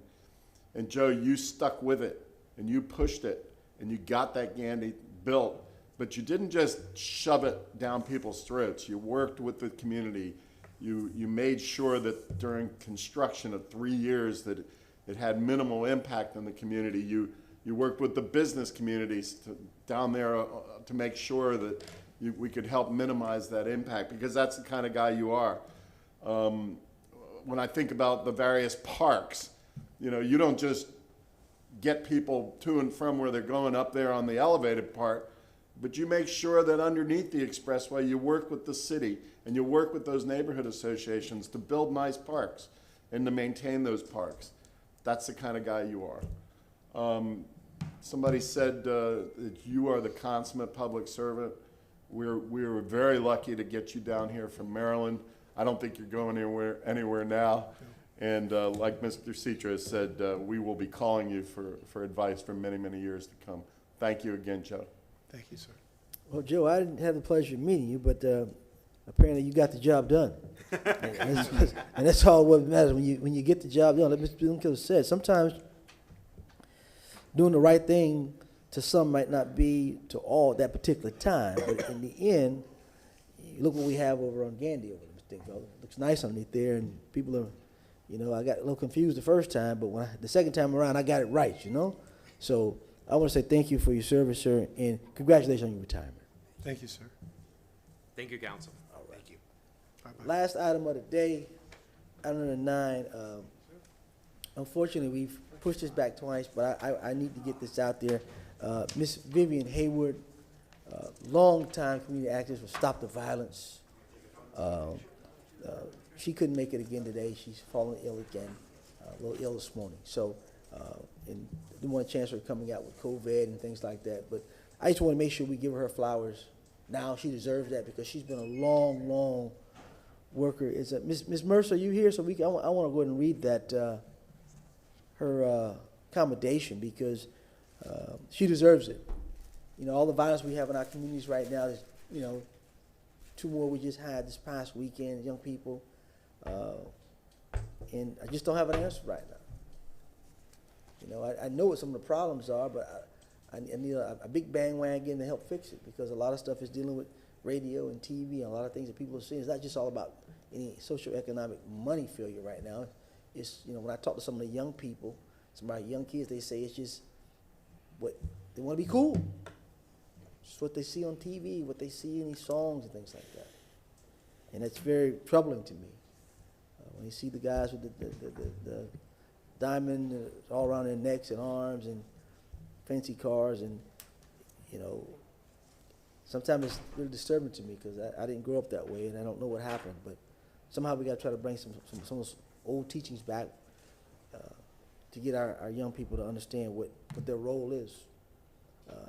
And Joe, you stuck with it, and you pushed it, and you got that Gandy built. But you didn't just shove it down people's throats. You worked with the community. You made sure that during construction of 3 years that it had minimal impact on the community. You worked with the business communities down there to make sure that we could help minimize that impact, because that's the kind of guy you are. When I think about the various parks, you don't just get people to and from where they're going up there on the elevated part, but you make sure that underneath the expressway you work with the city and you work with those neighborhood associations to build nice parks and to maintain those parks. That's the kind of guy you are. Somebody said that you are the consummate public servant. we were very lucky to get you down here from Maryland. I don't think you're going anywhere now. And like Mr. Citra has said, we will be calling you for advice for many, many years to come. Thank you again, Joe. Thank you, sir. Well, Joe, I didn't have the pleasure of meeting you, but apparently you got the job done. And that's all what matters. When you get the job done, like Mr. Blumenkill said, sometimes doing the right thing to some might not be to all at that particular time, but in the end, look what we have over on Gandy over there, Mr. Dingfellow. It looks nice underneath there, and people are, you know, I got a little confused the first time, but the second time around, I got it right, you know? So I want to say thank you for your service, sir, and congratulations on your retirement. Thank you, sir. Thank you, council. All right. Thank you. Last item of the day, item number 9. Unfortunately, we've pushed this back twice, but I need to get this out there. Miss Vivian Hayward, longtime community activist for Stop the Violence. She couldn't make it again today. She's fallen ill again, a little ill this morning. So, and didn't want a chance for her coming out with COVID and things like that. But I just want to make sure we give her flowers now. She deserves that because she's been a long, long worker. Is Miss Mercer, are you here? So I want to go ahead and read that her commendation because she deserves it. You know, all the violence we have in our communities right now is, you know, 2 more we just had this past weekend, young people. And I just don't have an answer right now. You know, I know what some of the problems are, but I need a big bandwagon to help fix it because a lot of stuff is dealing with radio and TV and a lot of things that people are seeing. It's not just all about any socioeconomic money failure right now. It's, you know, when I talk to some of the young people, some of our young kids, they say it's just what they want to be cool. It's what they see on TV, what they see in these songs and things like that. And it's very troubling to me. When you see the guys with the diamond all around their necks and arms and fancy cars, and, you know, sometimes it's really disturbing to me because I didn't grow up that way and I don't know what happened, but somehow we got to try to bring some of those old teachings back to get our young people to understand what their role is.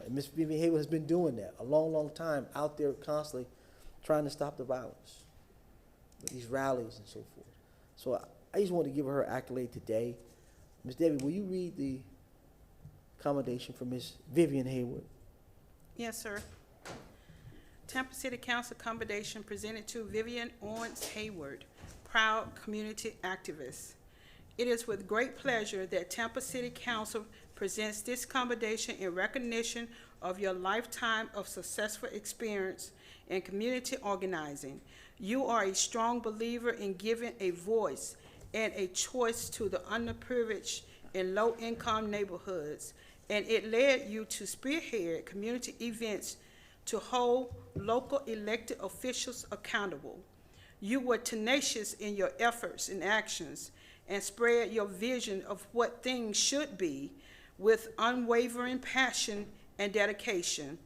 And Ms. Vivian Hayward has been doing that a long, long time, out there constantly trying to stop the violence, with these rallies and so forth. So I just want to give her accolade today. Ms. Debbie, will you read the commendation for Ms. Vivian Hayward? Yes, sir. Tampa City Council commendation presented to Vivian Owens Hayward, proud community activist. It is with great pleasure that Tampa City Council presents this commendation in recognition of your lifetime of successful experience in community organizing. You are a strong believer in giving a voice and a choice to the underprivileged in low-income neighborhoods, and it led you to spearhead community events to hold local elected officials accountable. You were tenacious in your efforts and actions and spread your vision of what things should be with unwavering passion and dedication.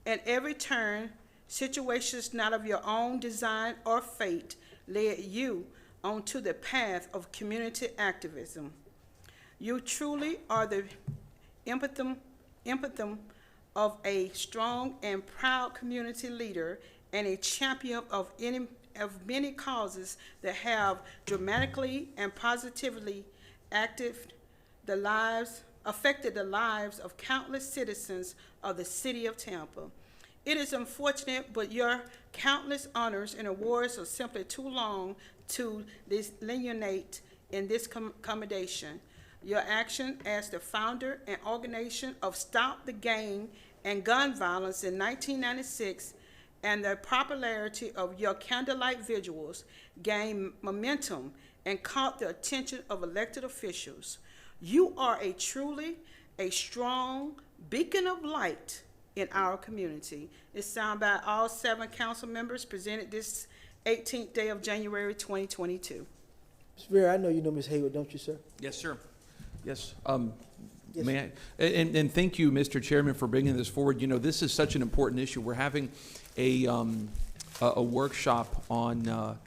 At every turn, situations not of your own design or fate led you onto the path of community activism. You truly are the epitome of a strong and proud community leader and a champion of many causes that have dramatically and positively affected the lives of countless citizens of the city of Tampa. It is unfortunate, but your countless honors and awards are simply too long to delineate in this commendation. Your action as the founder and organization of Stop the Gang and Gun Violence in 1996 and the popularity of your candlelight vigils gained momentum and caught the attention of elected officials. You are truly a strong beacon of light in our community. It's signed by all 7 council members presented this 18th day of January 2022. Ms. Vera, I know you know Ms. Hayward, don't you, sir? Yes, sir. Yes. Yes, May I, and thank you, Mr. Chairman, for bringing this forward. You know, this is such an important issue. We're having a workshop on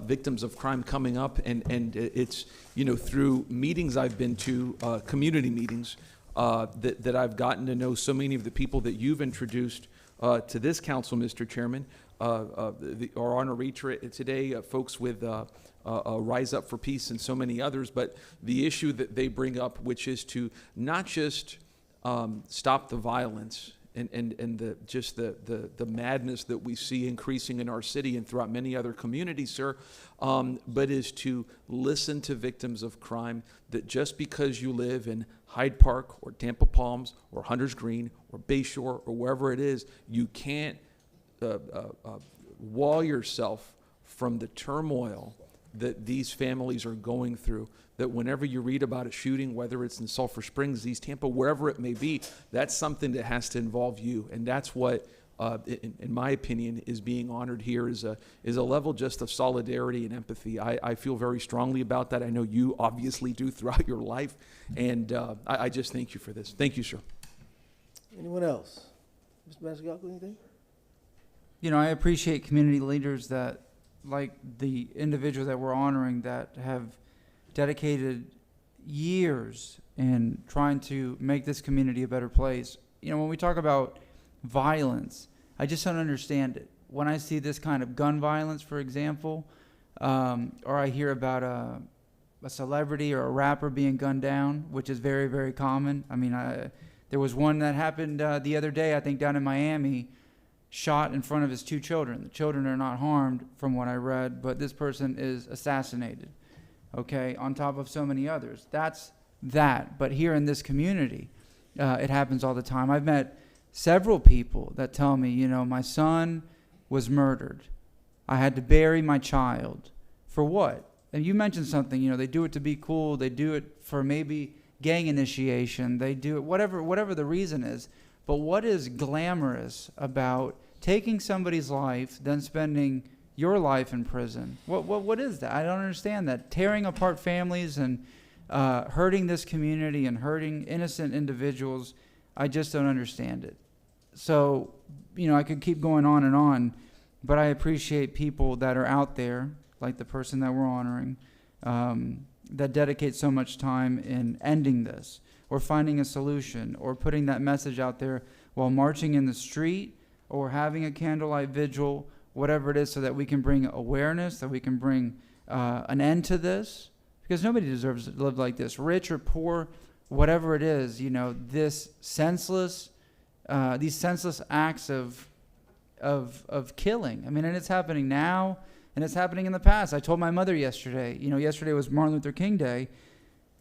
victims of crime coming up, and it's, you know, through meetings I've been to, community meetings, that I've gotten to know so many of the people that you've introduced to this council, Mr. Chairman, our honoree today, folks with Rise Up for Peace and so many others, but the issue that they bring up, which is to not just stop the violence and the madness that we see increasing in our city and throughout many other communities, sir, but is to listen to victims of crime, that just because you live in Hyde Park or Tampa Palms or Hunters Green or Bayshore or wherever it is, you can't wall yourself from the turmoil that these families are going through, that whenever you read about a shooting, whether it's in Sulphur Springs, East Tampa, wherever it may be, that's something that has to involve you. And that's what, in my opinion, is being honored here, is a level just of solidarity and empathy. I feel very strongly about that. I know you obviously do throughout your life. And I just thank you for this. Thank you, sir. Anyone else? Mr. Maniscalco, anything? You know, I appreciate community leaders that, like the individual that we're honoring, that have dedicated years in trying to make this community a better place. You know, when we talk about violence, I just don't understand it. When I see this kind of gun violence, for example, or I hear about a celebrity or a rapper being gunned down, which is very, very common. I mean, there was one that happened the other day, I think down in Miami, shot in front of his 2 children. The children are not harmed from what I read, but this person is assassinated, okay, on top of so many others. That's that. But here in this community, it happens all the time. I've met several people that tell me, you know, my son was murdered. I had to bury my child. For what? And you mentioned something, you know, they do it to be cool. They do it for maybe gang initiation. They do it, whatever the reason is. But what is glamorous about taking somebody's life, then spending your life in prison? What is that? I don't understand that. Tearing apart families and hurting this community and hurting innocent individuals, I just don't understand it. So, you know, I could keep going on, but I appreciate people that are out there, like the person that we're honoring, that dedicate so much time in ending this, or finding a solution, or putting that message out there while marching in the street, or having a candlelight vigil, whatever it is, so that we can bring awareness, that we can bring an end to this, because nobody deserves to live like this, rich or poor, whatever it is. You know, this senseless, these senseless acts of killing. I mean, and it's happening now, and it's happening in the past. I told my mother yesterday. You know, yesterday was Martin Luther King Day.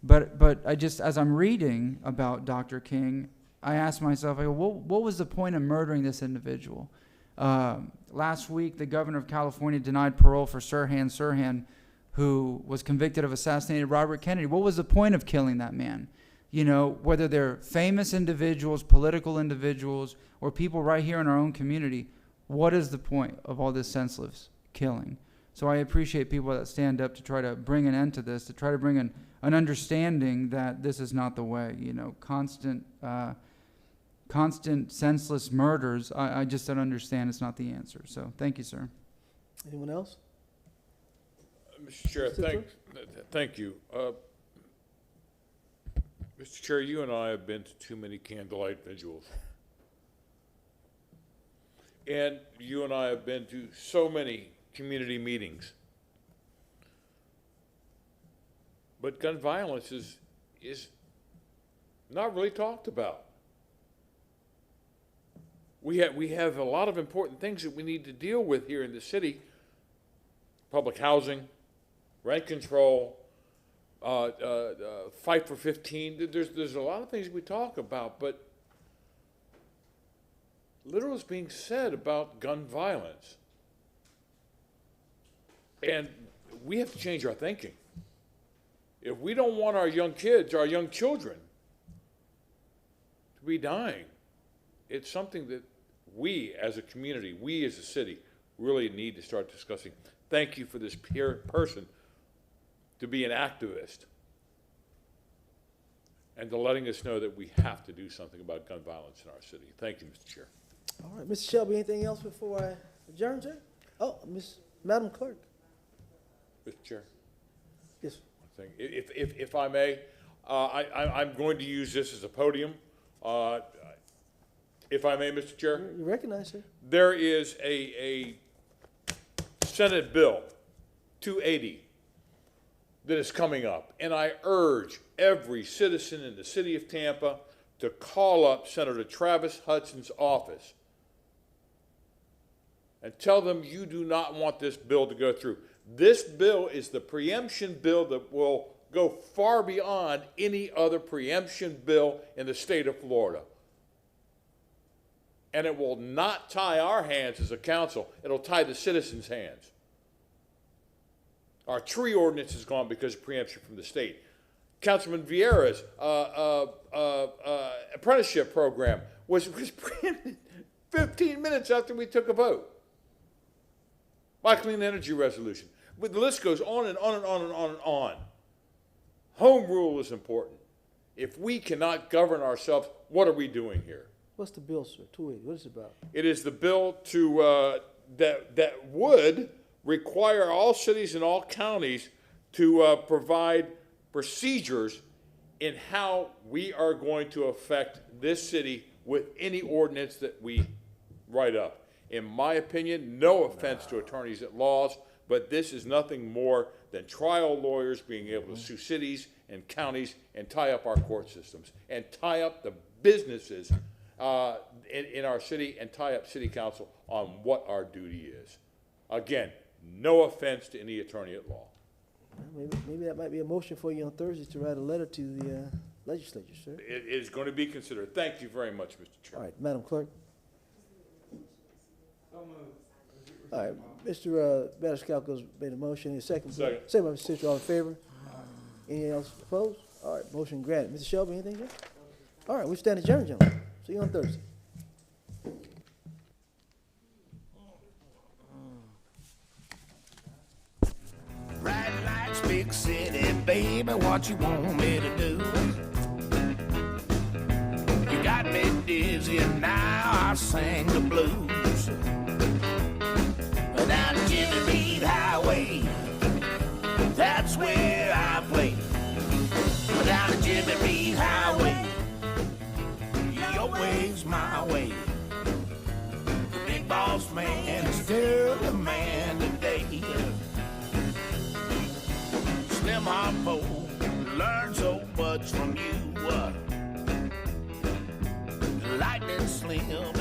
But I just, as I'm reading about Dr. King, I asked myself, I go, what was the point of murdering this individual? Last week, the governor of California denied parole for Sirhan Sirhan, who was convicted of assassinating Robert Kennedy. What was the point of killing that man? You know, whether they're famous individuals, political individuals, or people right here in our own community, what is the point of all this senseless killing? So I appreciate people that stand up to try to bring an end to this, to try to bring an understanding that this is not the way. You know, constant senseless murders, I just don't understand. It's not the answer. So thank you, sir. Anyone else? Mr. Chair, thank you. Mr. Chair, you and I have been to too many candlelight vigils. And you and I have been to so many community meetings. But gun violence is not really talked about. We have a lot of important things that we need to deal with here in the city: public housing, rent control, fight for 15. There's a lot of things we talk about, but little is being said about gun violence. And we have to change our thinking. If we don't want our young kids, our young children, to be dying, it's something that we as a community, we as a city, really need to start discussing. Thank you for this person to be an activist and to letting us know that we have to do something about gun violence in our city. Thank you, Mr. Chair. All right, Mr. Shelby, anything else before I adjourn, sir? Oh, Madam Clerk. Mr. Chair. Yes. If I may, I'm going to use this as a podium. If I may, Mr. Chair? You recognize, sir? There is a Senate Bill 280 that is coming up, and I urge every citizen in the city of Tampa to call up Senator Travis Hudson's office and tell them you do not want this bill to go through. This bill is the preemption bill that will go far beyond any other preemption bill in the state of Florida. And it will not tie our hands as a council. It'll tie the citizens' hands. Our tree ordinance is gone because of preemption from the state. Councilman Vieira's apprenticeship program was preempted 15 minutes after we took a vote. My clean energy resolution. But the list goes on and on and on and on and on. Home rule is important. If we cannot govern ourselves, what are we doing here? What's the bill, sir? 280. What is it about? It is the bill to that would require all cities and all counties to provide procedures in how we are going to affect this city with any ordinance that we write up. In my opinion, no offense to attorneys at laws, but this is nothing more than trial lawyers being able to sue cities and counties and tie up our court systems and tie up the businesses in our city and tie up city council on what our duty is. Again, no offense to any attorney at law. Well, maybe that might be a motion for you on Thursday to write a letter to the legislature, sir. It is going to be considered. Thank you very much, Mr. Chairman. All right, Madam Clerk. All right, Mr. Maniscalco's made a motion. Any second? Second. Second by Mr. Citrus, all in favor? Anything else opposed? All right, motion granted. Mr. Shelby, anything else? All right, we stand adjourned, gentlemen. See you on Thursday. Bright lights, big city, baby, what you want me to do? You got me dizzy and now I sing the blues. Down Jimmy Reed Highway, that's where I play. Down the Jimmy Reed Highway, your way's my way. The big boss man is still the man today. Slim Harpo learned so much from you. Lightning Slim